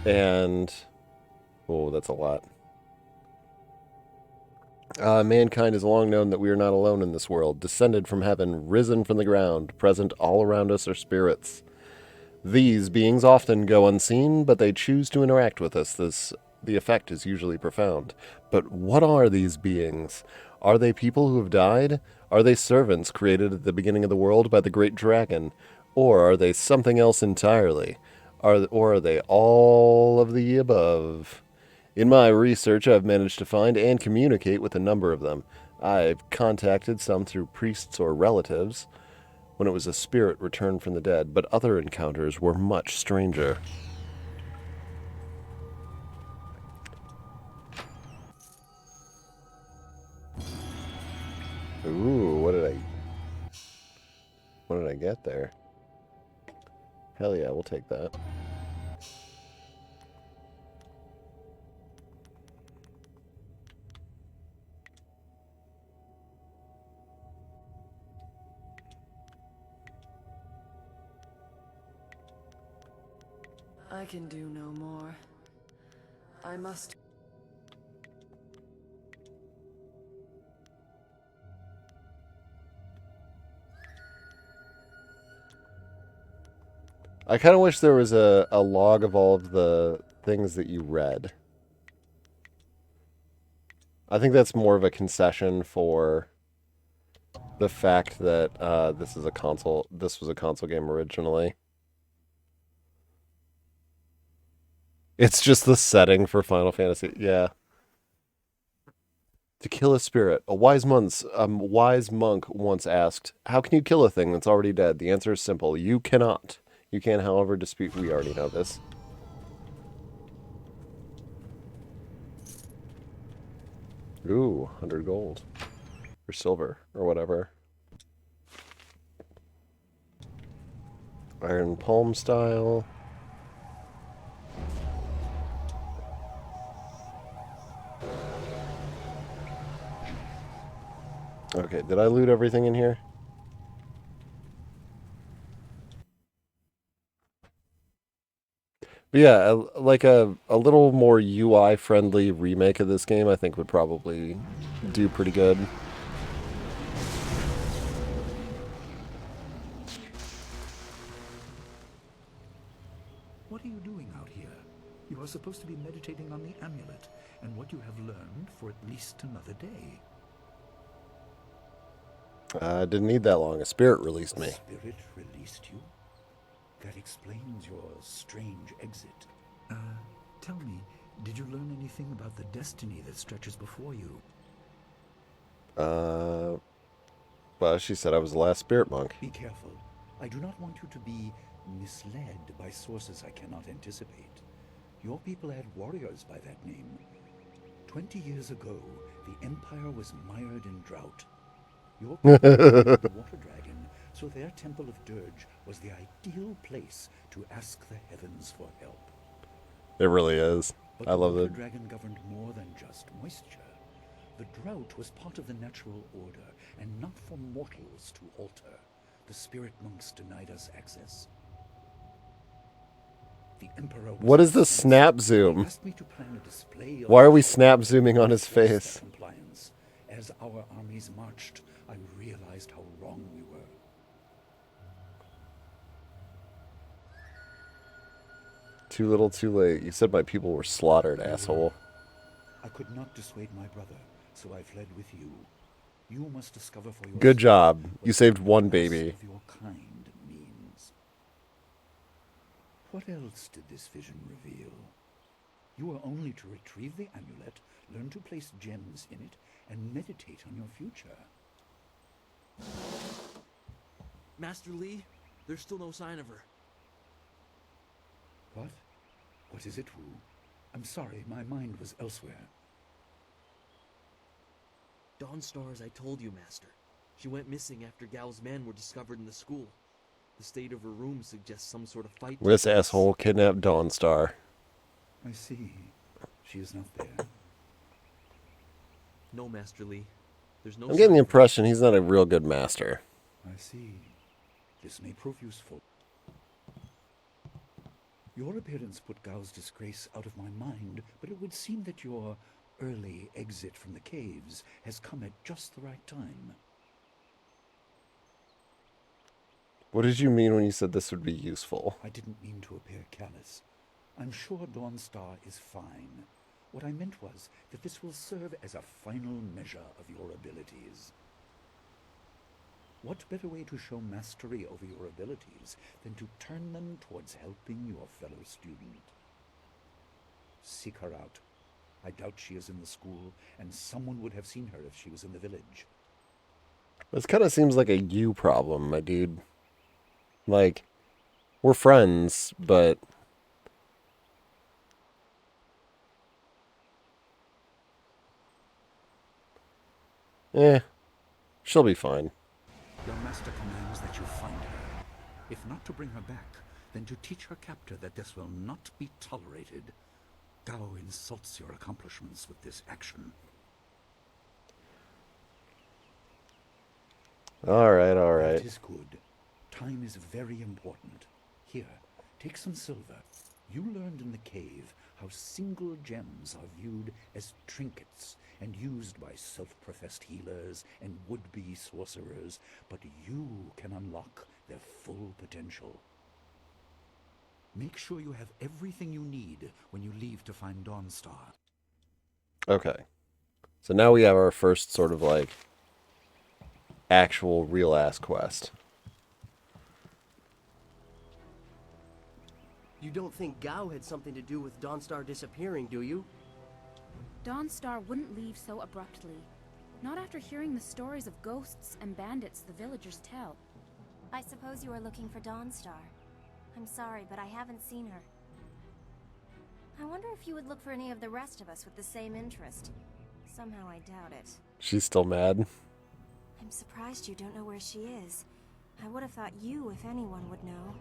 And oh, that's a lot. Mankind has long known that we are not alone in this world, descended from heaven, risen from the ground, present all around us are spirits. These beings often go unseen, but they choose to interact with us. The effect is usually profound. But what are these beings? Are they people who have died? Are they servants created at the beginning of the world by the great dragon? Or are they something else entirely? Or are they all of the above? In my research, I've managed to find and communicate with a number of them. I've contacted some through priests or relatives when it was a spirit returned from the dead, but other encounters were much stranger. Ooh, what did I get there? Hell yeah, we'll take that. I can do no more. I must... I kind of wish there was a log of all of the things that you read. I think that's more of a concession for the fact that this was a console game originally. It's just the setting for Final Fantasy. Yeah. To kill a spirit, a wise monk once asked, "How can you kill a thing that's already dead?" The answer is simple: you cannot. You can, however, dispute. We already know this. Ooh, 100 gold. Or silver, or whatever. Iron palm style. Okay, did I loot everything in here? But yeah, like a little more UI-friendly remake of this game, I think would probably do pretty good. What are you doing out here? You are supposed to be meditating on the amulet and what you have learned for at least another day. I didn't need that long. A spirit released me. A spirit released you? That explains your strange exit. Tell me, did you learn anything about the destiny that stretches before you? Well, she said I was the last spirit monk. Be careful. I do not want you to be misled by sources I cannot anticipate. Your people had warriors by that name. 20 years ago, the Empire was mired in drought. Your people were the water dragon, so their Temple of Dirge was the ideal place to ask the heavens for help. It really is. But I love the it. water dragon governed more than just moisture. The drought was part of the natural order, and not for mortals to alter. The spirit monks denied us access. The Emperor was What is the incensed. snap zoom? He asked me to plan a display of Why are we snap zooming on his force face? their compliance. As our armies marched, I realized how wrong we were. Too little, too late. You said my people were slaughtered, asshole. I could not dissuade my brother, so I fled with you. You must discover for yourself. Good job. what You saved one the baby. of your kind means. What else did this vision reveal? You are only to retrieve the amulet, learn to place gems in it, and meditate on your future. Master Li, there's still no sign of her. What? What is it, Wu? I'm sorry, my mind was elsewhere. Dawnstar, as I told you, Master. She went missing after Gao's men were discovered in the school. The state of her room suggests some sort of fight. This asshole kidnapped Dawnstar. I see. She is not there. No, Master Li. There's no I'm getting the sign of her. impression he's not a real good master. I see. This may prove useful. Your appearance put Gao's disgrace out of my mind, but it would seem that your early exit from the caves has come at just the right time. What did you mean when you said this would be useful? I didn't mean to appear callous. I'm sure Dawnstar is fine. What I meant was that this will serve as a final measure of your abilities. What better way to show mastery over your abilities than to turn them towards helping your fellow student? Seek her out. I doubt she is in the school, and someone would have seen her if she was in the village. This kind of seems like a you problem, my dude. Like, we're friends, but... she'll be fine. Your master commands that you find her. If not to bring her back, then to teach her captor that this will not be tolerated. Gao insults your accomplishments with this action. Alright. That is good. Time is very important. Here, take some silver. You learned in the cave how single gems are viewed as trinkets and used by self-professed healers and would-be sorcerers, but you can unlock their full potential. Make sure you have everything you need when you leave to find Dawnstar. Okay. So now we have our first sort of like actual real-ass quest. You don't think Gao had something to do with Dawnstar disappearing, do you? Dawnstar wouldn't leave so abruptly. Not after hearing the stories of ghosts and bandits the villagers tell. I suppose you are looking for Dawnstar. I'm sorry, but I haven't seen her. I wonder if you would look for any of the rest of us with the same interest. Somehow I doubt it. She's still mad. I'm surprised you don't know where she is. I would have thought you, if anyone, would know.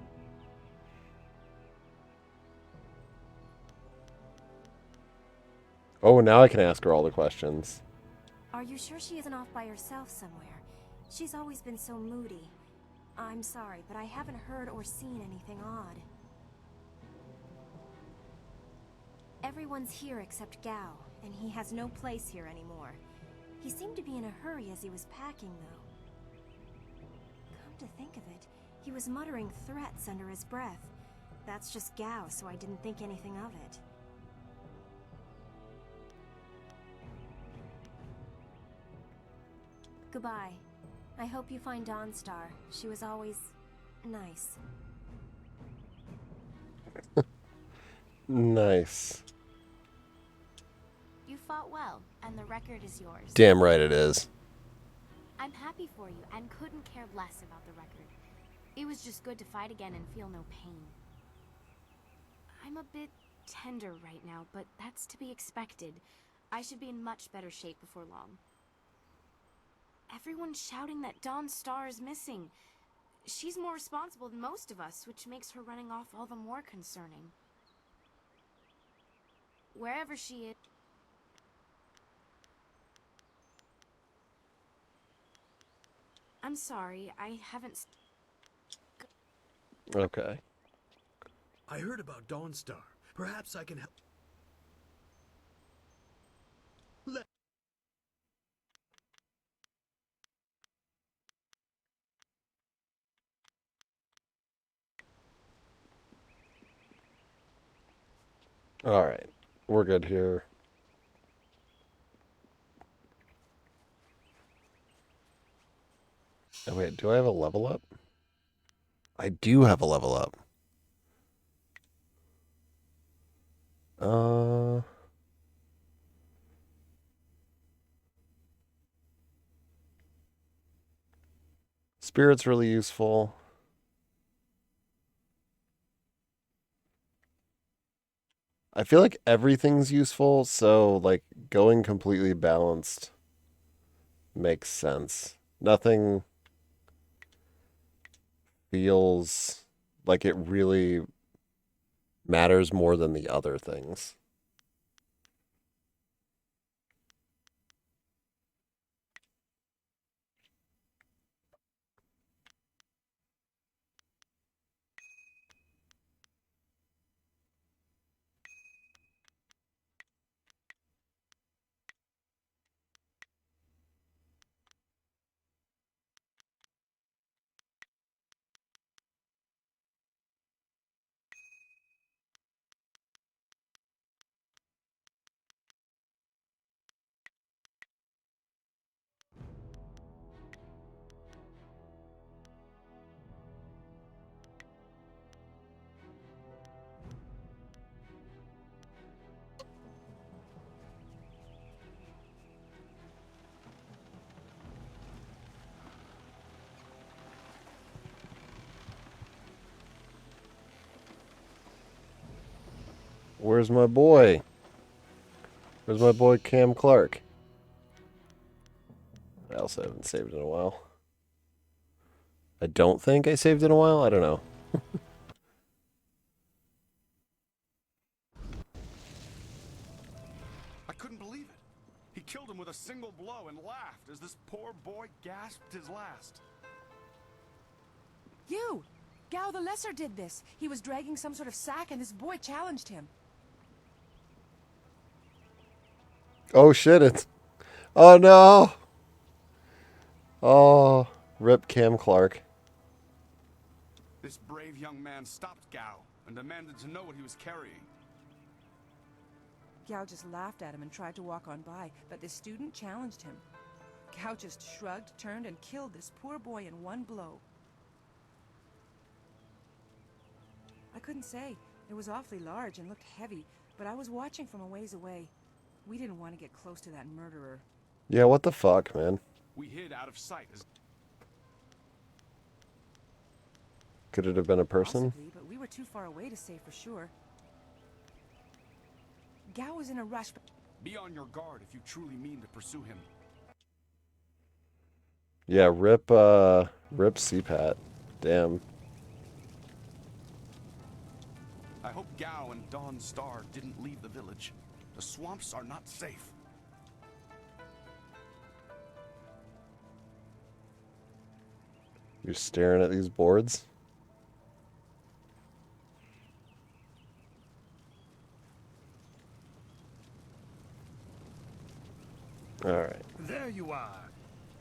Oh, now I can ask her all the questions. Are you sure she isn't off by herself somewhere? She's always been so moody. I'm sorry, but I haven't heard or seen anything odd. Everyone's here except Gao, and he has no place here anymore. He seemed to be in a hurry as he was packing, though. Come to think of it, he was muttering threats under his breath. That's just Gao, so I didn't think anything of it. Goodbye. I hope you find Dawnstar. She was always nice. Nice. You fought well, and the record is yours. Damn right it is. I'm happy for you and couldn't care less about the record. It was just good to fight again and feel no pain. I'm a bit tender right now, but that's to be expected. I should be in much better shape before long. Everyone's shouting that Dawn Star is missing. She's more responsible than most of us, which makes her running off all the more concerning. Wherever she is... I'm sorry, I haven't... Okay. I heard about Dawnstar. Perhaps I can help. Alright. We're good here. Oh, wait, do I have a level up? I do have a level up. Spirit's really useful. I feel like everything's useful, so like going completely balanced makes sense. Nothing feels like it really matters more than the other things. Where's my boy? Where's my boy Cam Clark? I also haven't saved in a while. I don't think I saved in a while. I don't know. I couldn't believe it. He killed him with a single blow and laughed as this poor boy gasped his last. You! Gao the Lesser did this. He was dragging some sort of sack and this boy challenged him. Oh shit, it's... Oh no! Oh, rip Cam Clark. This brave young man stopped Gao and demanded to know what he was carrying. Gao just laughed at him and tried to walk on by, but the student challenged him. Gao just shrugged, turned, and killed this poor boy in one blow. I couldn't say. It was awfully large and looked heavy, but I was watching from a ways away. We didn't want to get close to that murderer. Yeah, what the fuck, man? We hid out of sight as... Could it have been a person? Possibly, but we were too far away to say for sure. Gao was in a rush, but... Be on your guard if you truly mean to pursue him. Yeah, rip CPAT. Damn. I hope Gao and Dawn Star didn't leave the village. The swamps are not safe. You're staring at these boards? Alright. There you are.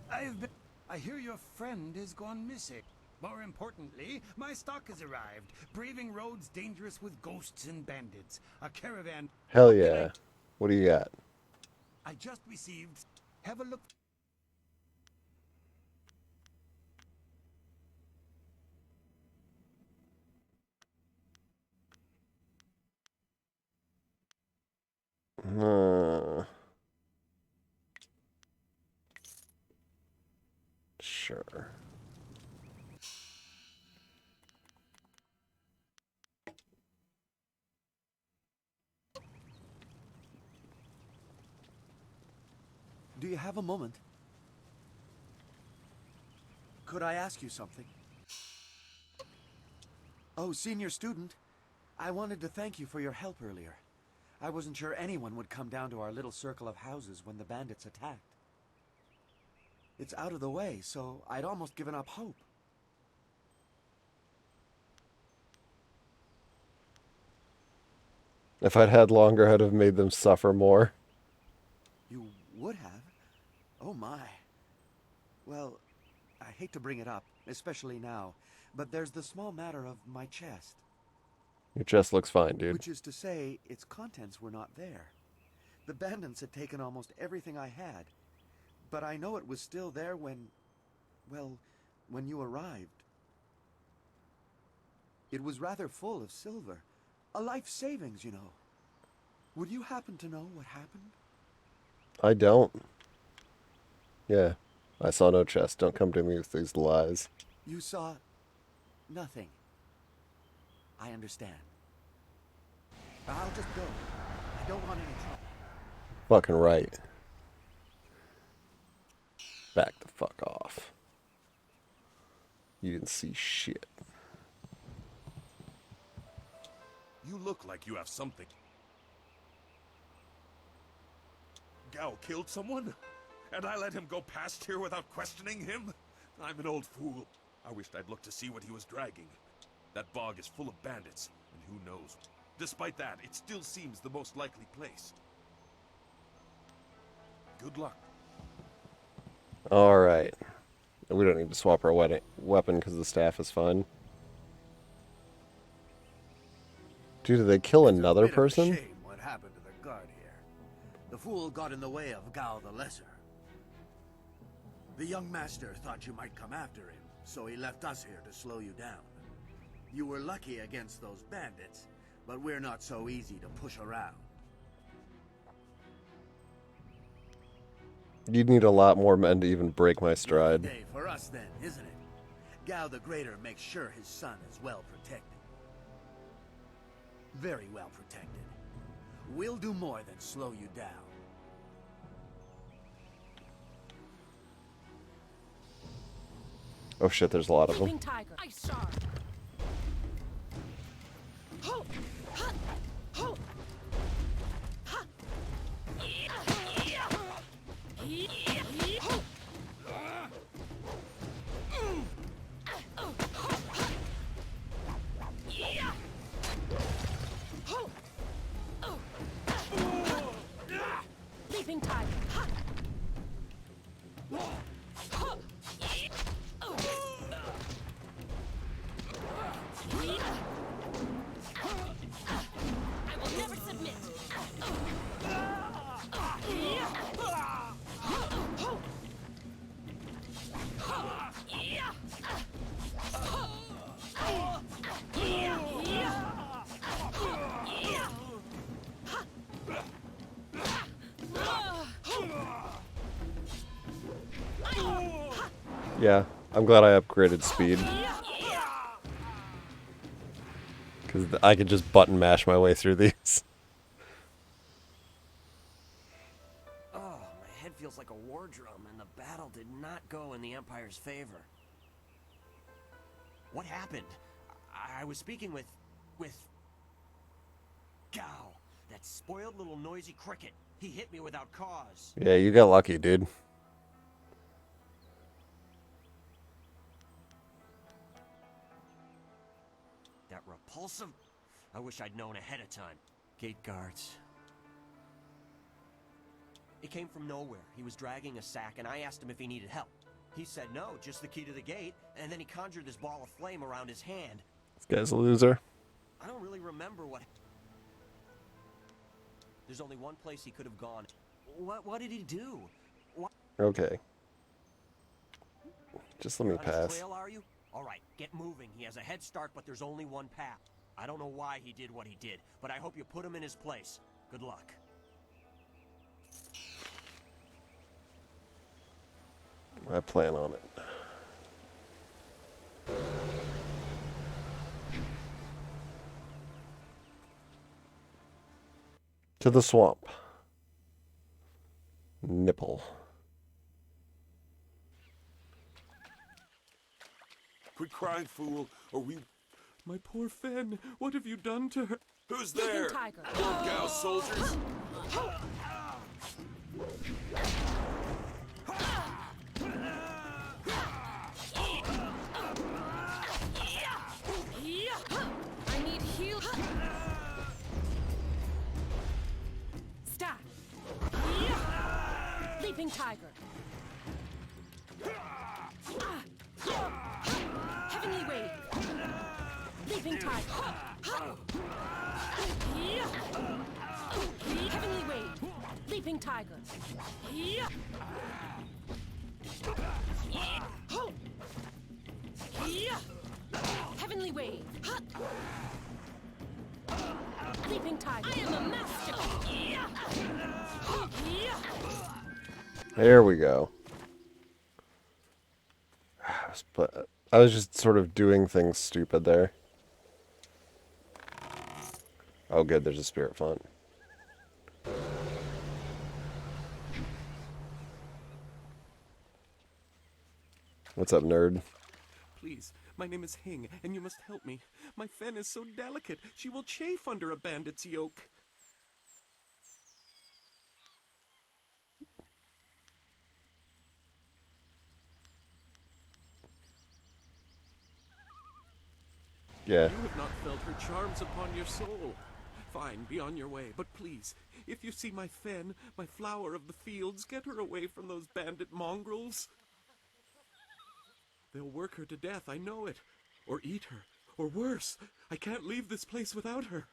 I hear your friend has gone missing. More importantly, my stock has arrived. Braving roads dangerous with ghosts and bandits. A caravan. Hell yeah. What do you got? I just received. Have a look. Sure. Do you have a moment? Could I ask you something? Oh, senior student. I wanted to thank you for your help earlier. I wasn't sure anyone would come down to our little circle of houses when the bandits attacked. It's out of the way, so I'd almost given up hope. If I'd had longer, I'd have made them suffer more. You would have? Oh my. Well, I hate to bring it up, especially now, but there's the small matter of my chest. Your chest looks fine, dude. Which is to say, its contents were not there. The bandits had taken almost everything I had, but I know it was still there when, well, when you arrived. It was rather full of silver. A life savings, you know. Would you happen to know what happened? I don't. Yeah, I saw no chest. Don't come to me with these lies. You saw nothing. I understand. I'll just go. I don't want any trouble. Fucking right. Back the fuck off. You didn't see shit. You look like you have something. Gao killed someone? And I let him go past here without questioning him? I'm an old fool. I wished I'd looked to see what he was dragging. That bog is full of bandits, and who knows? Despite that, it still seems the most likely place. Good luck. Alright. We don't need to swap our weapon because the staff is fine. Dude, did they kill another person? Shame what happened to the guard here. The fool got in the way of Gao the Lesser. The young master thought you might come after him, so he left us here to slow you down. You were lucky against those bandits, but we're not so easy to push around. You'd need a lot more men to even break my stride. Day for us then, isn't it? Gao the Greater makes sure his son is well protected. Very well protected. We'll do more than slow you down. Oh shit, there's a lot of them. Tiger. Ice shard. Ho! Ha! Ho! Ha! Ho! Leaping tiger. I will never submit. Yeah, I'm glad I upgraded speed. Because I could just button mash my way through these. Oh, my head feels like a war drum, and the battle did not go in the Empire's favor. What happened? I was speaking with Gao, that spoiled little noisy cricket. He hit me without cause. Yeah, you got lucky, dude. That repulsive... I wish I'd known ahead of time. Gate guards. It came from nowhere. He was dragging a sack, and I asked him if he needed help. He said no, just the key to the gate, and then he conjured this ball of flame around his hand. This guy's a loser. I don't really remember what... There's only one place he could have gone. What did he do? What... Okay. Just let me You're on his pass. trail, are you? All right, get moving. He has a head start, but there's only one path. I don't know why he did what he did, but I hope you put him in his place. Good luck. I plan on it. To the swamp. Nipple. Quit crying, fool, or we... My poor Fen, what have you done to her? Who's there? Tiger. Gal soldiers? I need heal. Stop. Leaping tiger. Heavenly wave. Leaping tiger. Heavenly wave. Leaping tiger. Heavenly wave. Leaping tiger. I am a master. There we go. But I was just sort of doing things stupid there. Oh good, there's a spirit font. What's up, nerd? Please, my name is Hing, and you must help me. My Fen is so delicate, she will chafe under a bandit's yoke. Yeah. You have not felt her charms upon your soul. Fine, be on your way, but please, if you see my Fen, my flower of the fields, get her away from those bandit mongrels. They'll work her to death, I know it. Or eat her. Or worse, I can't leave this place without her.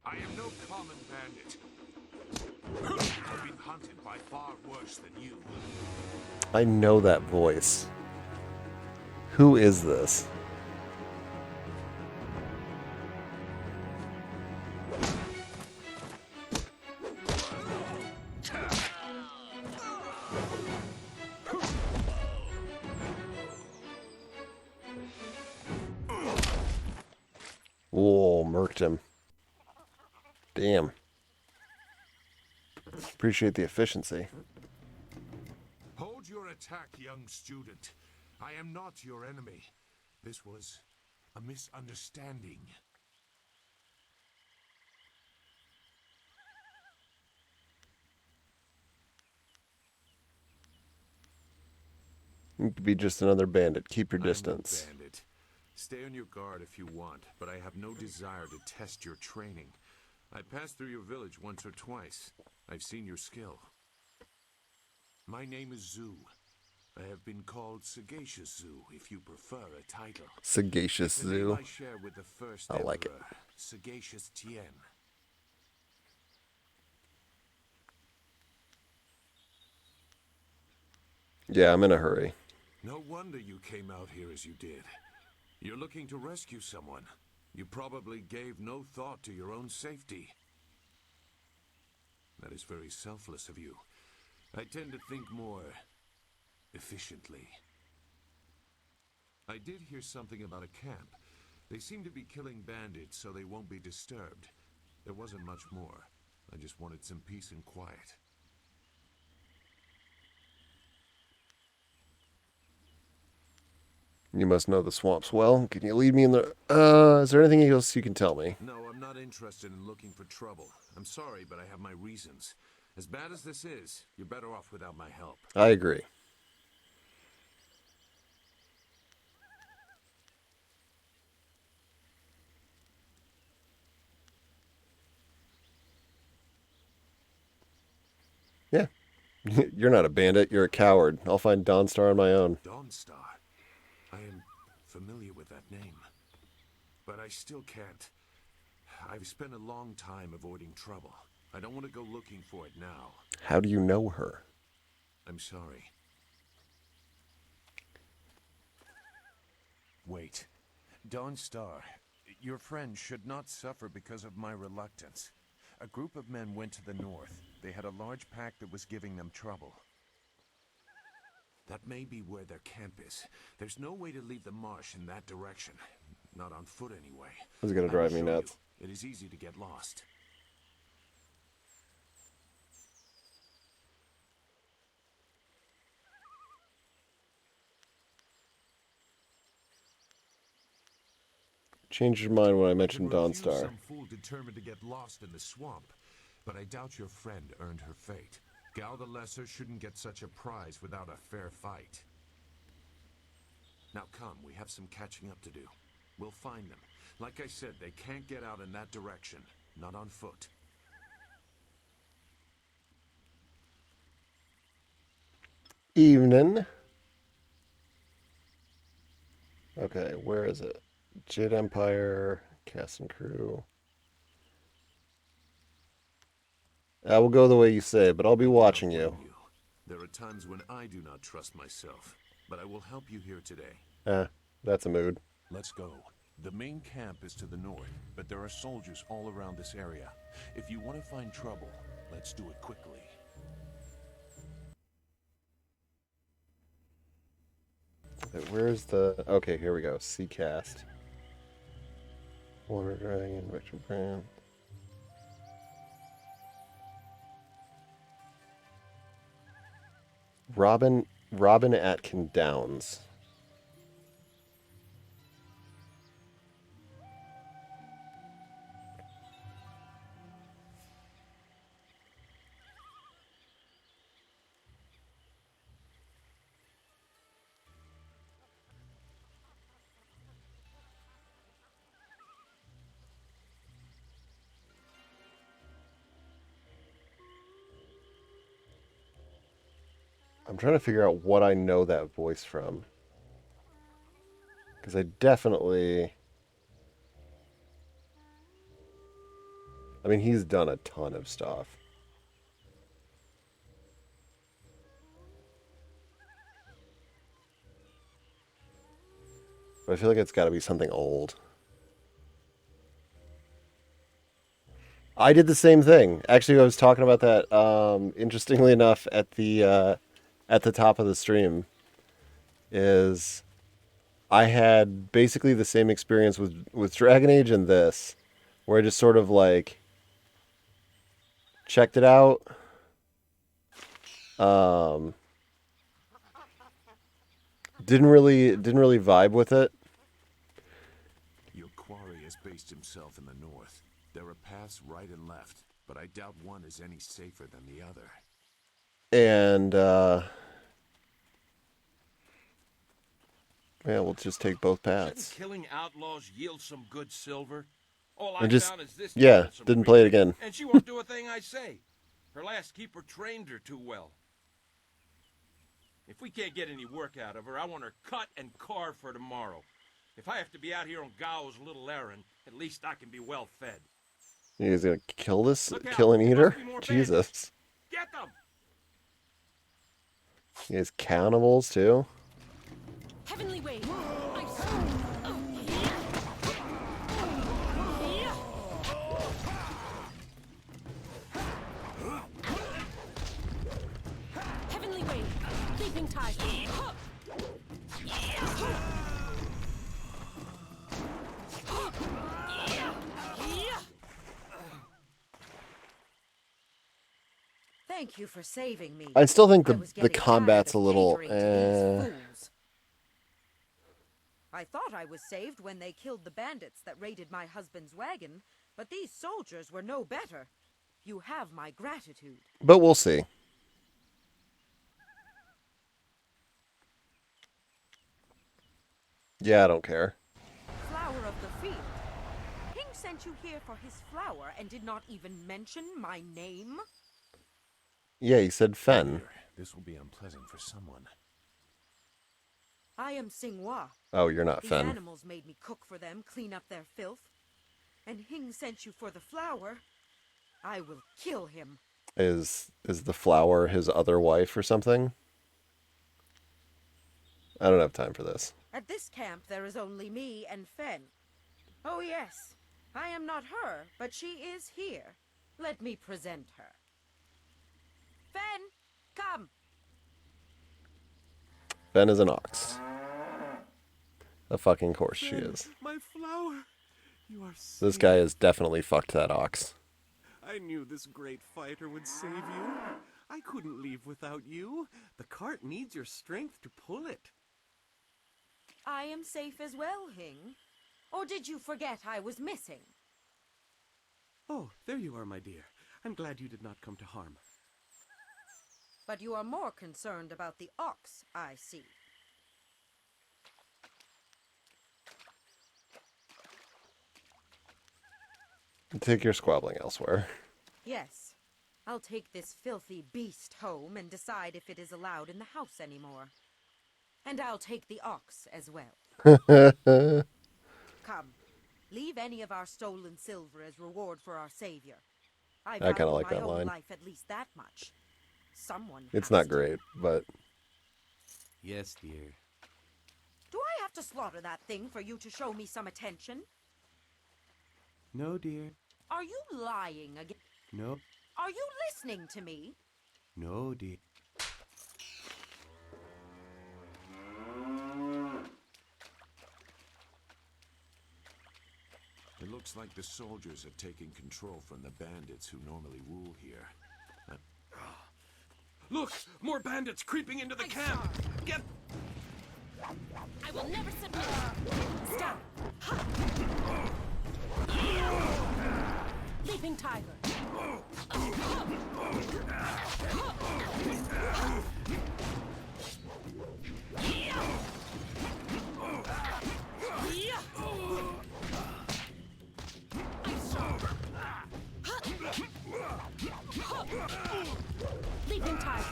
I am no common bandit. I've been hunted by far worse than you. I know that voice. Who is this? Whoa, murked him. Damn. Appreciate the efficiency. Hold your attack, young student. I am not your enemy. This was a misunderstanding. You could be just another bandit. Keep your distance. I'm no bandit. Stay on your guard if you want, but I have no desire to test your training. I passed through your village once or twice. I've seen your skill. My name is Zoo. I have been called Sagacious Zoo, if you prefer a title. Sagacious It's the name Zoo. I share with the first I like it. emperor, Sagacious Tien. Yeah, I'm in a hurry. No wonder you came out here as you did. You're looking to rescue someone. You probably gave no thought to your own safety. That is very selfless of you. I tend to think more efficiently. I did hear something about a camp. They seem to be killing bandits so they won't be disturbed. There wasn't much more. I just wanted some peace and quiet. You must know the swamps well. Can you lead me in the... is there anything else you can tell me? No, I'm not interested in looking for trouble. I'm sorry, but I have my reasons. As bad as this is, you're better off without my help. I agree. Yeah. You're not a bandit. You're a coward. I'll find Dawnstar on my own. Dawnstar? I am familiar with that name. But I still can't. I've spent a long time avoiding trouble. I don't want to go looking for it now. How do you know her? I'm sorry. Wait. Dawnstar, your friend should not suffer because of my reluctance. A group of men went to the north. They had a large pack that was giving them trouble. That may be where their camp is. There's no way to leave the marsh in that direction. Not on foot, anyway. This is gonna drive me I will show nuts. you. It is easy to get lost. changed your mind when I mentioned can refuse Dawnstar. some fool determined to get lost in the swamp, but I doubt your friend earned her fate. Gal the Lesser shouldn't get such a prize without a fair fight. Now come, we have some catching up to do. We'll find them. Like I said, they can't get out in that direction. Not on foot. Evening. Okay, where is it? Jade Empire, cast and crew. I will go the way you say, but I'll be watching you. There are times when I do not trust myself, but I will help you here today. That's a mood. Let's go. The main camp is to the north, but there are soldiers all around this area. If you want to find trouble, let's do it quickly. Okay, where's the... Okay, here we go. Seacast. Water Dragon, Victor Brand. Robin Atkin Downs. I'm trying to figure out what I know that voice from. Because I definitely... I mean, he's done a ton of stuff. But I feel like it's got to be something old. I did the same thing. Actually, I was talking about that, interestingly enough, at the top of the stream. Is I had basically the same experience with Dragon Age and this, where I just sort of like checked it out. Didn't really vibe with it. Your quarry has based himself in the north. There are paths right and left, but I doubt one is any safer than the other. And yeah, we'll just take both paths. Shouldn't killing outlaws yield some good silver? All And I just found is this. yeah, didn't play it again. And she won't do a thing I say. Her last keeper trained her too well. If we can't get any work out of her, I want her cut and carved for tomorrow. If I have to be out here on Gao's little errand, at least I can be well fed. He's gonna kill and eat her? Jesus. Get them! He has cannibals too. Heavenly Wave. Heavenly Wave. Leaping Tide. Thank you for saving me. I still think I the was getting combat's a tired of little catering to these fools. I thought I was saved when they killed the bandits that raided my husband's wagon, but these soldiers were no better. You have my gratitude. But we'll see. Yeah, I don't care. Flower of the field. King sent you here for his flower and did not even mention my name? Yeah, he said Fen. This will be unpleasant for someone. I am Xinghua. Oh, you're not These Fen. animals made me cook for them, clean up their filth. And Hing sent you for the flower. I will kill him. Is the flower his other wife or something? I don't have time for this. At this camp, there is only me and Fen. Oh, yes. I am not her, but she is here. Let me present her. Fen, come. Fen is an ox. A fucking course she is. My flower. You are This guy has definitely fucked that ox. I knew this great fighter would save you. I couldn't leave without you. The cart needs your strength to pull it. I am safe as well, Hing. Or did you forget I was missing? Oh, there you are, my dear. I'm glad you did not come to harm. But you are more concerned about the ox, I see. Take your squabbling elsewhere. Yes. I'll take this filthy beast home and decide if it is allowed in the house anymore. And I'll take the ox as well. Come, leave any of our stolen silver as reward for our savior. I I kinda value like my that own line. life at least that much. Someone It's has not to. great, but Yes, dear. Do I have to slaughter that thing for you to show me some attention? No, dear. Are you lying again? No. Are you listening to me? No, dear. It looks like the soldiers are taking control from the bandits who normally rule here. Look! More bandits creeping into the camp! Get... I will never submit. Stop. Leaping tiger. Leaping tiger.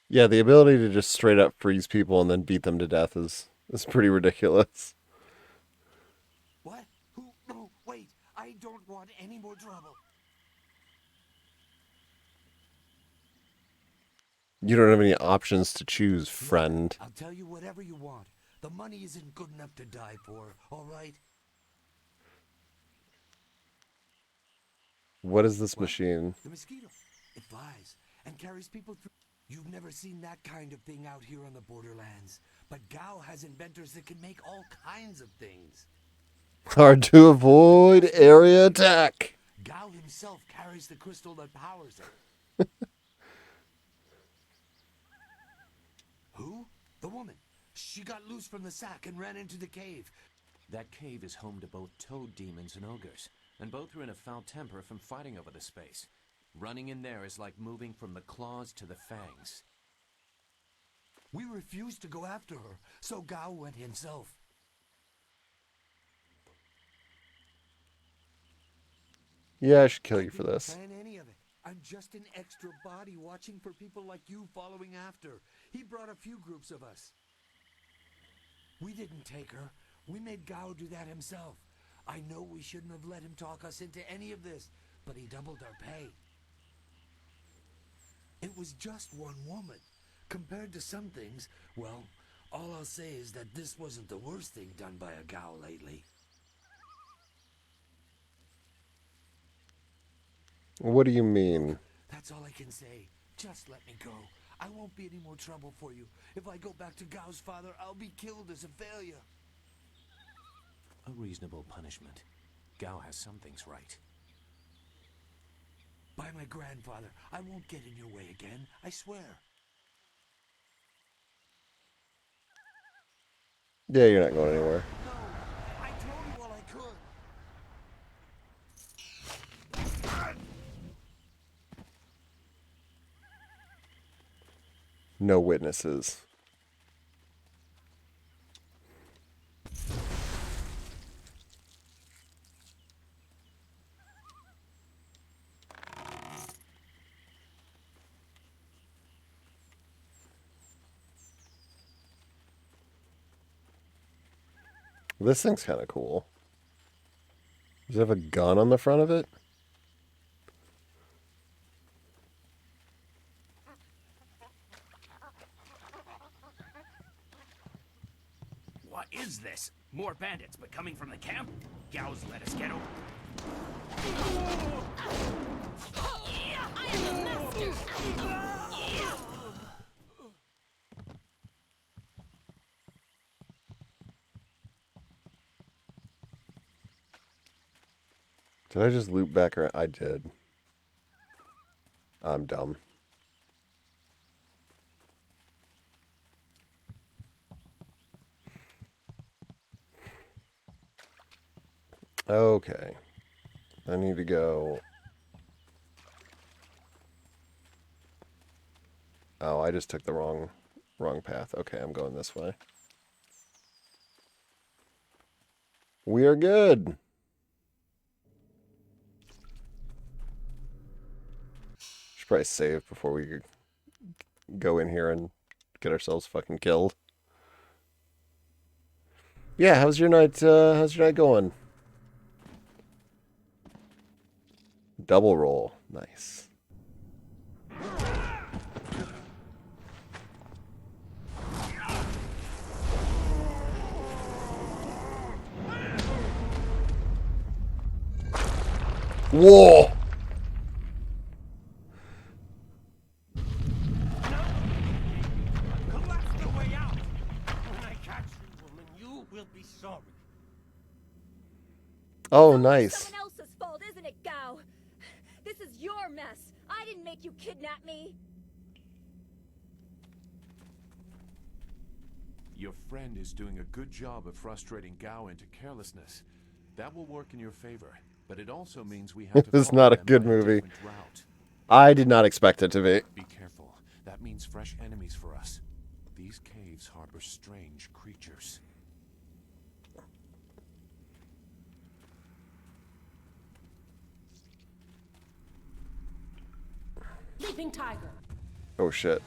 yeah, the ability to just straight up freeze people and then beat them to death is pretty ridiculous. What? Who? No, wait. I don't want any more trouble. You don't have any options to choose, friend. I'll tell you whatever you want. The money isn't good enough to die for, all right? What is this machine? The mosquito. It flies and carries people through. You've never seen that kind of thing out here on the borderlands. But Gao has inventors that can make all kinds of things. Hard to avoid area attack. Gao himself carries the crystal that powers it. Who? The woman. She got loose from the sack and ran into the cave. That cave is home to both toad demons and ogres, and both are in a foul temper from fighting over the space. Running in there is like moving from the claws to the fangs. We refused to go after her, so Gao went himself. Yeah, I should kill you for this. I didn't plan any of it. I'm just an extra body watching for people like you following after. He brought a few groups of us. We didn't take her. We made Gao do that himself. I know we shouldn't have let him talk us into any of this, but he doubled our pay. It was just one woman. Compared to some things, well, all I'll say is that this wasn't the worst thing done by a Gao lately. What do you mean? That's all I can say. Just let me go. I won't be any more trouble for you. If I go back to Gao's father, I'll be killed as a failure. A reasonable punishment. Gao has some things right. By my grandfather, I won't get in your way again. I swear. Yeah, you're not going anywhere. I told you all I could. No witnesses. This thing's kind of cool. Does it have a gun on the front of it? What is this? More bandits, but coming from the camp? Gao's let us get over. I am the master! Did I just loop back around? I did. I'm dumb. Okay. I need to go... Oh, I just took the wrong path. Okay, I'm going this way. We are good. Should probably save before we go in here and get ourselves fucking killed. Yeah, how's your night going? Double roll. Nice. Whoa! Collapse the way out. When I catch you, woman, you will be sorry. Oh, nice. Someone else's fault, isn't it, Gao? This is your mess. I didn't make you kidnap me. Your friend is doing a good job of frustrating Gao into carelessness. That will work in your favor, but it also means we have to This is not a good movie. I did not expect it to be. Be careful. That means fresh enemies for us. These caves harbor strange creatures. Leaping tiger. Oh shit.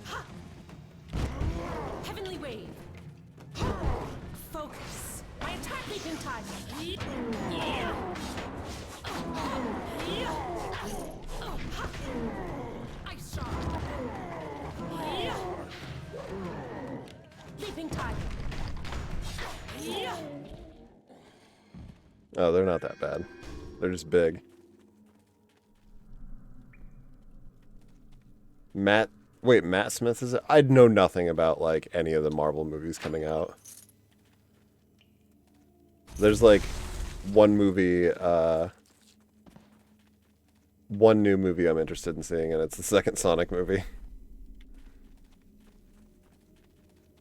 Heavenly wave. Focus. My attack, leaping tiger. Ice shot. Leaping tiger. Oh, they're not that bad. They're just big. Matt Smith is it? I know nothing about like any of the Marvel movies coming out. There's like one movie, one new movie I'm interested in seeing, and it's the second Sonic movie.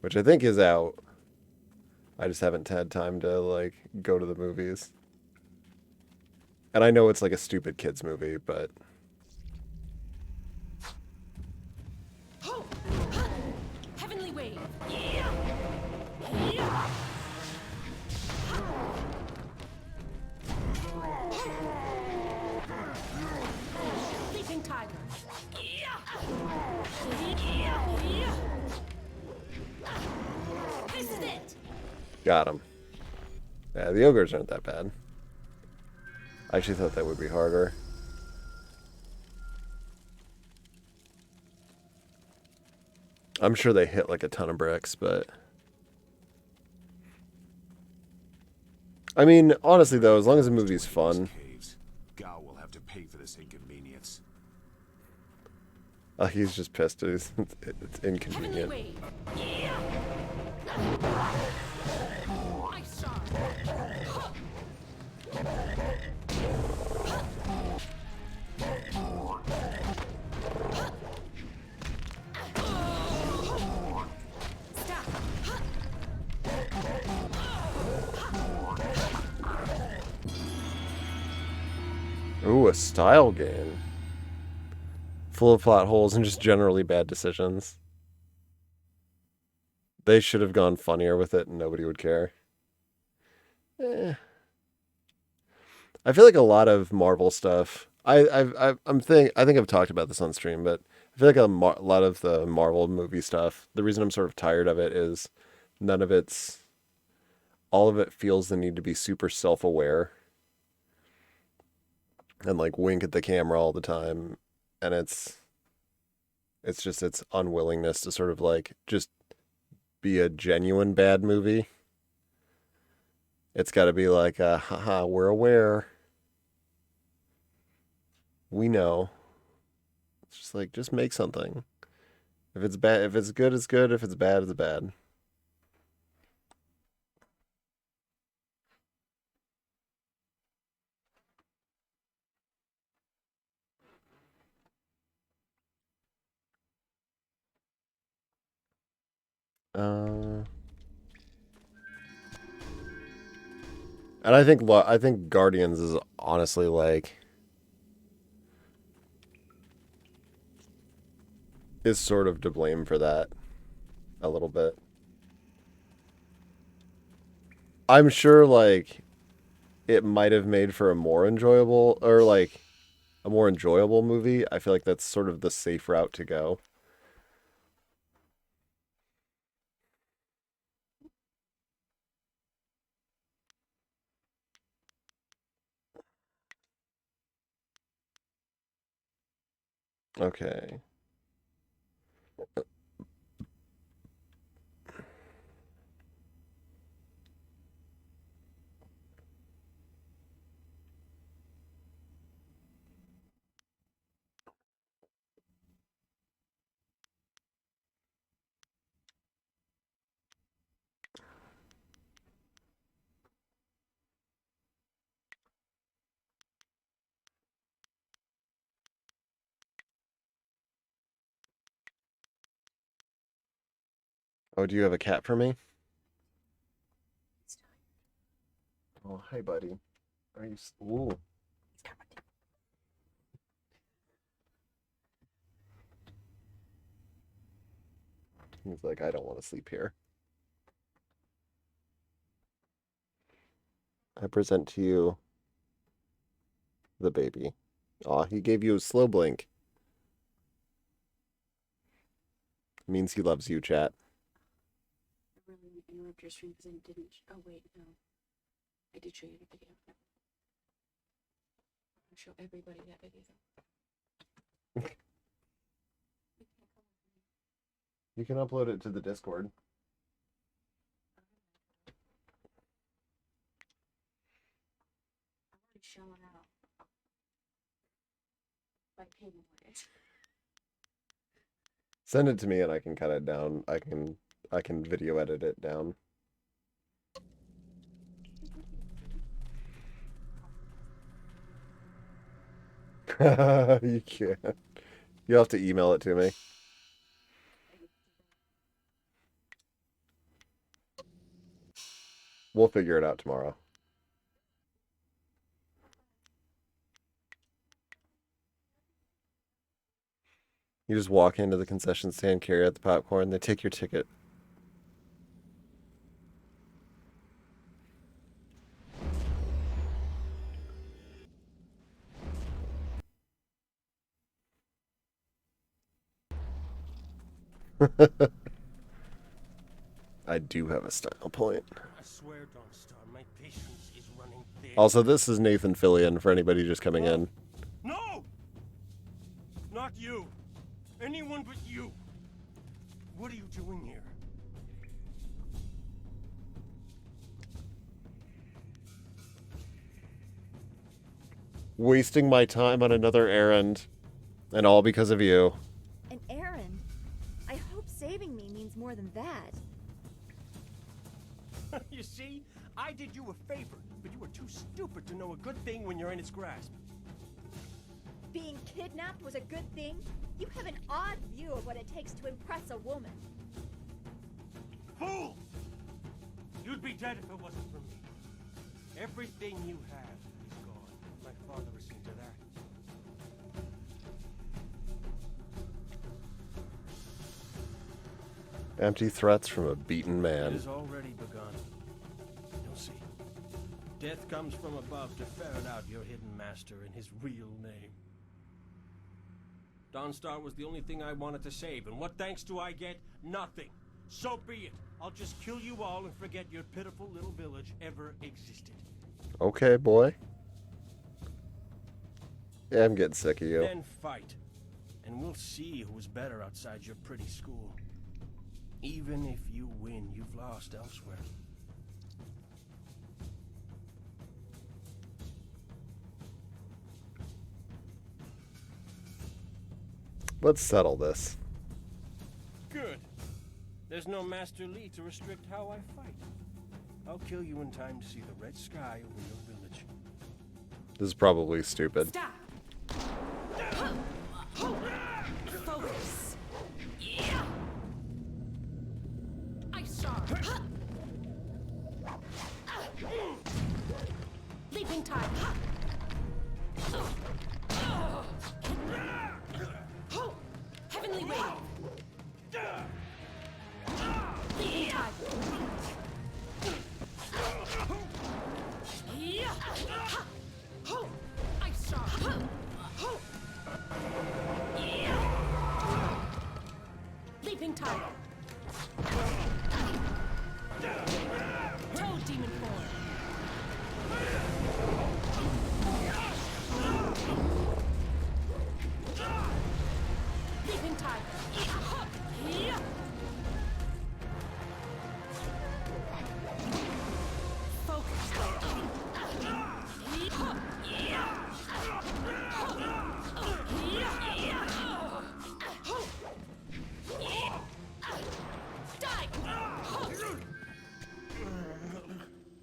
Which I think is out. I just haven't had time to like go to the movies. And I know it's like a stupid kids movie, but Heavenly wave. Leaping tiger. This is it. got him. Yeah, the ogres aren't that bad. I actually thought that would be harder. I'm sure they hit like a ton of bricks, but... I mean, honestly though, as long as the movie's fun... Gao will have to pay for this inconvenience. He's just pissed. It's inconvenient. Ice shot. Ooh, a style game. Full of plot holes and just generally bad decisions. They should have gone funnier with it and nobody would care. I feel like a lot of Marvel stuff. I think I've talked about this on stream, but I feel like a lot of the Marvel movie stuff. The reason I'm sort of tired of it is all of it feels the need to be super self-aware and like wink at the camera all the time, and it's just its unwillingness to sort of like just be a genuine bad movie. It's got to be like, haha, we're aware. We know. It's just like, just make something. If it's bad, if it's good, it's good. If it's bad, it's bad. And I think Guardians is honestly like is sort of to blame for that a little bit. I'm sure like it might have made for a more enjoyable or like a more enjoyable movie. I feel like that's sort of the safe route to go. Okay. Oh, do you have a cat for me? Oh, hey, buddy. Are you? Ooh. He's like, I don't want to sleep here. I present to you the baby. Aw, he gave you a slow blink. Means he loves you, chat. I really interrupt your stream because I didn't. Oh wait, no. I did show you the video. I'll show everybody that video. You can upload it to the Discord. I'm already showing out. Like paying for it. Send it to me and I can cut it down. I can video edit it down. You can't. You'll have to email it to me. We'll figure it out tomorrow. You just walk into the concession stand, carry out the popcorn, they take your ticket. I do have a style point. I swear, Dawnstar, my patience is running thin. Also, this is Nathan Fillion for anybody just coming in. No! Not you! Anyone but you! What are you doing here? Wasting my time on another errand. And all because of you. An errand? I hope saving me means more than that. You see? I did you a favor, but you were too stupid to know a good thing when you're in its grasp. Being kidnapped was a good thing? You have an odd view of what it takes to impress a woman. Fool! You'd be dead if it wasn't for me. Everything you have is gone. My father has seen to that. Empty threats from a beaten It man. has already begun. You'll see. Death comes from above to ferret out your hidden master and his real name. Dawnstar was the only thing I wanted to save, and what thanks do I get? Nothing. So be it. I'll just kill you all and forget your pitiful little village ever existed. Okay, boy. Yeah, I'm getting sick of you. Then fight, and we'll see who's better outside your pretty school. Even if you win, you've lost elsewhere. Let's settle this. Good. There's no Master Li to restrict how I fight. I'll kill you in time to see the red sky over your village. This is probably stupid. Stop! Focus! Yeah! I saw. Leaping tide. Heavenly wave. Leaping tide. Ice shot. Leaping tide. Toad demon form. Leaping tide.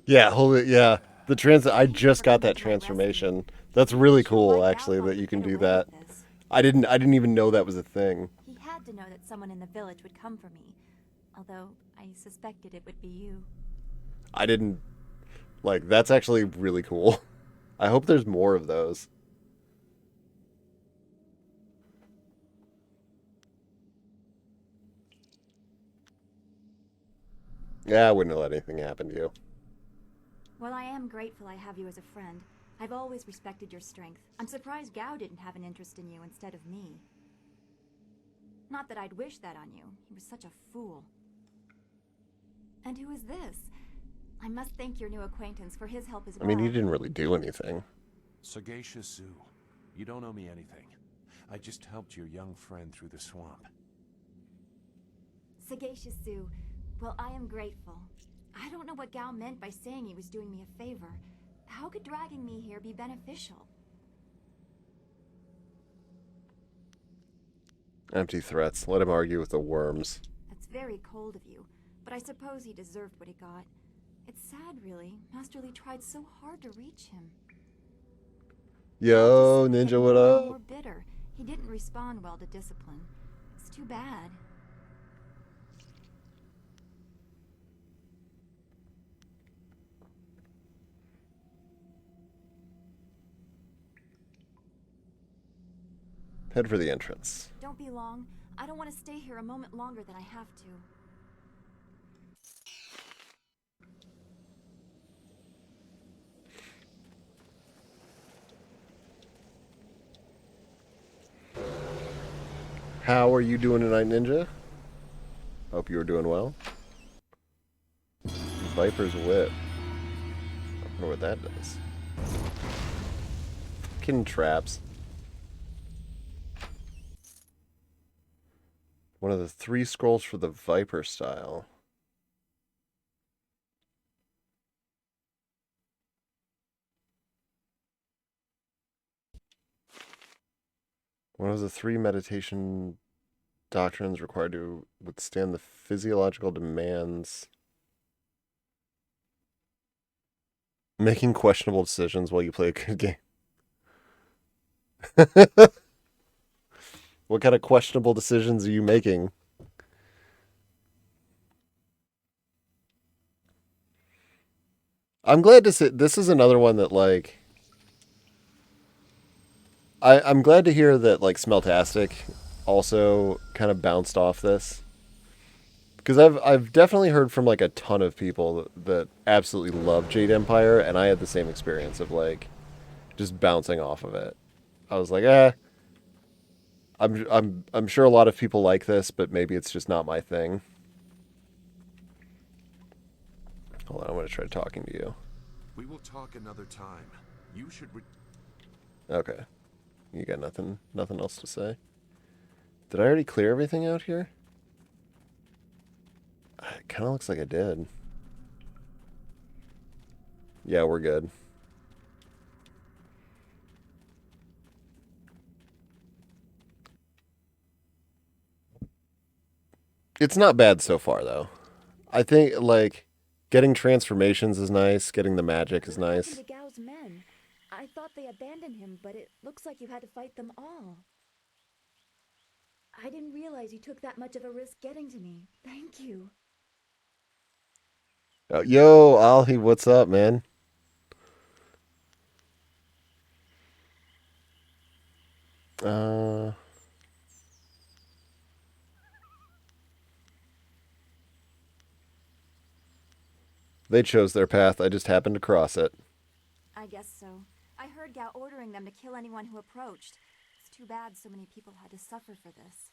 Yeah, holy, yeah. I just got that transformation. That's really cool, actually, that you can do that. I didn't even know that was a thing. He had to know that someone in the village would come for me. Although, I suspected it would be you. I didn't, like, that's actually really cool. I hope there's more of those. Yeah, I wouldn't have let anything happen to you. Well, I am grateful I have you as a friend. I've always respected your strength. I'm surprised Gao didn't have an interest in you instead of me. Not that I'd wish that on you. He was such a fool. And who is this? I must thank your new acquaintance for his help as well. I mean, he didn't really do anything. Sagacious Zoo, you don't owe me anything. I just helped your young friend through the swamp. Sagacious Zoo. Well, I am grateful. I don't know what Gao meant by saying he was doing me a favor. How could dragging me here be beneficial? Empty threats. Let him argue with the worms. That's very cold of you, but I suppose he deserved what he got. It's sad, really. Master Li tried so hard to reach him. Yo, Ninja, what up? More bitter. He didn't respond well to discipline. It's too bad. Head for the entrance. Don't be long. I don't want to stay here a moment longer than I have to. How are you doing tonight, Ninja? Hope you are doing well. Viper's Whip. I wonder what that does. Fucking traps. One of the 3 scrolls for the Viper style. One of the 3 meditation doctrines required to withstand the physiological demands. Making questionable decisions while you play a good game. What kind of questionable decisions are you making? I'm glad to see this is another one that, like, I'm glad to hear that, like, Smeltastic also kind of bounced off this. Because I've definitely heard from, like, a ton of people that absolutely love Jade Empire, and I had the same experience of, like, just bouncing off of it. I was like, I'm sure a lot of people like this, but maybe it's just not my thing. Hold on, I'm going to try talking to you. We will talk another time. You should Okay. You got nothing else to say? Did I already clear everything out here? It kind of looks like I did. Yeah, we're good. It's not bad so far, though. I think, like, getting transformations is nice. Getting the magic is nice. What happened to Gao's men? I thought they abandoned him, but it looks like you had to fight them all. I didn't realize you took that much of a risk getting to me. Thank you. Yo, Alhi, what's up, man? They chose their path. I just happened to cross it. I guess so. I heard Gao ordering them to kill anyone who approached. It's too bad so many people had to suffer for this.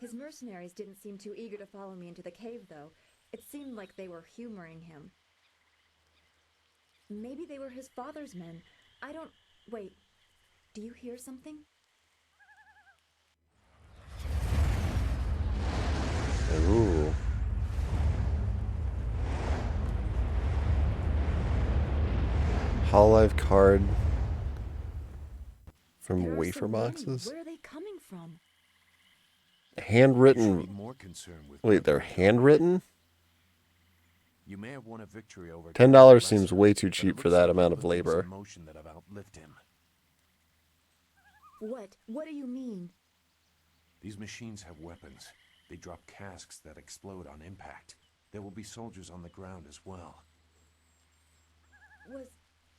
His mercenaries didn't seem too eager to follow me into the cave, though. It seemed like they were humoring him. Maybe they were his father's men. I don't... Wait. Do you hear something? Ooh. Hololive card from wafer boxes. Where are they coming from? Handwritten. More concerned with Wait, they're handwritten? You may have won a victory over $10 seems way too cheap for that amount of labor. Emotion that have outlived him. What? What do you mean? These machines have weapons. They drop casks that explode on impact. There will be soldiers on the ground as well.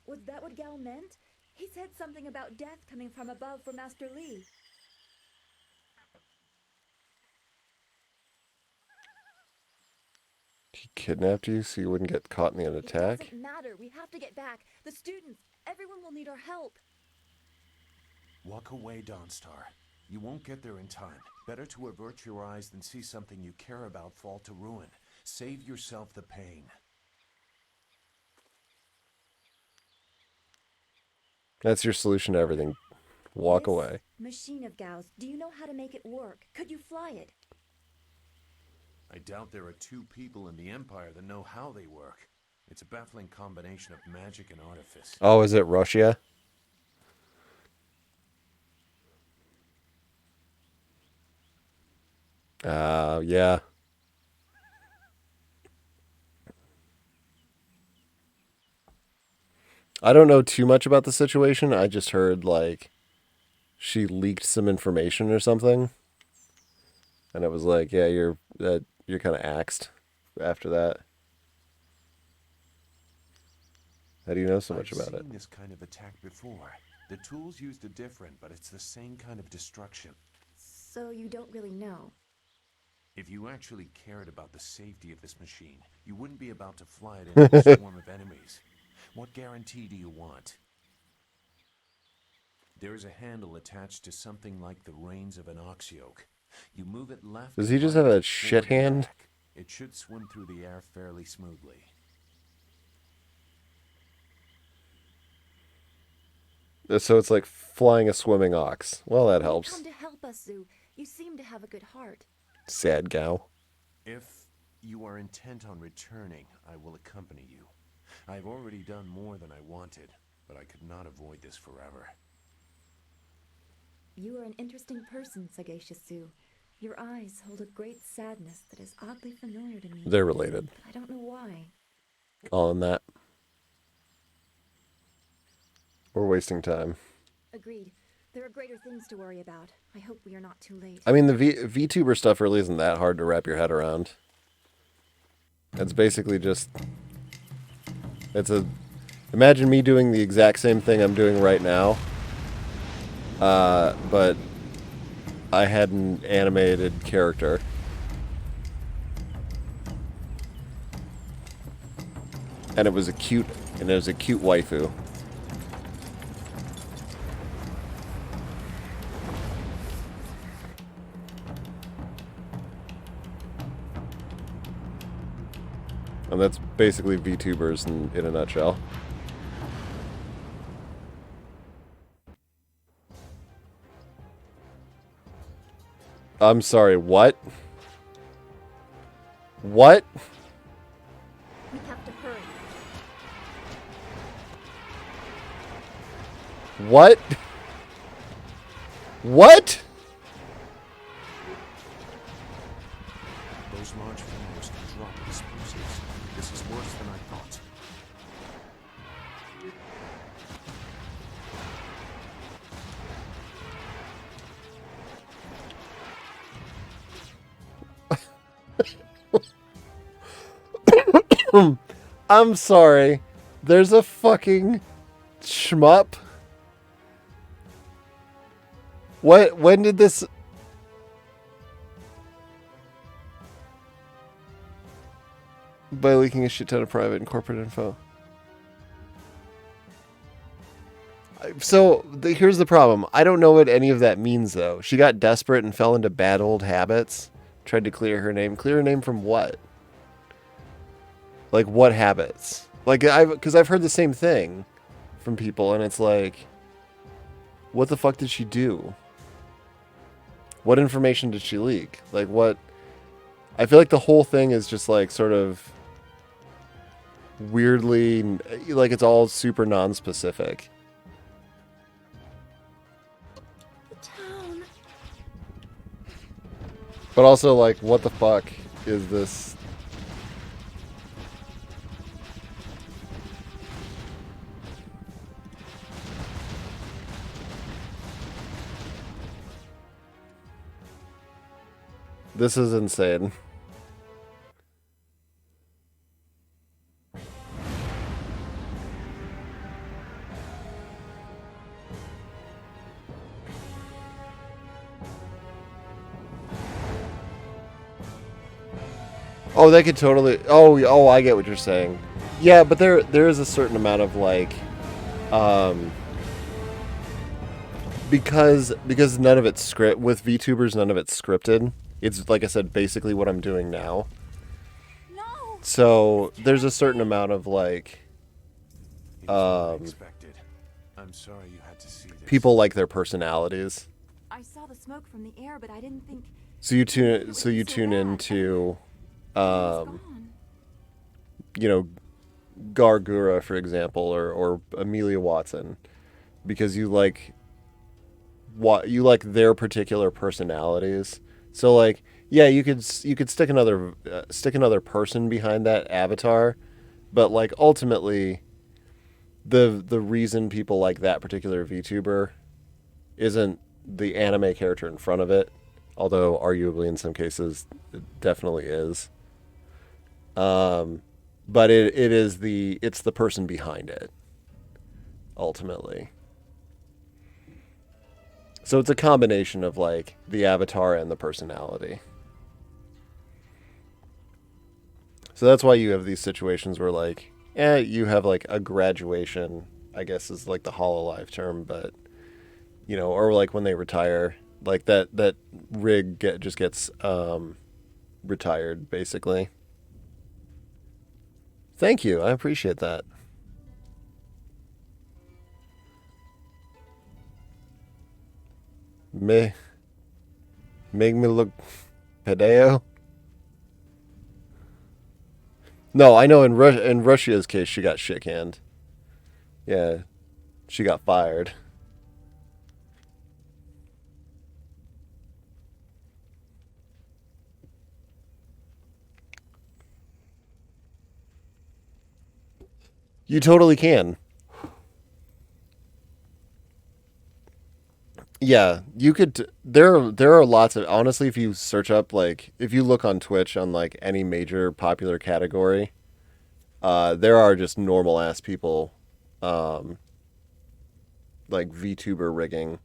Was that what Gao meant? He said something about death coming from above for Master Li. He kidnapped you so you wouldn't get caught in an attack? It doesn't matter. We have to get back. The students, everyone will need our help. Walk away, Dawnstar. You won't get there in time. Better to avert your eyes than see something you care about fall to ruin. Save yourself the pain. That's your solution to everything. Walk away. Machine of Gao's, do you know how to make it work? Could you fly it? I doubt there are two people in the Empire that know how they work. It's a baffling combination of magic and artifice. Oh, is it Russia? Yeah. I don't know too much about the situation. I just heard, like, she leaked some information or something. And it was like, yeah, you're kind of axed after that. How do you know so much about it? I've seen this kind of attack before. The tools used are different, but it's the same kind of destruction. So you don't really know? If you actually cared about the safety of this machine, you wouldn't be about to fly it into a swarm of enemies. What guarantee do you want? There is a handle attached to something like the reins of an ox yoke. You move it left. Does he just have a shit hand? It should swim through the air fairly smoothly. So it's like flying a swimming ox. Well, that helps. Come to help us, Zhu. You seem to have a good heart. Sad Gao. If you are intent on returning, I will accompany you. I've already done more than I wanted, but I could not avoid this forever. You are an interesting person, Sagacious Zhu. Your eyes hold a great sadness that is oddly familiar to me. They're related. But I don't know why. All in that. We're wasting time. Agreed. There are greater things to worry about. I hope we are not too late. I mean, the VTuber stuff really isn't that hard to wrap your head around. It's basically just... Imagine me doing the exact same thing I'm doing right now. But I had an animated character. And it was a cute waifu. And that's basically VTubers in a nutshell. I'm sorry, what? What? We have to hurry. What? What? Those large flares can drop explosives. This is worse than I thought. I'm sorry. There's a fucking shmup. What? When did this... by leaking a shit ton of private and corporate info. So here's the problem. I don't know what any of that means, though. She got desperate and fell into bad old habits. Tried to clear her name. Clear her name from what? Like, what habits? Like, because I've heard the same thing from people, and it's like, what the fuck did she do? What information did she leak? Like, what? I feel like the whole thing is just, like, sort of weirdly, like, it's all super non-specific. But also, like, what the fuck is this? This is insane. Oh, they could totally. Oh, I get what you're saying. Yeah, but there is a certain amount of like, because none of it's script with VTubers, none of it's scripted. It's like I said, basically what I'm doing now. No. So there's a certain amount of like, Expected. I'm sorry you had to see this. people like their personalities. I saw the smoke from the air, but I didn't think. So you tune into, you know, Gargura, for example, or Amelia Watson, because you like their particular personalities. So like, yeah, you could stick another person behind that avatar, but like ultimately, the reason people like that particular VTuber isn't the anime character in front of it, although arguably in some cases it definitely is. But it's the person behind it, ultimately. So it's a combination of like the avatar and the personality. So that's why you have these situations where like, you have like a graduation, I guess is like the HoloLive term, but you know, or like when they retire, like that rig just gets retired basically. Thank you. I appreciate that. Make me look pedeo. No, I know in Russia's case she got shit canned. Yeah, she got fired. You totally can. Yeah, you could. There are lots of, honestly, if you search up, like, if you look on Twitch on like any major popular category, there are just normal ass people, like VTuber rigging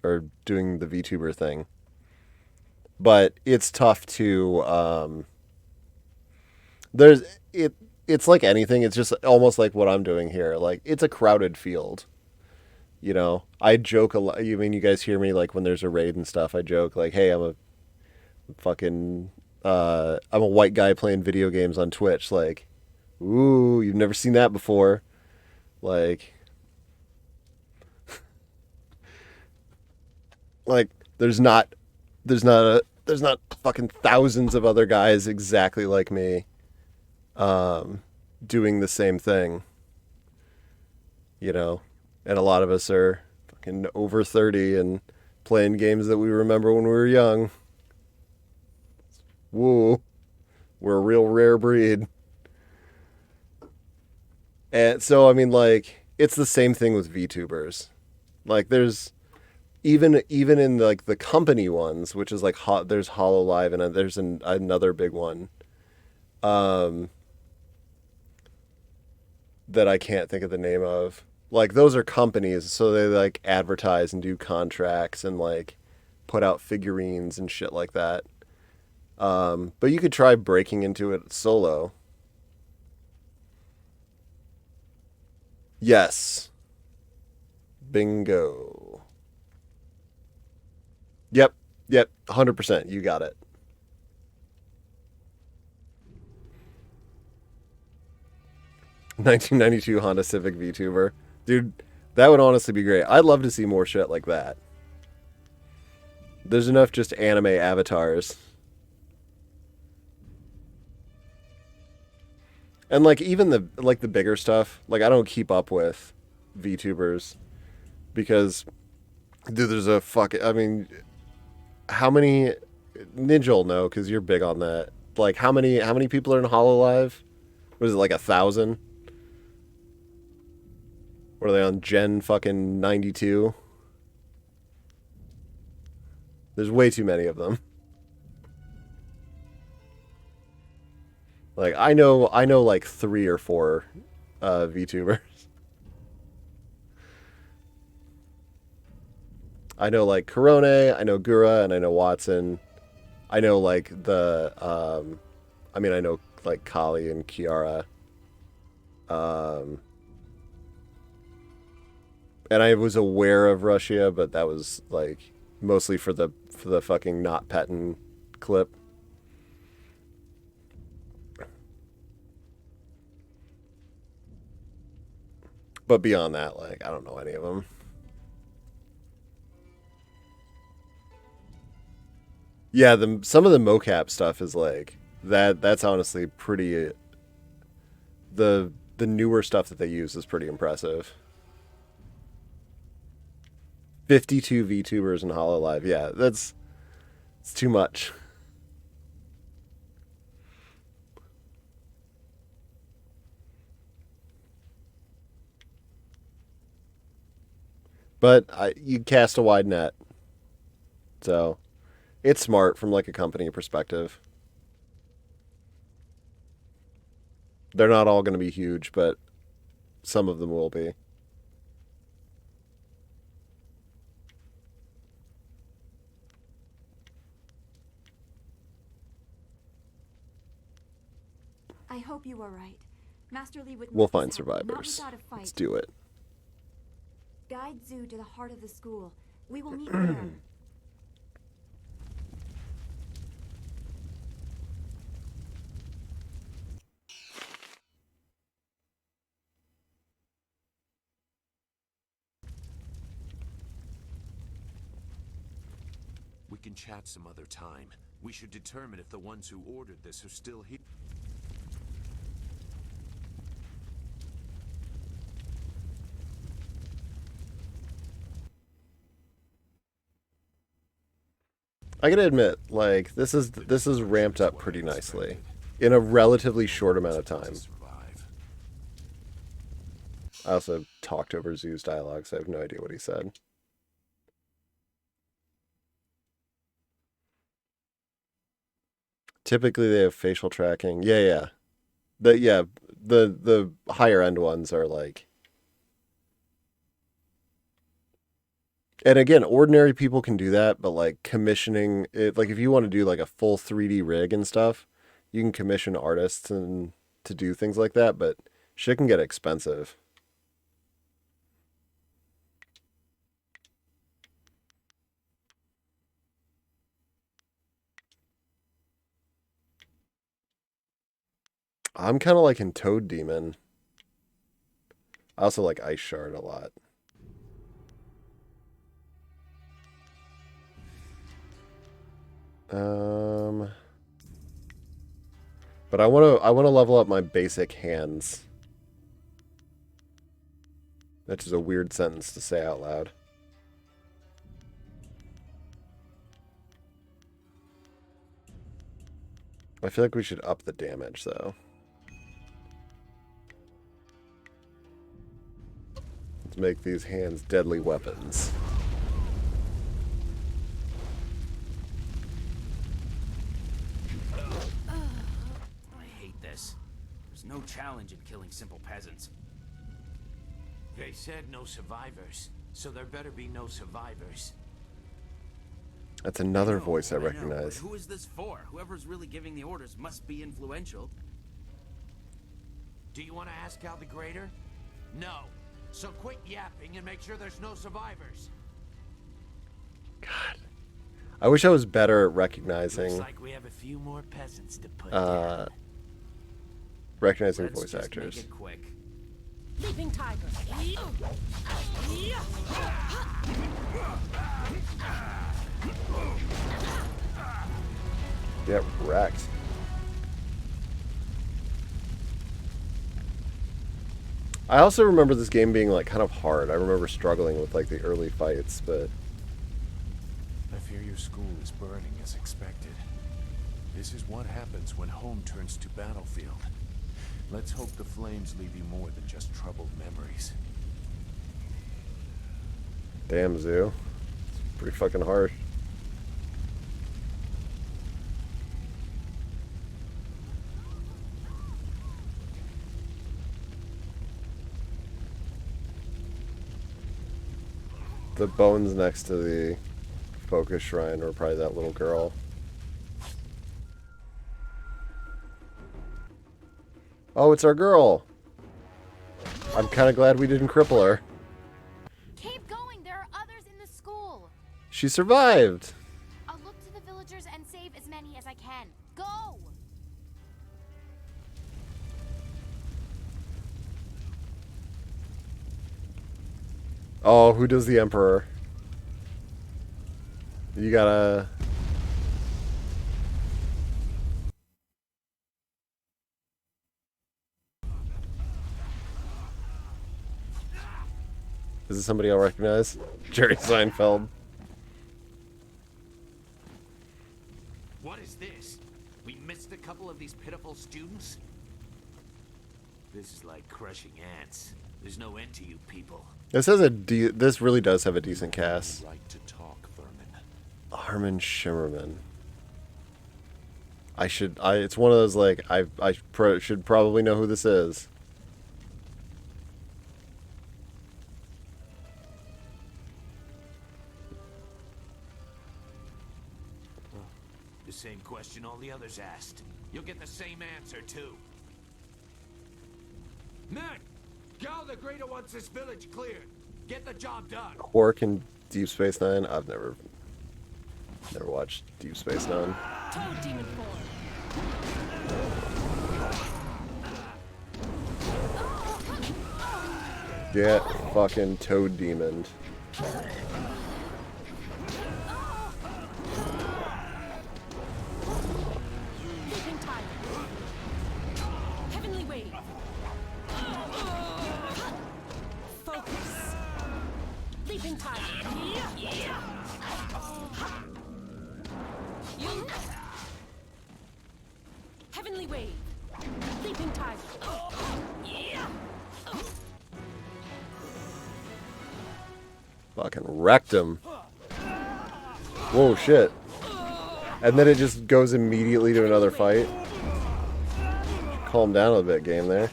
or doing the VTuber thing. But it's tough to it's like anything. It's just almost like what I'm doing here. Like, it's a crowded field. You know, I joke a lot. I mean, you guys hear me like when there's a raid and stuff. I joke like, "Hey, I'm a white guy playing video games on Twitch." Like, ooh, you've never seen that before. Like, like there's not fucking thousands of other guys exactly like me, doing the same thing. You know. And a lot of us are fucking over 30 and playing games that we remember when we were young. Woo. We're a real rare breed. And so, I mean, like, it's the same thing with VTubers. Like, there's even in like the company ones, which is like there's HoloLive and there's another big one that I can't think of the name of. Like, those are companies, so they like advertise and do contracts and like put out figurines and shit like that. But you could try breaking into it solo. Yes. Bingo. Yep. 100%. You got it. ...1992 Honda Civic VTuber. Dude, that would honestly be great. I'd love to see more shit like that. There's enough just anime avatars. And like even the bigger stuff, like I don't keep up with VTubers because dude, there's a fucking, I mean, how many Ninja'll know cuz you're big on that. Like how many people are in HoloLive? Was it like 1,000? What are they on Gen fucking 92? There's way too many of them. Like I know like 3 or 4 VTubers. I know like Korone, I know Gura, and I know Watson. I know like the I mean I know like Kali and Kiara. And I was aware of Russia, but that was like mostly for the fucking not petting clip. But beyond that, like I don't know any of them. Yeah, some of the mocap stuff is like that's honestly pretty the newer stuff that they use is pretty impressive. 52 VTubers in HoloLive. Yeah, it's too much. But you cast a wide net. So, it's smart from like a company perspective. They're not all going to be huge, but some of them will be. I hope you are right. Master Li would We'll find survivors. Let's do it. Guide Zoo to the heart of the school. We will meet there. We can chat some other time. We should determine if the ones who ordered this are still here. I gotta admit, like this is ramped up pretty nicely in a relatively short amount of time. I also talked over Zoo's dialogue, so I have no idea what he said. Typically, they have facial tracking. Yeah. The higher end ones are like. And again, ordinary people can do that, but like commissioning it, like if you want to do like a full 3D rig and stuff, you can commission artists and to do things like that, but shit can get expensive. I'm kind of like in Toad Demon. I also like Ice Shard a lot. But I want to level up my basic hands. That's just a weird sentence to say out loud. I feel like we should up the damage though. Let's make these hands deadly weapons. I hate this. There's no challenge in killing simple peasants. They said no survivors, so there better be no survivors. That's another voice I recognize. But who is this for? Whoever's really giving the orders must be influential. Do you want to ask Cal the Greater? No. So quit yapping and make sure there's no survivors. I wish I was better at recognizing. Looks like we have a few more peasants to put down. Recognizing Let's voice just actors. Make it quick. Leaping tiger. Get wrecked. I also remember this game being like kind of hard. I remember struggling with like the early fights, but I fear your school is burning as expected. This is what happens when home turns to battlefield. Let's hope the flames leave you more than just troubled memories. damn, Zoo. It's pretty fucking harsh. The bones next to the focus shrine were probably that little girl. Oh, it's our girl. I'm kind of glad we didn't cripple her. Keep going. There are others in the school. She survived. I'll look to the villagers and save as many as I can. Go! Oh, who does the Emperor? You gotta... Is this somebody I'll recognize? Jerry Seinfeld. What is this? We missed a couple of these pitiful students? This is like crushing ants. There's no end to you people. This has this really does have a decent cast. Right to talk, vermin. Armin Shimmerman. It's one of those like I should probably know who this is. The same question all the others asked. You'll get the same answer too. Men! Gal the Greater wants this village cleared. Get the job done. Quark in Deep Space Nine. I've never watched Deep Space Nine. Toad demon Get fucking Toad Demoned. Leaping tiger. Heavenly wave. Focus. Leaping tiger. You. Heavenly wave. Leaping tiger. Fucking wrecked him. Whoa, shit. And then it just goes immediately to another fight. Calm down a bit, game there.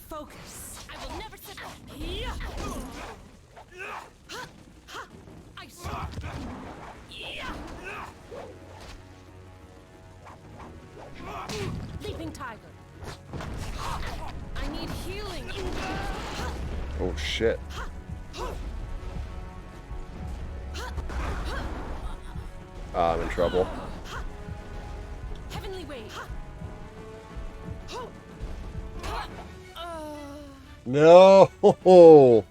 Focus. I will never sit back. Ice. Leaping tiger. I need healing. Oh shit. I'm in trouble. Heavenly wave. No. All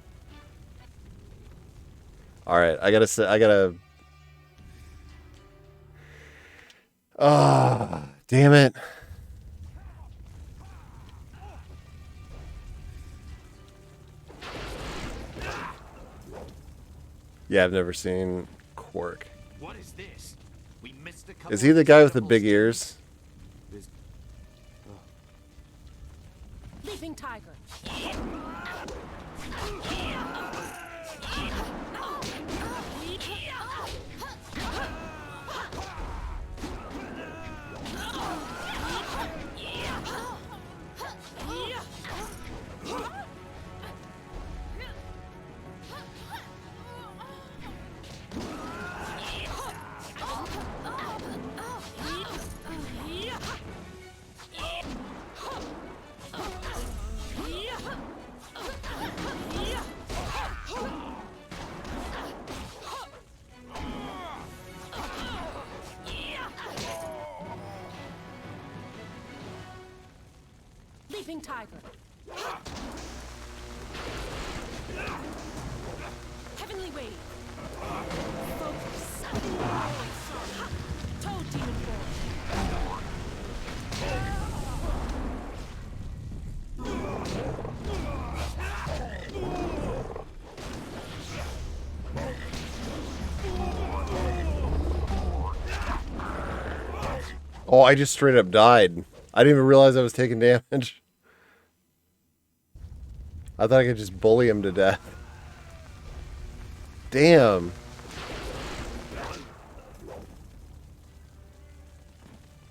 right, I gotta. Ah, damn it. Yeah, I've never seen Quark. What is this? We missed a couple. Is he the guy with the big ears? Leaping tiger. Leaping tiger. Heavenly wave. Focus. Toad demon form. Oh, I just straight up died. I didn't even realize I was taking damage. I thought I could just bully him to death. Damn.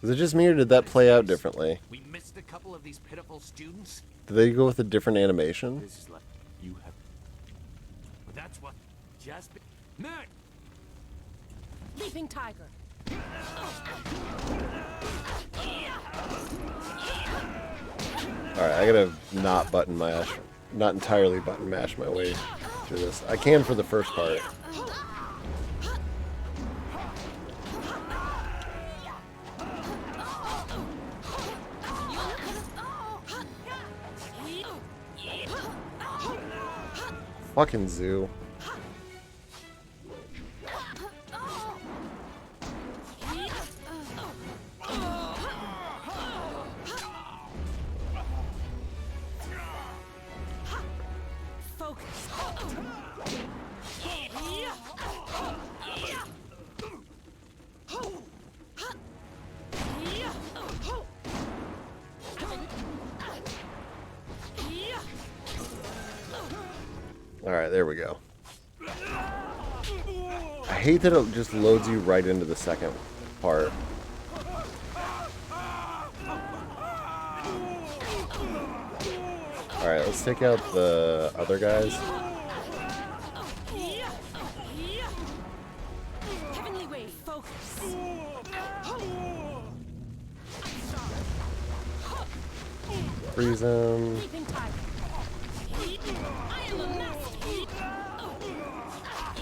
Was it just me or did that play out differently? We missed a couple of these pitiful students. Did they go with a different animation? This is like you have. But that's what just. Nick. Leaping tiger. Alright, I gotta not button mash. Not entirely button mash my way through this. I can for the first part. Fucking zoo. Alright, there we go. I hate that it just loads you right into the second part. Alright, let's take out the other guys. Heavenly wave. Focus. Freeze them. Leaping tiger. I am a master.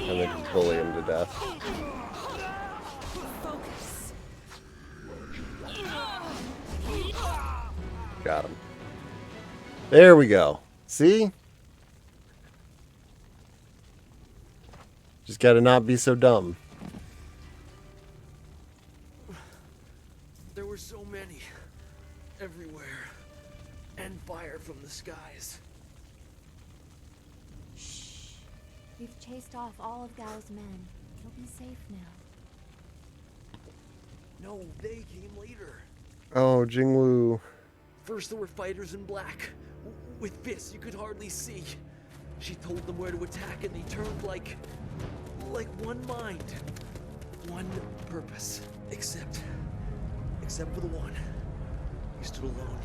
And then just bully him to death. Focus. Got him. There we go. See? Just gotta not be so dumb. There were so many. Everywhere. And fire from the skies. We've chased off all of Gao's men. He'll be safe now. No, they came later. Oh, Jingwu. First there were fighters in black. With fists you could hardly see. She told them where to attack and they turned like one mind. One purpose. Except for the one. He stood alone.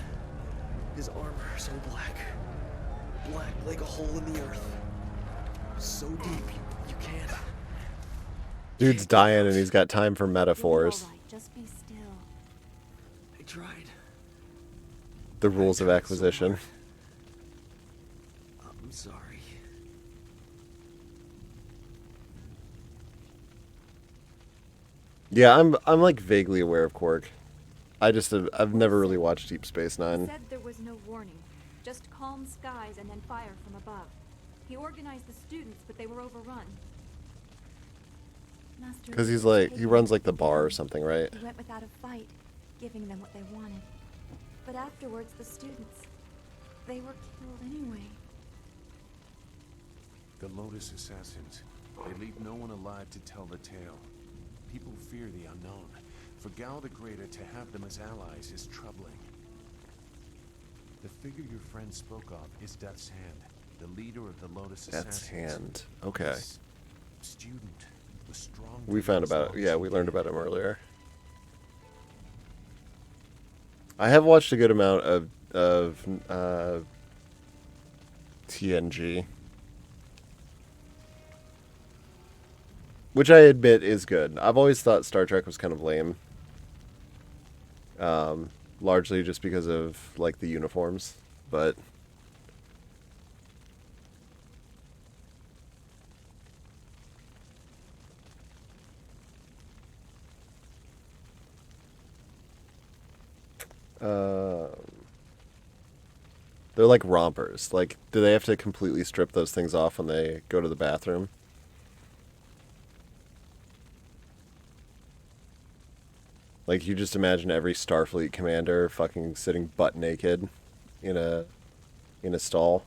His armor so black. Black like a hole in the earth. So deep you can't. Dude's dying and he's got time for metaphors. Just be still. I tried. The rules of acquisition. I'm sorry. Yeah, I'm like vaguely aware of Quark. I've never really watched Deep Space He Nine. said there was no warning, just calm skies and then fire from above. He organized the students, but they were overrun. Master Because Lee he's was like, he taken runs like from the bar or them. something, right? He went without a fight, giving them what they wanted. But afterwards, the students, they were killed anyway. The Lotus Assassins. They leave no one alive to tell the tale. People fear the unknown. For Gao the Greater to have them as allies is troubling. The figure your friend spoke of is Death's Hand, the leader of the Lotus Death's Assassins. Hand. Okay. This student was strong. We found about it. Yeah, we learned about him earlier. I have watched a good amount of TNG, which I admit is good. I've always thought Star Trek was kind of lame, largely just because of like the uniforms, but. They're like rompers. Like, do they have to completely strip those things off when they go to the bathroom? Like, you just imagine every Starfleet commander fucking sitting butt naked in a stall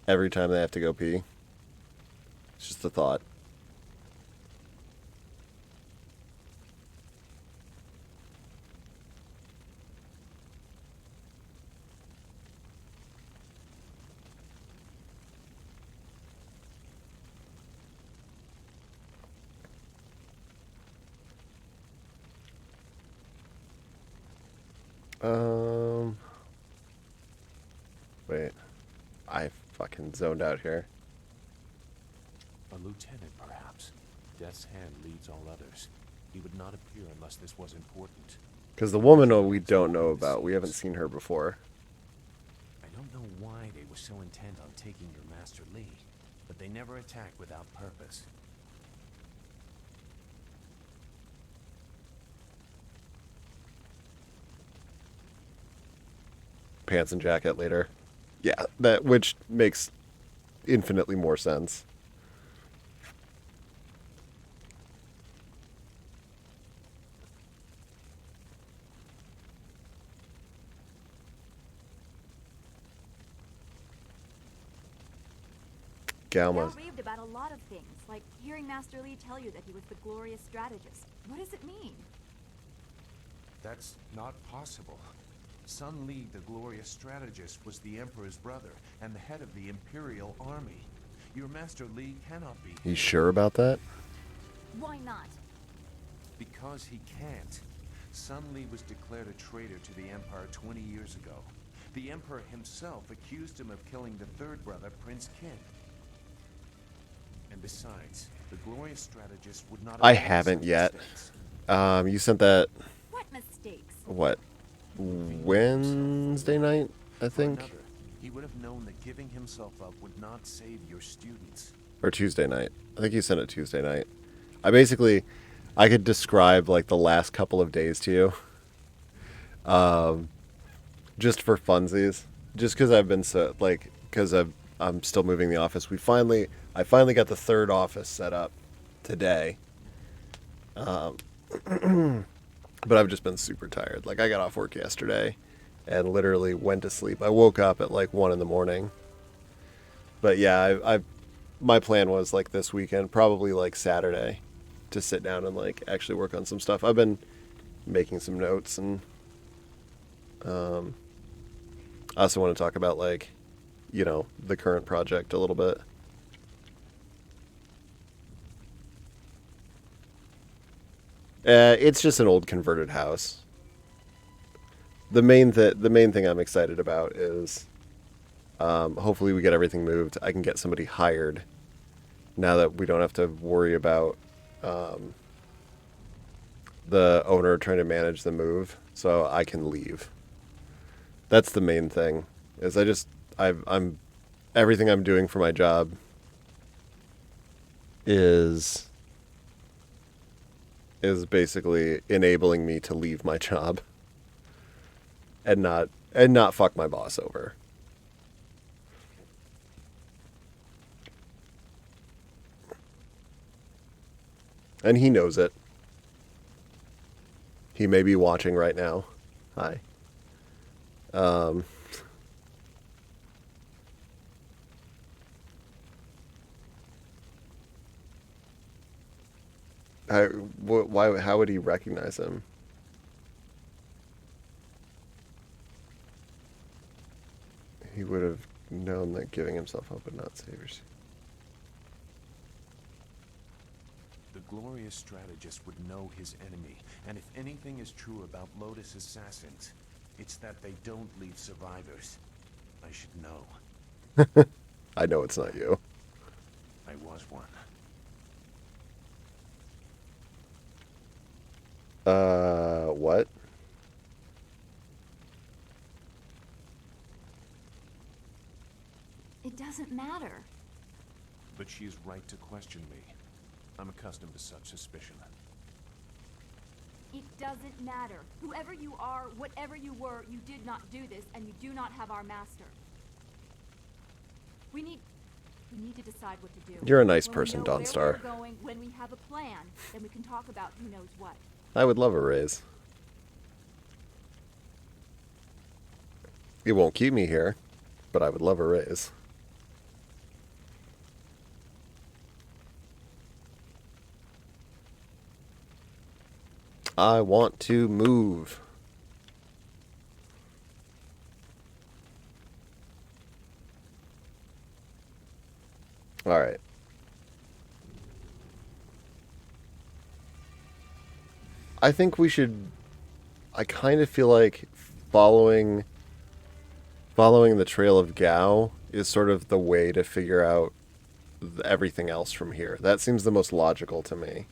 every time they have to go pee. It's just a thought. Wait. I fucking zoned out here. A lieutenant, perhaps. Death's hand leads all others. He would not appear unless this was important. Because the woman we don't know about. We haven't seen her before. I don't know why they were so intent on taking your Master Lee, but they never attack without purpose. Pants and jacket later. Yeah, which makes infinitely more sense. Gal Galma. raved about a lot of things, like hearing Master Lee tell you that he was the glorious strategist. What does it mean? That's not possible. Sun Li, the glorious strategist, was the Emperor's brother and the head of the Imperial Army. Your Master Li cannot be. You sure about that? Why not? Because he can't. Sun Li was declared a traitor to the Empire 20 years ago. The Emperor himself accused him of killing the third brother, Prince Qin. And besides, the glorious strategist would not have I made haven't such yet. mistakes. You sent that, What mistakes? what, Wednesday night, I think? Another, he would have known that giving himself up would not save your students. Or Tuesday night. I think you sent it Tuesday night. I could describe, like, the last couple of days to you. Just for funsies. Just because I've been so, like, because I'm still moving the office. I finally got the third office set up today. But I've just been super tired. Like, I got off work yesterday and literally went to sleep. I woke up at like 1 in the morning. But yeah, my plan was like this weekend, probably like Saturday, to sit down and like actually work on some stuff. I've been making some notes, and I also want to talk about, like, you know, the current project a little bit. It's just an old converted house. The main thing I'm excited about is hopefully we get everything moved. I can get somebody hired now that we don't have to worry about the owner trying to manage the move, so I can leave. That's the main thing. Is I'm everything I'm doing for my job is basically enabling me to leave my job and not fuck my boss over. And he knows it. He may be watching right now. Hi. How would he recognize him? He would have known that giving himself up would not save her. The glorious strategist would know his enemy, and if anything is true about Lotus assassins, it's that they don't leave survivors. I should know. I know it's not you. I was one. What? It doesn't matter. But she is right to question me. I'm accustomed to such suspicion. It doesn't matter. Whoever you are, whatever you were, you did not do this, and you do not have our master. We need to decide what to do. You're a nice When person, we know Dawnstar. where we're going, when we have a plan, then we can talk about who knows what. I would love a raise. It won't keep me here, but I would love a raise. I want to move. All right. I think we should... I kind of feel like following the trail of Gao is sort of the way to figure out everything else from here. That seems the most logical to me.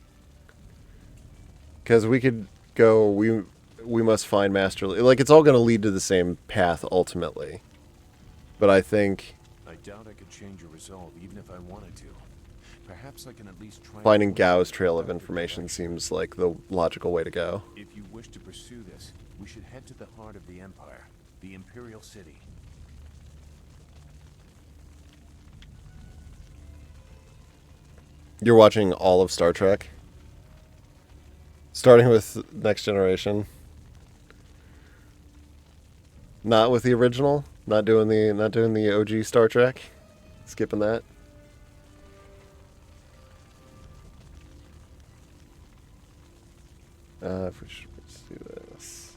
Because we could go... We must find Master Li. Like, it's all going to lead to the same path ultimately. But I think... I doubt I could change your resolve even if I wanted to. Perhaps I can at least try... Finding Gao's trail of information seems like the logical way to go. If you wish to pursue this, we should head to the heart of the Empire, the Imperial City. You're watching all of Star Trek? Starting with Next Generation? Not with the original? Not doing the OG Star Trek? Skipping that? If we should do this.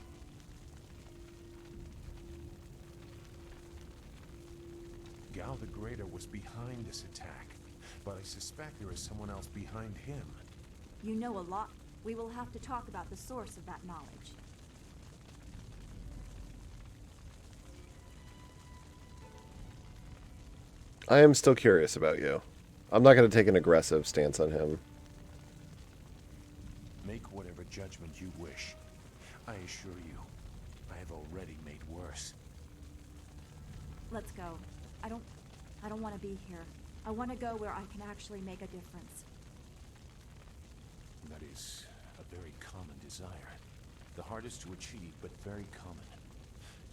Gao the Greater was behind this attack, but I suspect there is someone else behind him. You know a lot. We will have to talk about the source of that knowledge. I am still curious about you. I'm not going to take an aggressive stance on him. Make whatever judgment you wish. I assure you, I have already made worse. Let's go. I don't want to be here. I want to go where I can actually make a difference. That is a very common desire. The hardest to achieve, but very common.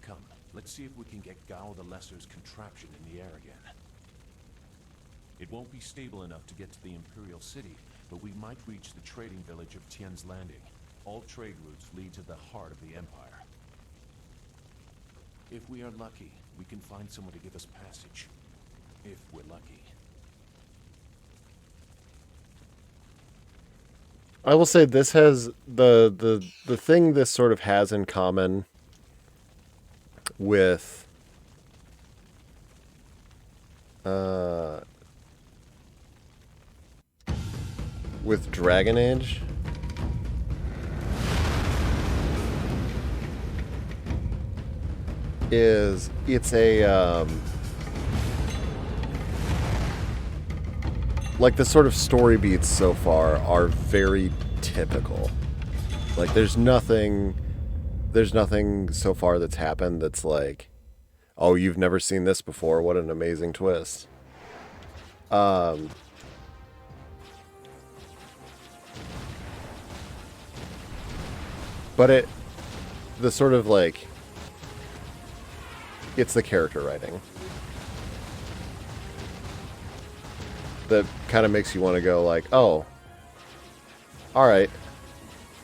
Come, let's see if we can get Gao the Lesser's contraption in the air again. It won't be stable enough to get to the Imperial City, but we might reach the trading village of Tien's Landing. All trade routes lead to the heart of the Empire. If we are lucky, we can find someone to give us passage. If we're lucky. I will say this has the thing this sort of has in common with Dragon Age is it's a like the sort of story beats so far are very typical. Like there's nothing so far that's happened that's like, oh, you've never seen this before, what an amazing twist. But the sort of like, it's the character writing that kind of makes you want to go like, oh, all right,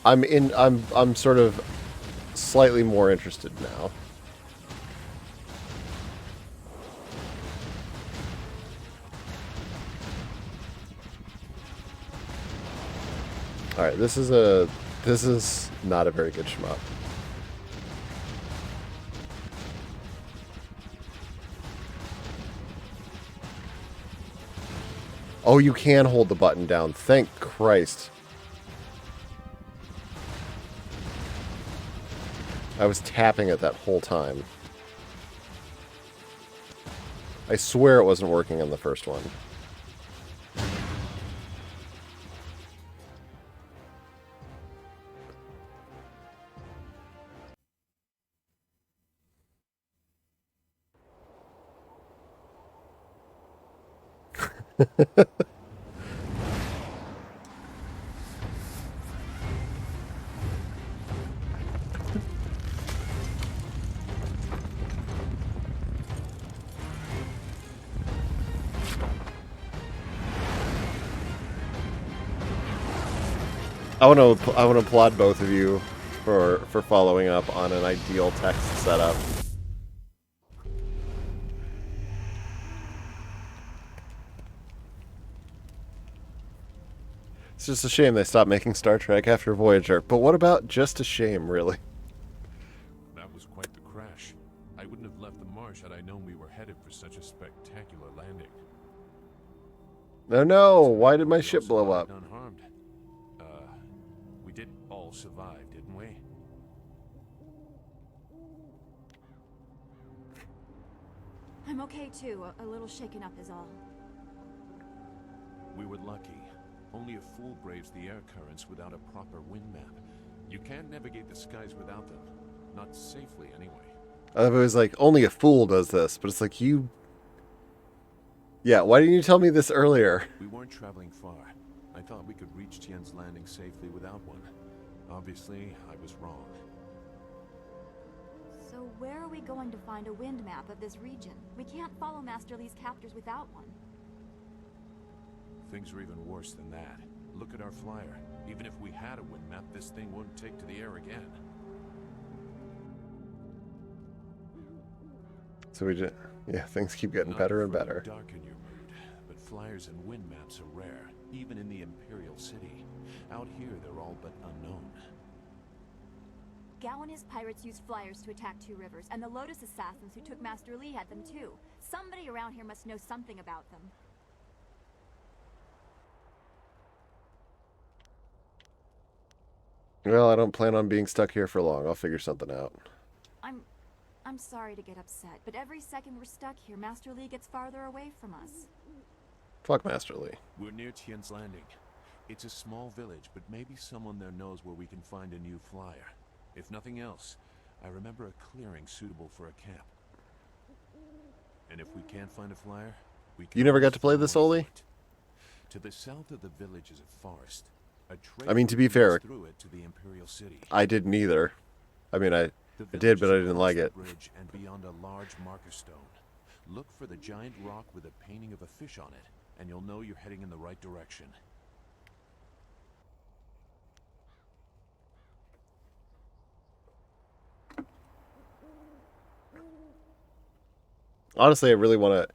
I'm sort of slightly more interested now. All right, this is not a very good shmup. Oh, you can hold the button down. Thank Christ. I was tapping it that whole time. I swear it wasn't working on the first one. I want to applaud both of you for following up on an ideal text setup. It's just a shame they stopped making Star Trek after Voyager. But what about just a shame, really? That was quite the crash. I wouldn't have left the marsh had I known we were headed for such a spectacular landing. Oh no, why did my ship blow up? Unharmed. We did all survive, didn't we? I'm okay too. A little shaken up is all. We were lucky. Only a fool braves the air currents without a proper wind map. You can't navigate the skies without them. Not safely, anyway. I was like, only a fool does this, but it's like you... Yeah, why didn't you tell me this earlier? We weren't traveling far. I thought we could reach Tien's Landing safely without one. Obviously, I was wrong. So where are we going to find a wind map of this region? We can't follow Master Li's captors without one. Things are even worse than that. Look at our flyer. Even if we had a wind map, this thing wouldn't take to the air again. So we just... Yeah, things keep getting better and better. Darken your mood, but flyers and wind maps are rare, even in the Imperial City. Out here, they're all but unknown. Gao and his pirates used flyers to attack Two Rivers, and the Lotus assassins who took Master Li had them too. Somebody around here must know something about them. Well, I don't plan on being stuck here for long. I'll figure something out. I'm sorry to get upset, but every second we're stuck here, Master Li gets farther away from us. Fuck Master Li. We're near Tien's Landing. It's a small village, but maybe someone there knows where we can find a new flyer. If nothing else, I remember a clearing suitable for a camp. And if we can't find a flyer, we can... You never got to play this, Oli? To the south of the village is a forest. I mean, to be fair, through it to the Imperial City. I didn't either. I mean, I did, but I didn't like it. Bridge and beyond a large marker stone. Look for the giant rock with a painting of a fish on it, and you'll know you're heading in the right direction. Honestly, I really want to...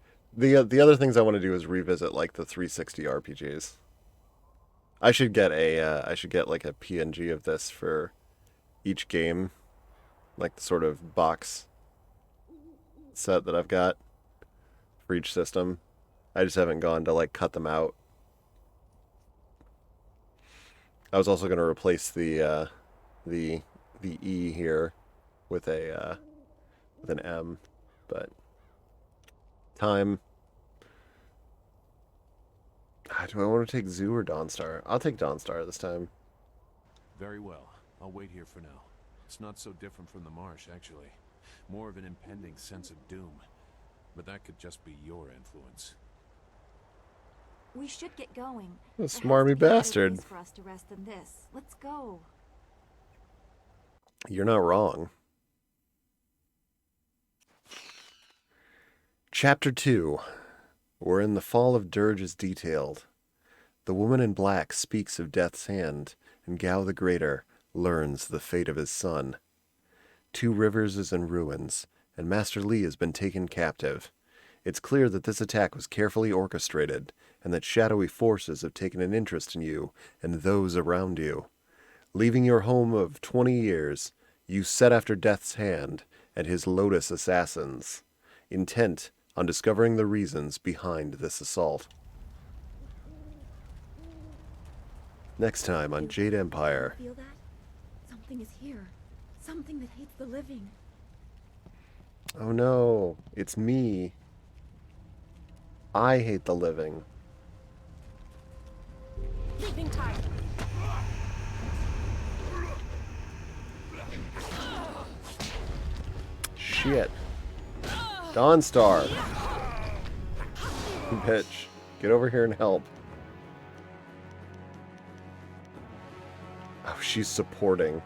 The other things I want to do is revisit, like, the 360 RPGs. I should get like a PNG of this for each game, like the sort of box set that I've got for each system. I just haven't gone to like cut them out. I was also going to replace the E here with an M, but time. Do I want to take Zoo or Dawnstar? I'll take Dawnstar this time. Very well. I'll wait here for now. It's not so different from the marsh, actually. More of an impending sense of doom. But that could just be your influence. We should get going. A smarmy bastard. For us to rest than this. Let's go. You're not wrong. Chapter 2. Wherein the fall of Dirge is detailed. The woman in black speaks of Death's hand, and Gao the Greater learns the fate of his son. Two Rivers is in ruins, and Master Li has been taken captive. It's clear that this attack was carefully orchestrated, and that shadowy forces have taken an interest in you and those around you. Leaving your home of 20 years, you set after Death's hand and his Lotus assassins, intent on discovering the reasons behind this assault. Next time on Jade Empire. Feel that? Something is here. Something that hates the living. Oh no, it's me. I hate the living. Keeping tight. Shit. Dawnstar. Bitch. Get over here and help. Oh, she's supporting.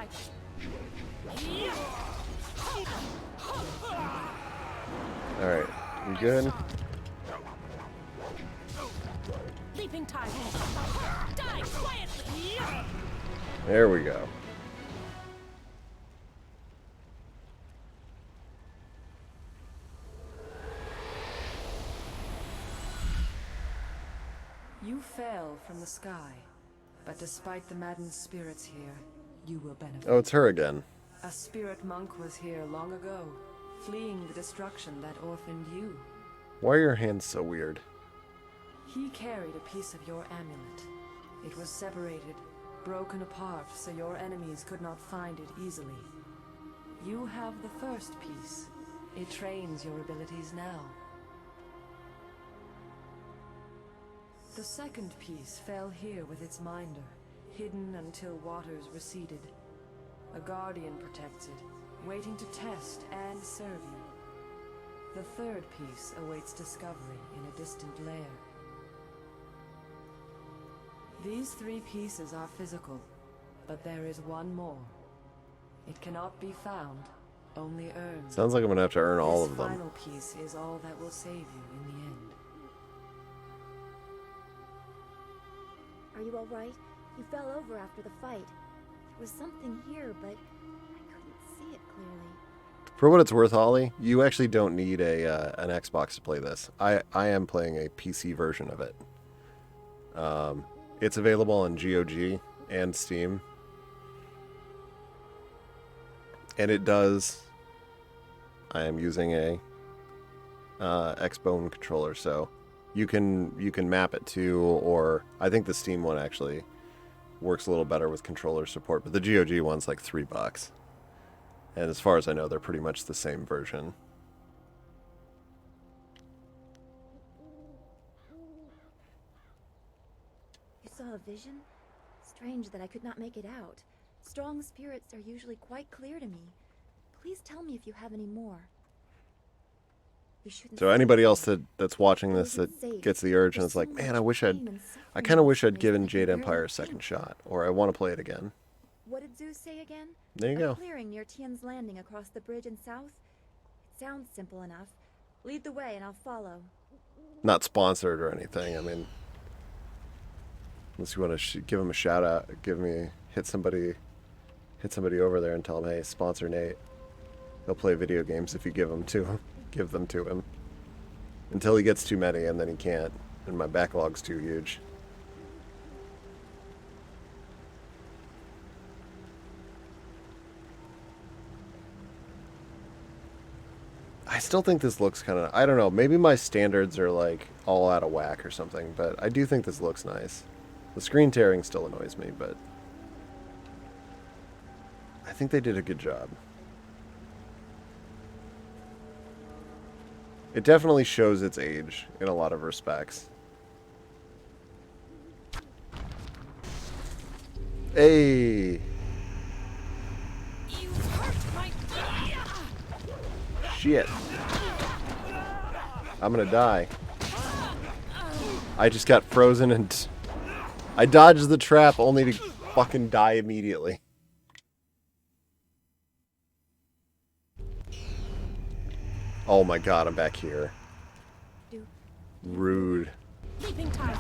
tide. Alright, we good? Leaping tide. Die quietly. There we go. You fell from the sky, but despite the maddened spirits here, you will benefit. Oh, it's her again. A spirit monk was here long ago, fleeing the destruction that orphaned you. Why are your hands so weird? He carried a piece of your amulet. It was separated, broken apart, so your enemies could not find it easily. You have the first piece. It trains your abilities now. The second piece fell here with its minder, hidden until waters receded. A guardian protects it, waiting to test and serve you. The third piece awaits discovery in a distant lair. These 3 pieces are physical, but there is one more. It cannot be found, only earned. Sounds like I'm gonna have to earn all of them. This final piece is all that will save you in the end. Are you all right? You fell over after the fight. There was something here, but I couldn't see it clearly. For what it's worth, Holly, you actually don't need an Xbox to play this. I am playing a PC version of it. It's available on GOG and Steam. And it does... I am using a Xbone controller, so you can map it to, or I think the Steam one actually works a little better with controller support, but the GOG one's like $3. And as far as I know, they're pretty much the same version. You saw a vision? Strange that I could not make it out. Strong spirits are usually quite clear to me. Please tell me if you have any more. So anybody else that's watching this that gets the urge and is like, man, I kind of wish I'd given Jade Empire a second shot, or I want to play it again. What did Zeus say again? There you go. A clearing near Tien's Landing across the bridge in south? It sounds simple enough. Lead the way and I'll follow. Not sponsored or anything. I mean, unless you want to give him a shout out, hit somebody over there and tell him, hey, sponsor Nate. He'll play video games if you give them to him. Until he gets too many, and then he can't. And my backlog's too huge. I still think this looks kind of... I don't know. Maybe my standards are like all out of whack or something, but I do think this looks nice. The screen tearing still annoys me, but I think they did a good job. It definitely shows its age in a lot of respects. Hey! Shit. I'm gonna die. I just got frozen and I dodged the trap only to fucking die immediately. Oh my god, I'm back here. Rude. Leaping tide.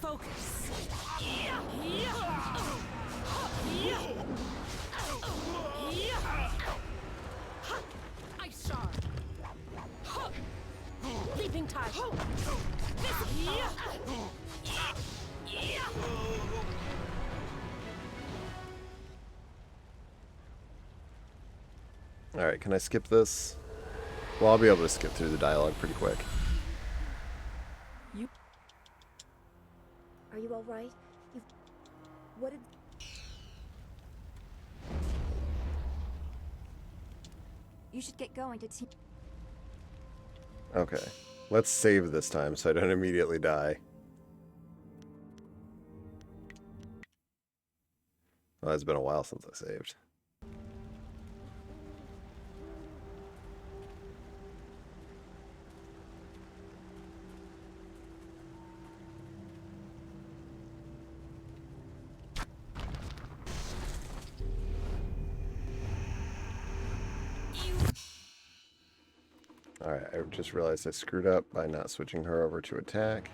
Focus. Ice shard. Leaping tide. Alright, can I skip this? Well, I'll be able to skip through the dialogue pretty quick. Are you all right? What did... You should get going to Okay. Let's save this time so I don't immediately die. Well, it's been a while since I saved. just realized I screwed up by not switching her over to attack.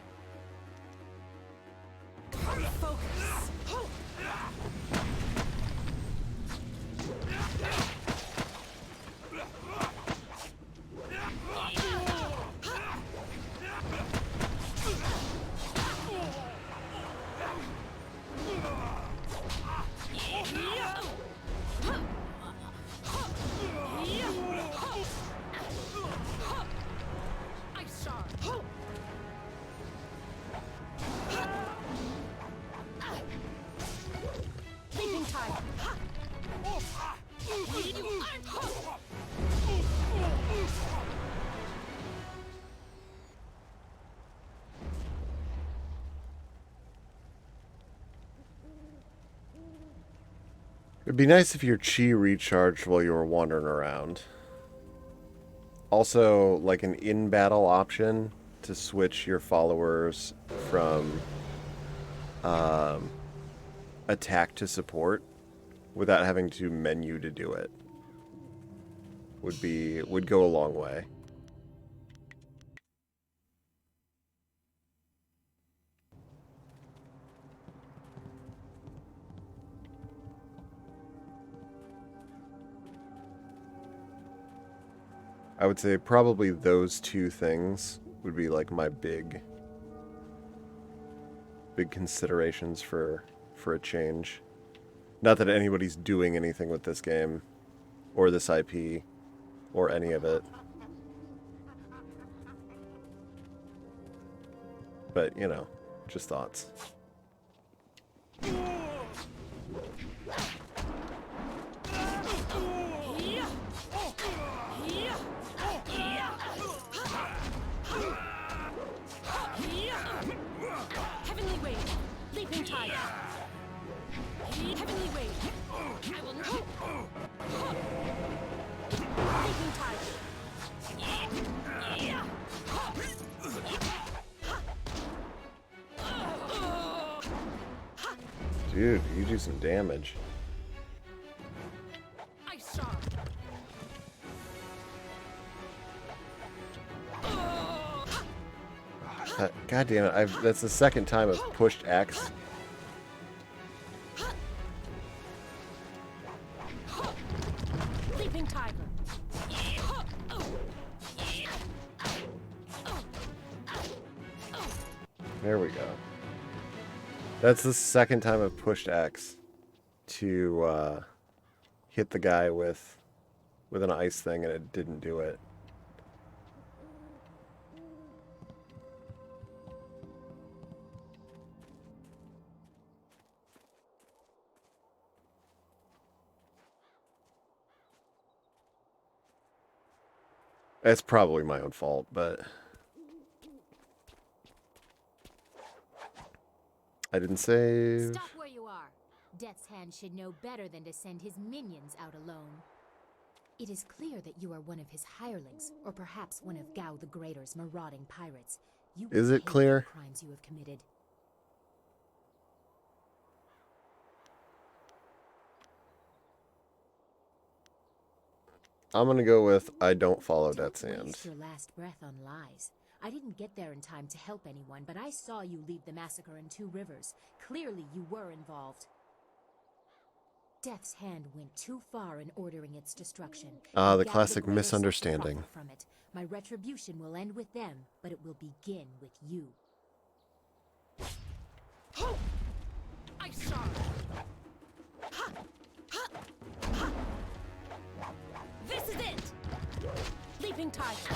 It'd be nice if your chi recharged while you were wandering around. Also, like an in-battle option to switch your followers from attack to support without having to menu to do it would go a long way. I would say probably those two things would be like my big considerations for a change. Not that anybody's doing anything with this game or this IP or any of it. But, you know, just thoughts. Heavenly Wave, Leaping Tide. Heavenly Wave. I will not. Leaping Tide. Dude, you do some damage. Ice Shard. God damn it, that's the second time I've pushed X. Leaping Tiger. There we go. That's the second time I've pushed X to hit the guy with an ice thing and it didn't do it. It's probably my own fault, but I didn't save. Stop where you are. Death's Hand should know better than to send his minions out alone. It is clear that you are one of his hirelings, or perhaps one of Gao the Greater's marauding pirates. You Is it hate clear? the crimes you have committed. I'm gonna go with I don't follow Death's Hand. Waste your last breath on lies. I didn't get there in time to help anyone, but I saw you lead the massacre in Two Rivers. Clearly you were involved. Death's Hand went too far in ordering its destruction. Ah, the Gao classic Greater suffered misunderstanding. from it. My retribution will end with them, but it will begin with you. Ice Shard. This is it. Leaping Tiger.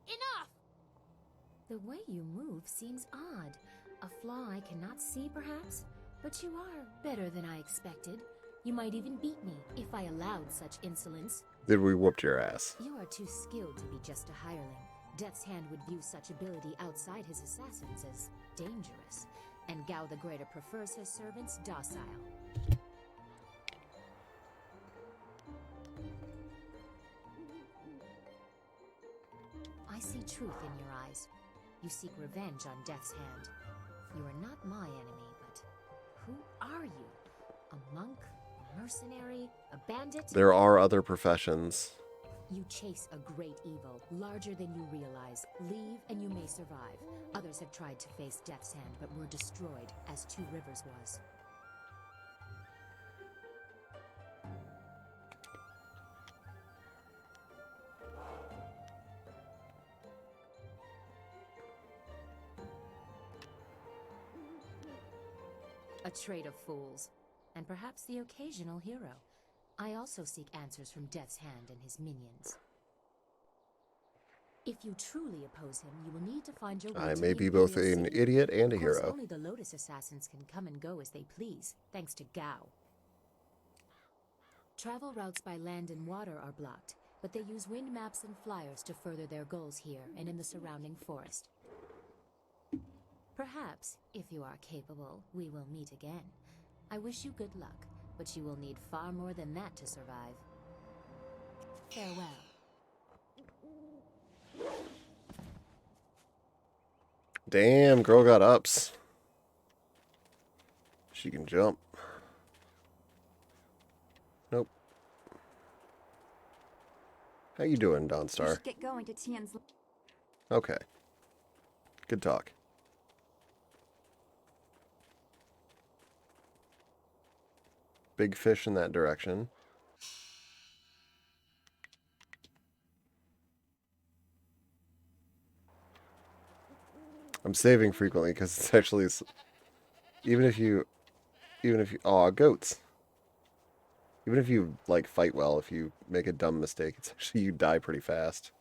Enough! The way you move seems odd. A flaw I cannot see, perhaps? But you are better than I expected. You might even beat me, if I allowed such insolence. Then we whooped your ass. You are too skilled to be just a hireling. Death's Hand would view such ability outside his assassins as dangerous. And Gao the Greater prefers his servants docile. I see truth in your eyes. You seek revenge on Death's Hand. You are not my enemy, but who are you? A monk? A mercenary? A bandit? There are other professions. You chase a great evil, larger than you realize. Leave and you may survive. Others have tried to face Death's Hand, but were destroyed, as Two Rivers was. A trade of fools, and perhaps the occasional hero. I also seek answers from Death's Hand and his minions. If you truly oppose him, you will need to find your way I to may the be both Imperial an City. idiot and a Of course, hero. only the Lotus Assassins can come and go as they please, thanks to Gao. Travel routes by land and water are blocked, but they use wind maps and flyers to further their goals here and in the surrounding forest. Perhaps, if you are capable, we will meet again. I wish you good luck, but you will need far more than that to survive. Farewell. Damn, girl got ups. She can jump. Nope. How you doing, You Dawnstar? should get going to Tian's. Okay. Good talk. Big fish in that direction. I'm saving frequently because it's actually even if you aw, goats. Even if you like fight well, if you make a dumb mistake, it's actually you die pretty fast.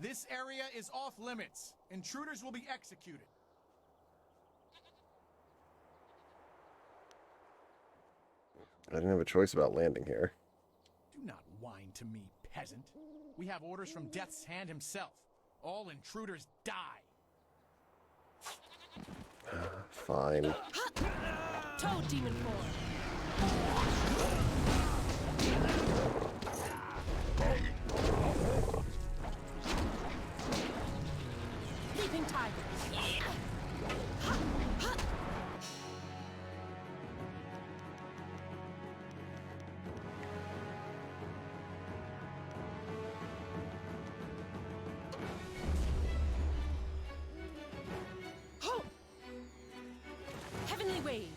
This area is off limits. Intruders will be executed. I didn't have a choice about landing here. Do not whine to me, peasant. We have orders from Death's Hand himself. All intruders die. Fine. Toad demon form. Leaping tiger. Heavenly wave.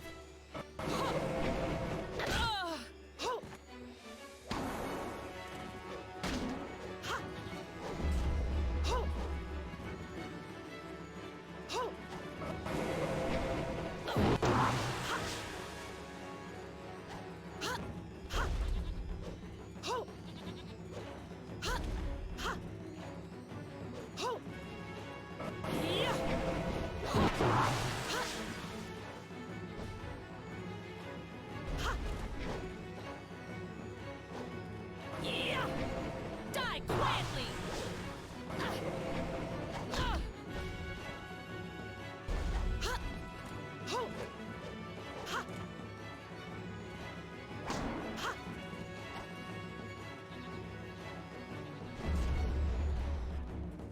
Die quietly.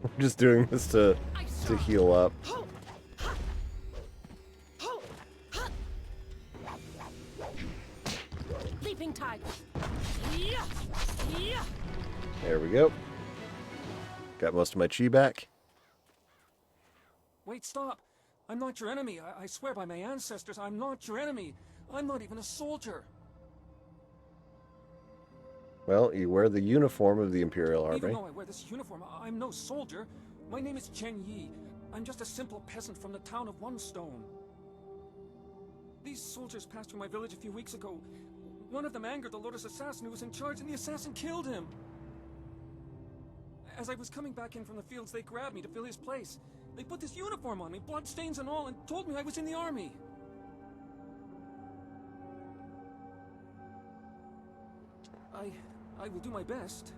I'm just doing this to heal up. Leaping tiger. There we go. Got most of my chi back. Wait, stop. I'm not your enemy. I swear by my ancestors, I'm not your enemy. I'm not even a soldier. Well, you wear the uniform of the Imperial Even Army. though I wear this uniform, I'm no soldier. My name is Chen Yi. I'm just a simple peasant from the town of One Stone. These soldiers passed through my village a few weeks ago. One of them angered the Lotus assassin who was in charge, and the assassin killed him. As I was coming back in from the fields, they grabbed me to fill his place. They put this uniform on me, bloodstains and all, and told me I was in the army. I will do my best.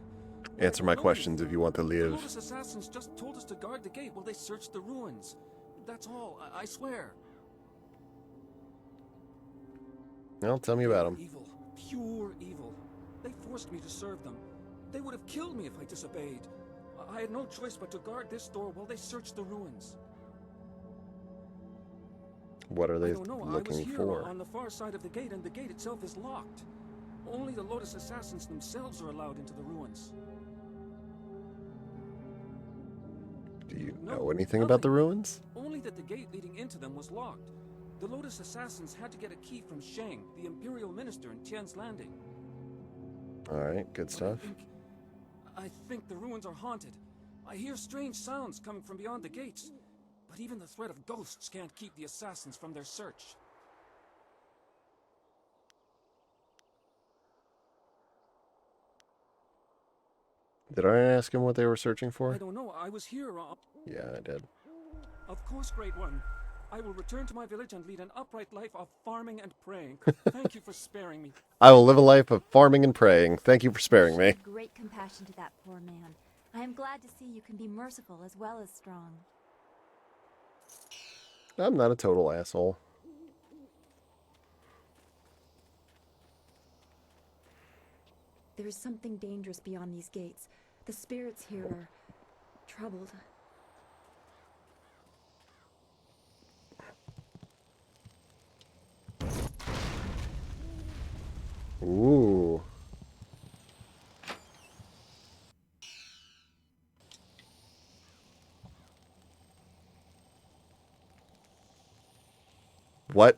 Answer my questions if you want to The live. Lotus assassins just told us to guard the gate while they searched the ruins. That's all, I swear. Well, tell me about them. Evil, pure evil. They forced me to serve them. They would have killed me if I disobeyed. I had no choice but to guard this door while they searched the ruins. What are I they don't know. I was looking here for? on the far side of the gate, and the gate itself is locked. Only the Lotus Assassins themselves are allowed into the ruins. Do you No, know anything about the nothing. ruins? Only that the gate leading into them was locked. The Lotus Assassins had to get a key from Shang, the Imperial Minister in Tian's Landing. Alright, good stuff. I think the ruins are haunted. I hear strange sounds coming from beyond the gates. But even the threat of ghosts can't keep the assassins from their search. Did I ask him what they were searching for? I don't know. I was here. Yeah, I did. Of course, Great One. I will return to my village and lead an upright life of farming and praying. Thank you for sparing me. I will live a life of farming and praying. Thank you for sparing me. Great compassion to that poor man. I am glad to see you can be merciful as well as strong. I'm not a total asshole. There is something dangerous beyond these gates. The spirits here are troubled. Ooh. What?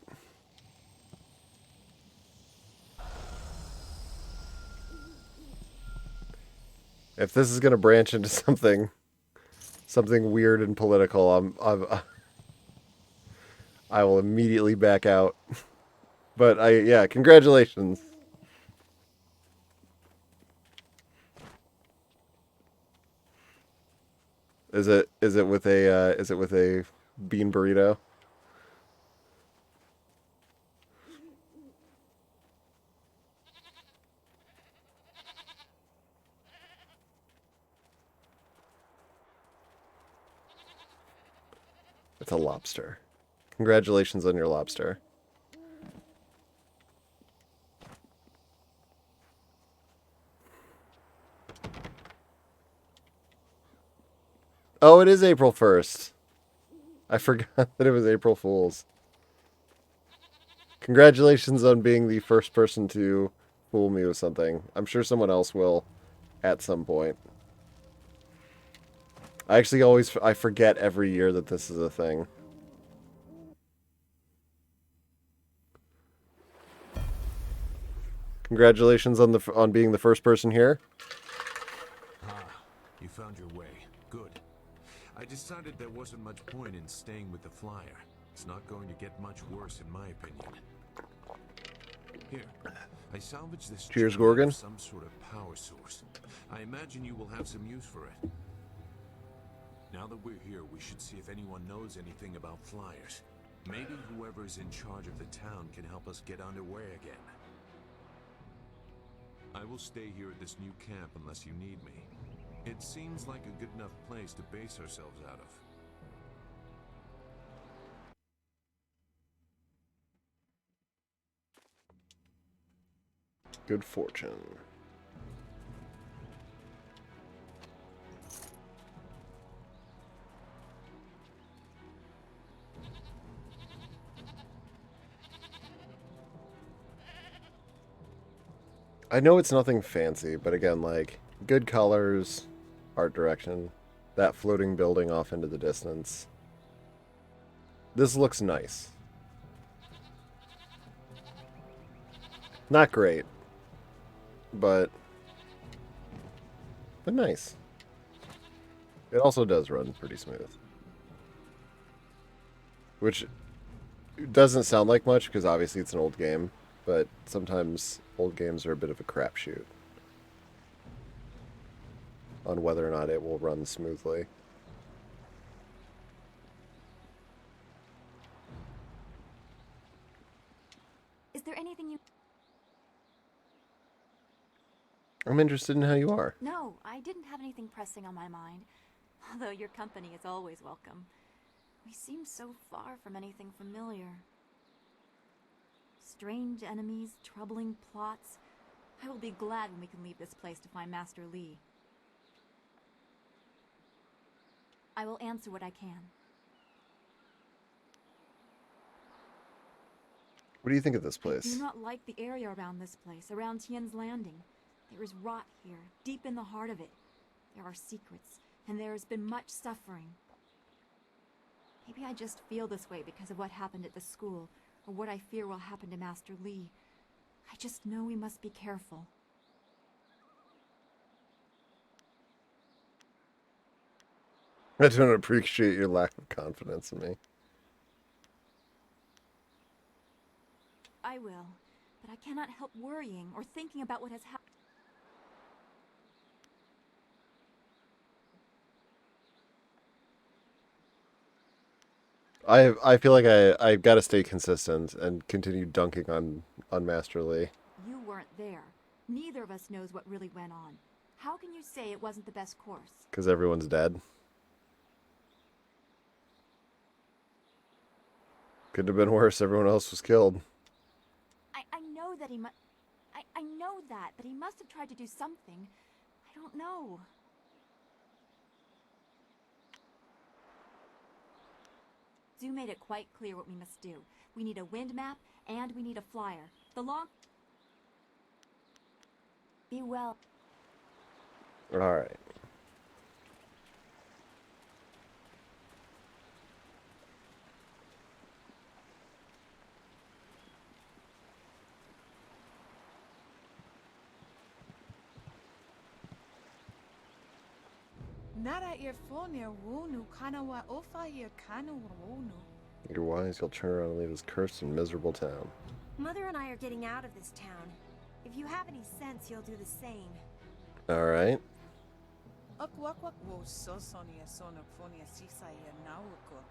If this is going to branch into something weird and political, I will immediately back out. But yeah, congratulations. Is it with a bean burrito? It's a lobster. Congratulations on your lobster. Oh, it is April 1st. I forgot that it was April Fool's. Congratulations on being the first person to fool me with something. I'm sure someone else will at some point. I forget every year that this is a thing. Congratulations on being the first person here. Ah, you found your way. Good. I decided there wasn't much point in staying with the flyer. It's not going to get much worse in my opinion. Here, I salvaged this Cheers, gem Gorgon. of some sort of power source. I imagine you will have some use for it. Now that we're here, we should see if anyone knows anything about flyers. Maybe whoever's in charge of the town can help us get underway again. I will stay here at this new camp unless you need me. It seems like a good enough place to base ourselves out of. Good fortune. I know it's nothing fancy, but again, like, good colors, art direction, that floating building off into the distance. This looks nice. Not great, but nice. It also does run pretty smooth. Which doesn't sound like much, because obviously it's an old game, but sometimes old games are a bit of a crapshoot on whether or not it will run smoothly. Is there anything you... I'm interested in how you are. No, I didn't have anything pressing on my mind. Although your company is always welcome. We seem so far from anything familiar. Strange enemies, troubling plots. I will be glad when we can leave this place to find Master Li. I will answer what I can. What do you think of this I place? do not like the area around this place, around Tien's Landing. There is rot here, deep in the heart of it. There are secrets, and there has been much suffering. Maybe I just feel this way because of what happened at the school, or what I fear will happen to Master Li. I just know we must be careful. I don't appreciate your lack of confidence in me. I will, but I cannot help worrying or thinking about what has happened. I feel like I've got to stay consistent and continue dunking on Master Li. You weren't there. Neither of us knows what really went on. How can you say it wasn't the best course? Because everyone's dead. Could have been worse. Everyone else was killed. I know that he I know that, but he must have tried to do something. I don't know. Zoo made it quite clear what we must do. We need a wind map, and we need a flyer. The long... Be well. Alright. Nara earphonia wonu kanawa ofa ear kanu wonu. You're wise, he'll turn around and leave his cursed and miserable town. Mother and I are getting out of this town. If you have any sense, you'll do the same. Alright. Akwak wo so sonia sonophonia sisaya nawukok.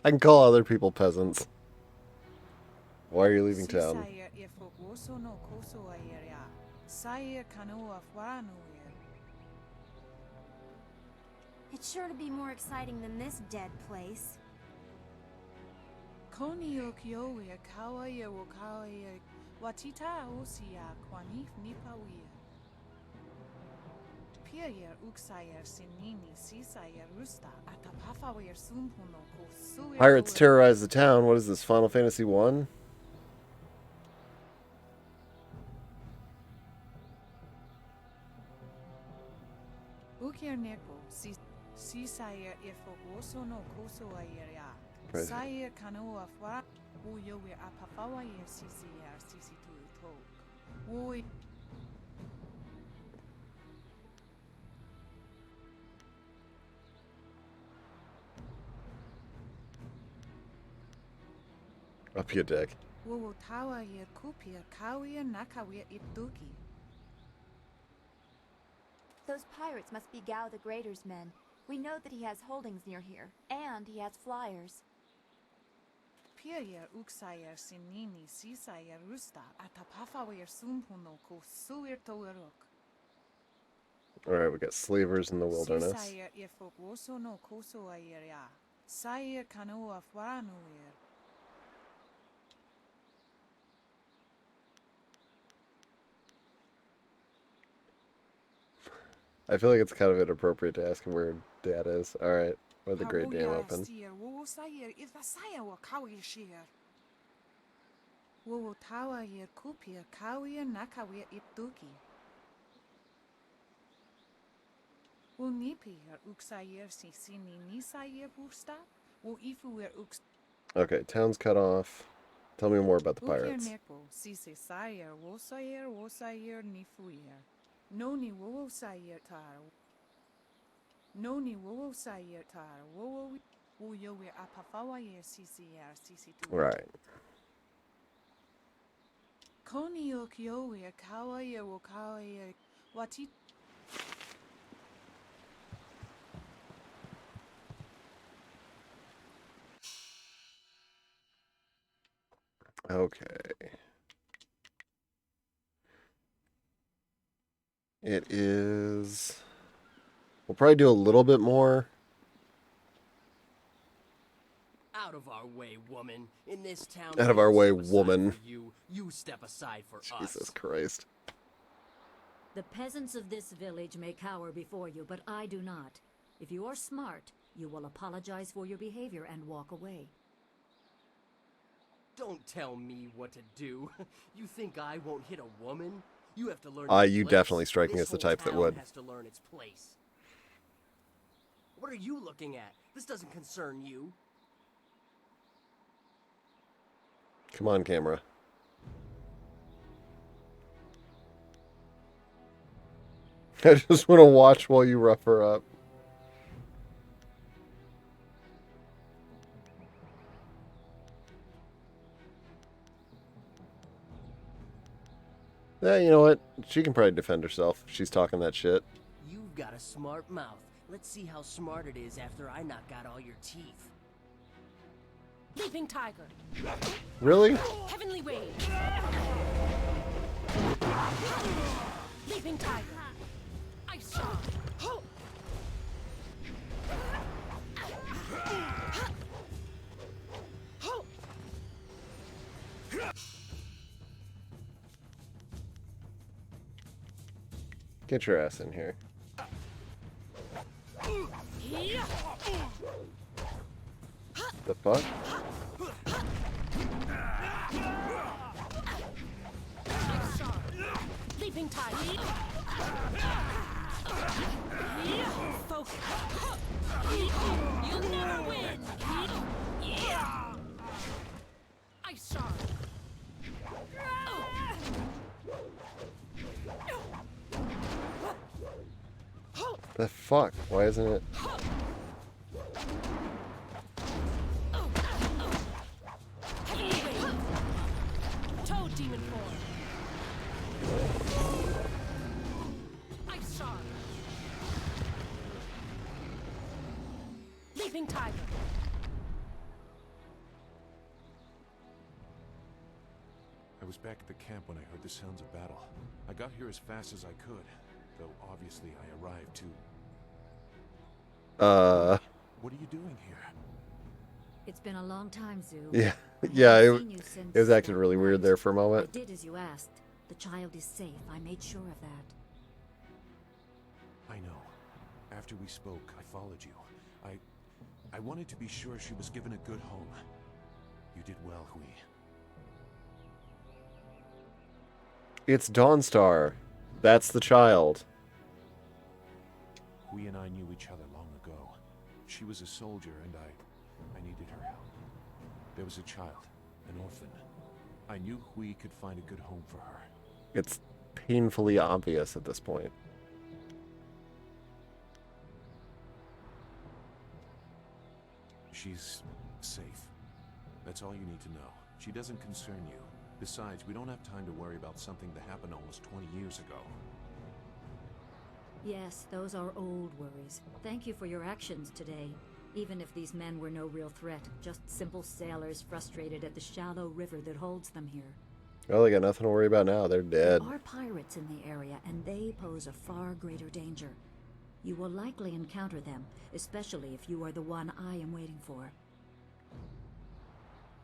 I can call other people peasants. Why are you leaving town? Sisaya ifok woso no koso aya. Saya kanoa fwanu. It's sure to be more exciting than this dead place. Konio kioia kawaya wakawaya watita osia kwanif nipawia. Piayer uxayer sinini sisayer rusta atapafawer sumpuno ko. Pirates terrorize the town. What is this, Final Fantasy 1? Ukir neko Sisaya ifogoso no koso ayeria. Saya kanoa fwa uyo we apafawa ye sisi to talk. Woi. Up your dick. Wo tawa ye kupia kawia nakawia ipduki. Those pirates must be Gao the Greater's men. We know that he has holdings near here, and he has flyers. Piayer uxayer sinini sisayer rusta atapafawer sumpuno ko suir toerok. Alright, we got slavers in the wilderness. Sisaya ifogoso no koso ayeria. Saya kanoa fwanuir. I feel like it's kind of inappropriate to ask him where Dad is. Alright, with the Great Dam open. Wo tawa yer kupia kawia nakawia ipduki. Wo nipier uxayer sisini nisayer bursta. Wo ifuer ux. Okay, town's cut off. Tell me more about the pirates. Sise sayer wosayer nifuyer. Noni wo sayer tar. Noni wo sayer tar. Wo yo we apafawa yer sisi tu. Right. Koni yo kyo we kawa ye wo kawa ye wati. Okay. It is... We'll probably do a little bit more. Out of our way, woman. In this town... Out of our way, woman. You step aside for us. Jesus Christ. The peasants of this village may cower before you, but I do not. If you are smart, you will apologize for your behavior and walk away. Don't tell me what to do. You think I won't hit a woman? You have to learn. You definitely strike me as the type that would. Has to learn its place. What are you looking at? This doesn't concern you. Come on, camera. I just want to watch while you rough her up. Yeah, you know what? She can probably defend herself if she's talking that shit. You've got a smart mouth. Let's see how smart it is after I knock out all your teeth. Leaping tiger. Really? Heavenly wave. Leaping tiger. Ice shot. Get your ass in here. The fuck? Leaping tiger. Focus. You'll never win. Ice shot. The fuck? Why isn't it? Toad demon form. Ice shot. Leaping tiger. I was back at the camp when I heard the sounds of battle. I got here as fast as I could, though obviously I arrived too. What are you doing here? It's been a long time, Zoo. Yeah, I yeah. haven't It seen you since was acting that really weird night. there for a I moment. did as you asked. The child is safe. I made sure of that. I know. After we spoke, I followed you. I wanted to be sure she was given a good home. You did well, Hui. It's Dawnstar. That's the child. Hui and I knew each other long ago. She was a soldier, and I needed her help. There was a child, an orphan. I knew Hui could find a good home for her. It's painfully obvious at this point. She's safe. That's all you need to know. She doesn't concern you. Besides, we don't have time to worry about something that happened almost 20 years ago. Yes, those are old worries. Thank you for your actions today. Even if these men were no real threat, just simple sailors frustrated at the shallow river that holds them here. Well, they got nothing to worry about now. They're dead. There are pirates in the area, and they pose a far greater danger. You will likely encounter them, especially if you are the one I am waiting for.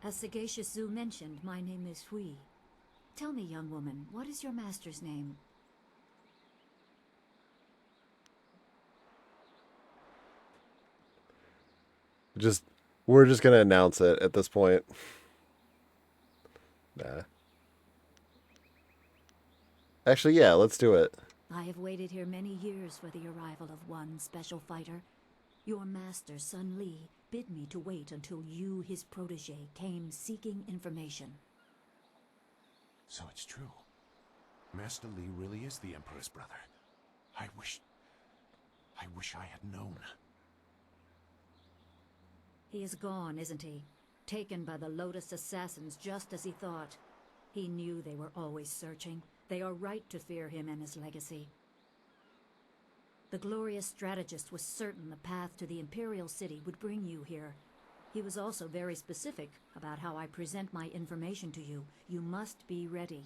As Sagacious Zoo mentioned, my name is Hui. Tell me, young woman, what is your master's name? We're just gonna announce it at this point. Nah. Actually, yeah, let's do it. I have waited here many years for the arrival of one special fighter. Your master, Sun Li, bid me to wait until you, his protege, came seeking information. So it's true. Master Li really is the Emperor's brother. I wish I had known. He is gone, isn't he? Taken by the Lotus assassins just as he thought. He knew they were always searching. They are right to fear him and his legacy. The glorious strategist was certain the path to the Imperial City would bring you here. He was also very specific about how I present my information to you. You must be ready.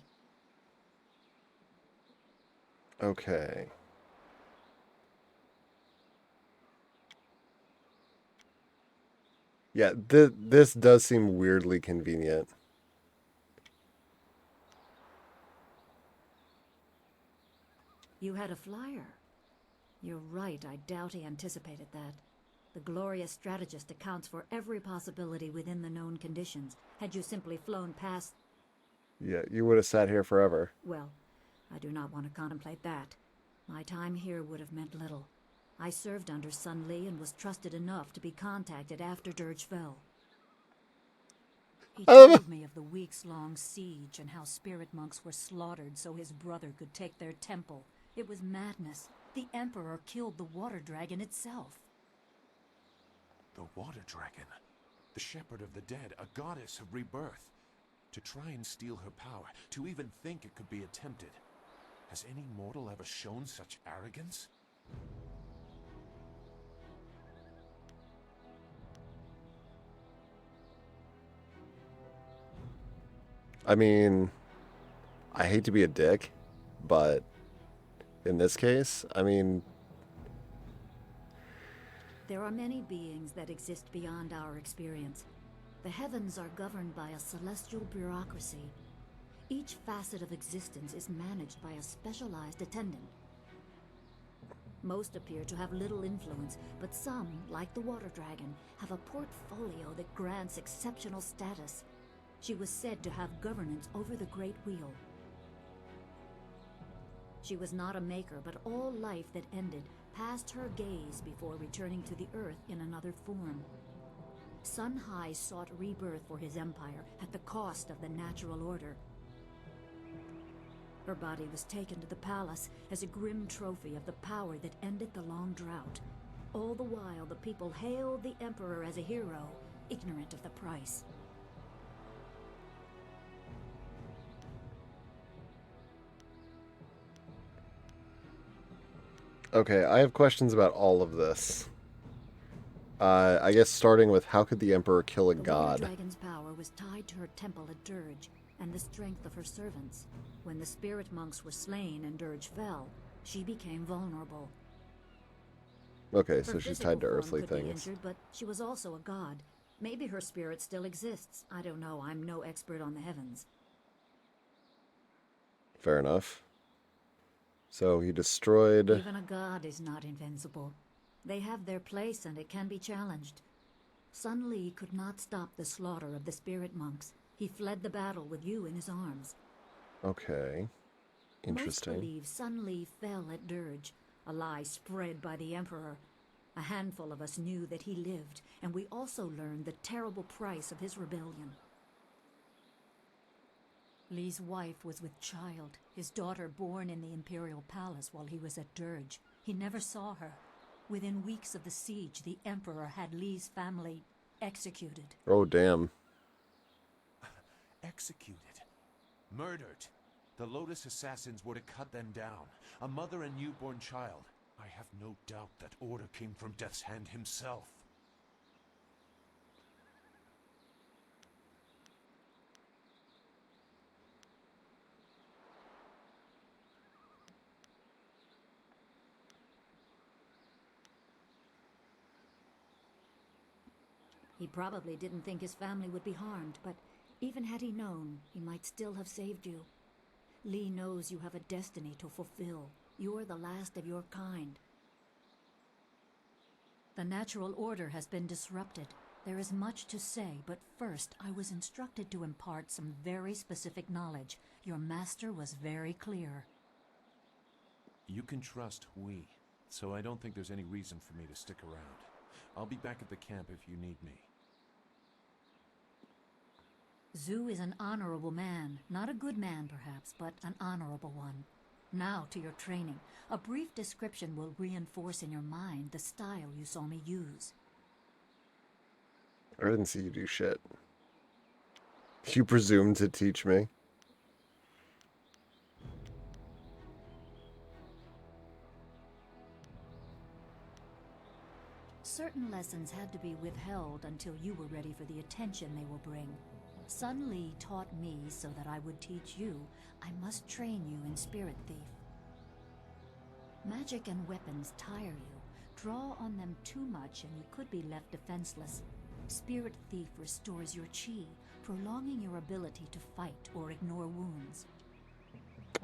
Okay. Yeah, this does seem weirdly convenient. You had a flyer. You're right, I doubt he anticipated that. The glorious strategist accounts for every possibility within the known conditions. Had you simply flown past... Yeah, you would have sat here forever. Well, I do not want to contemplate that. My time here would have meant little. I served under Sun Li and was trusted enough to be contacted after Dirge fell. He told me of the weeks-long siege and how spirit monks were slaughtered so his brother could take their temple. It was madness. The Emperor killed the water dragon itself. The water dragon. The shepherd of the dead, a goddess of rebirth. To try and steal her power, to even think it could be attempted. Has any mortal ever shown such arrogance? I mean, I hate to be a dick, but in this case, I mean... There are many beings that exist beyond our experience. The heavens are governed by a celestial bureaucracy. Each facet of existence is managed by a specialized attendant. Most appear to have little influence, but some, like the water dragon, have a portfolio that grants exceptional status. She was said to have governance over the Great Wheel. She was not a maker, but all life that ended passed her gaze before returning to the Earth in another form. Sun Hai sought rebirth for his empire at the cost of the natural order. Her body was taken to the palace as a grim trophy of the power that ended the long drought. All the while, the people hailed the Emperor as a hero, ignorant of the price. Okay, I have questions about all of this. I guess starting with, how could the Emperor kill a god? The dragon's power was tied to her temple at Dirge, and the strength of her servants. When the spirit monks were slain and Dirge fell, she became vulnerable. Okay, so she's tied to earthly could be things. Injured, but she was also a god. Maybe her spirit still exists. I don't know. I'm no expert on the heavens. Fair enough. So he destroyed... Even a god is not invincible. They have their place and it can be challenged. Sun Li could not stop the slaughter of the spirit monks. He fled the battle with you in his arms. Okay. Interesting. Most believe Sun Li fell at Dirge, a lie spread by the Emperor. A handful of us knew that he lived, and we also learned the terrible price of his rebellion. Li's wife was with child, his daughter born in the Imperial Palace while he was at Dirge. He never saw her. Within weeks of the siege, the Emperor had Li's family executed. Oh, damn. Executed. Murdered. The Lotus assassins were to cut them down. A mother and newborn child. I have no doubt that order came from Death's Hand himself. He probably didn't think his family would be harmed, but even had he known, he might still have saved you. Li knows you have a destiny to fulfill. You're the last of your kind. The natural order has been disrupted. There is much to say, but first I was instructed to impart some very specific knowledge. Your master was very clear. You can trust we, so I don't think there's any reason for me to stick around. I'll be back at the camp if you need me. Zhu is an honorable man. Not a good man, perhaps, but an honorable one. Now to your training. A brief description will reinforce in your mind the style you saw me use. I didn't see you do shit. You presumed to teach me. Certain lessons had to be withheld until you were ready for the attention they will bring. Sun Li taught me so that I would teach you. I must train you in Spirit Thief. Magic and weapons tire you. Draw on them too much and you could be left defenseless. Spirit Thief restores your chi, prolonging your ability to fight or ignore wounds.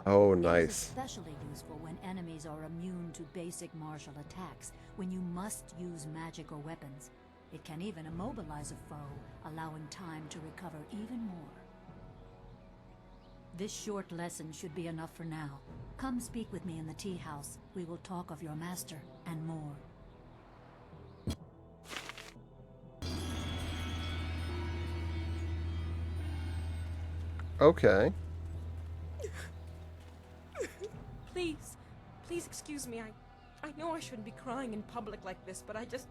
Oh, It is nice. especially useful when enemies are immune to basic martial attacks, when you must use magic or weapons. It can even immobilize a foe, allowing time to recover even more. This short lesson should be enough for now. Come speak with me in the tea house. We will talk of your master and more. Okay. Please, please excuse me. I know I shouldn't be crying in public like this, but I just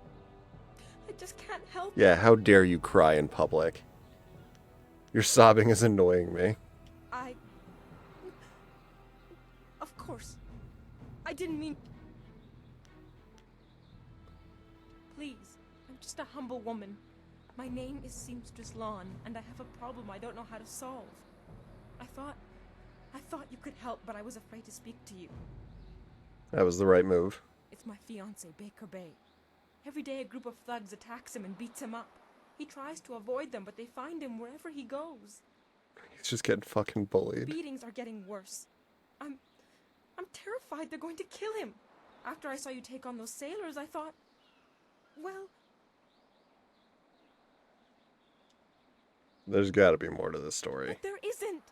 can't help it. Yeah, how dare you cry in public? Your sobbing is annoying me. Of course. I didn't mean... Please, I'm just a humble woman. My name is Seamstress Lawn, and I have a problem I don't know how to solve. I thought you could help, but I was afraid to speak to you. That was the right move. It's my fiancé, Baker Bay. Every day a group of thugs attacks him and beats him up. He tries to avoid them, but they find him wherever he goes. He's just getting fucking bullied. Beatings are getting worse. I'm terrified they're going to kill him. After I saw you take on those sailors, I thought, well... There's gotta be more to this story. But there isn't.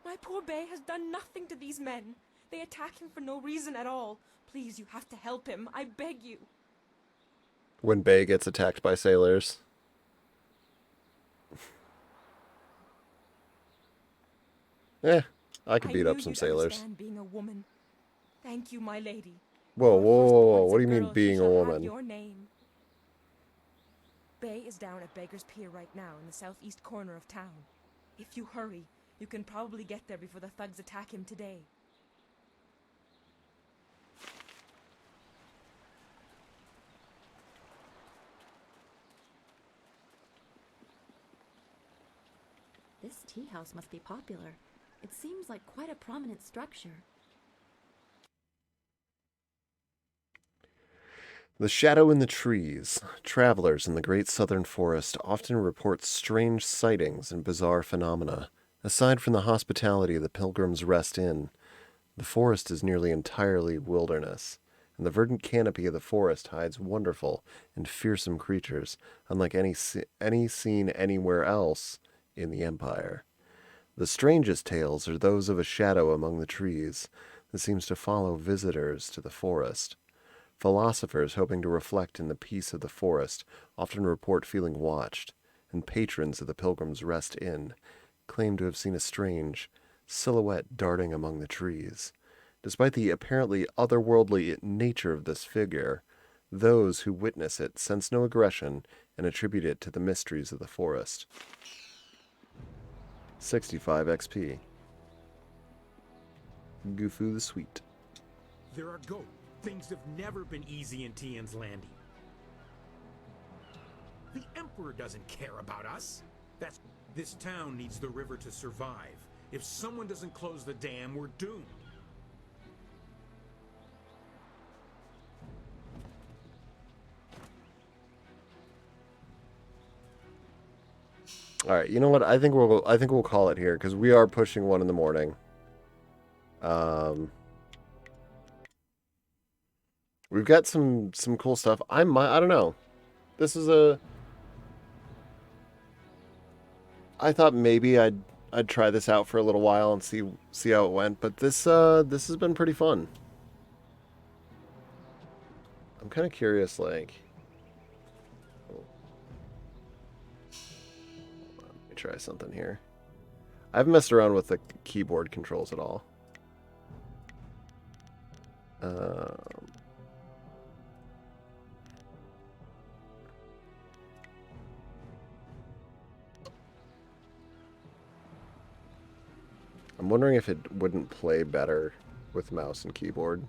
My poor Bay has done nothing to these men. They attack him for no reason at all. Please, you have to help him. I beg you. When Bay gets attacked by sailors. I could beat up some sailors. Understand being a woman. Thank you, my lady. Whoa, whoa, whoa, whoa. What do you mean Girl, being she a shall have woman? your name. Bay is down at Beggar's Pier right now in the southeast corner of town. If you hurry, you can probably get there before the thugs attack him today. This tea house must be popular. It seems like quite a prominent structure. The shadow in the trees. Travelers in the great southern forest often report strange sightings and bizarre phenomena. Aside from the hospitality the pilgrims rest in, the forest is nearly entirely wilderness, and the verdant canopy of the forest hides wonderful and fearsome creatures, unlike any seen anywhere else in the Empire. The strangest tales are those of a shadow among the trees that seems to follow visitors to the forest. Philosophers hoping to reflect in the peace of the forest often report feeling watched, and patrons of the Pilgrim's Rest Inn claim to have seen a strange silhouette darting among the trees. Despite the apparently otherworldly nature of this figure, those who witness it sense no aggression and attribute it to the mysteries of the forest. 65 XP. Gufu the Sweet. There are goats. Things have never been easy in Tian's Landing. The Emperor doesn't care about us. This town needs the river to survive. If someone doesn't close the dam, we're doomed. All right, you know what? I think we'll call it here because we are pushing 1 in the morning. We've got some cool stuff. I don't know. This is I thought maybe I'd try this out for a little while and see how it went, but this has been pretty fun. I'm kind of curious, like. Let me try something here. I haven't messed around with the keyboard controls at all. I'm wondering if it wouldn't play better with mouse and keyboard.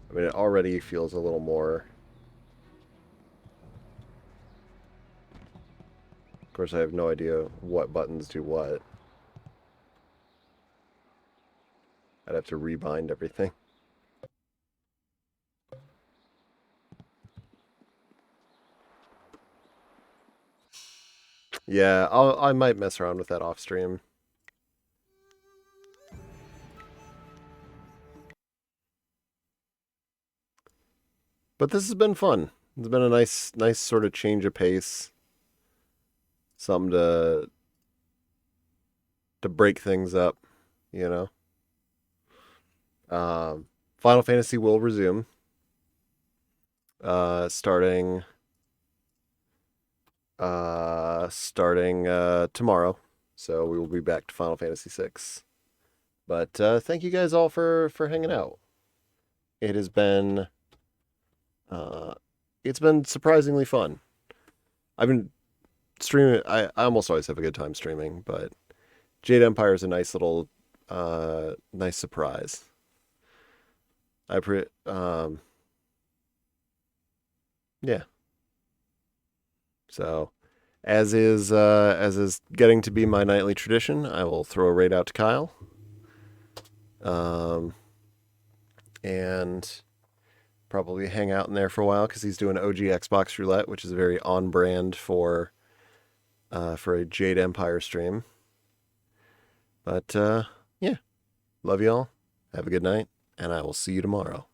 I mean, it already feels a little more... Of course, I have no idea what buttons do what. I'd have to rebind everything. Yeah, I might mess around with that off stream. But this has been fun. It's been a nice sort of change of pace. Something to break things up, you know. Final Fantasy will resume. Starting tomorrow. So we will be back to Final Fantasy VI. But thank you guys all for hanging out. It has been it's been surprisingly fun. I've been streaming. I almost always have a good time streaming, but Jade Empire is a nice little nice surprise. Yeah. So, as is getting to be my nightly tradition, I will throw a raid out to Kyle. And probably hang out in there for a while because he's doing OG Xbox Roulette, which is very on brand for a Jade Empire stream. But yeah, love y'all. Have a good night, and I will see you tomorrow.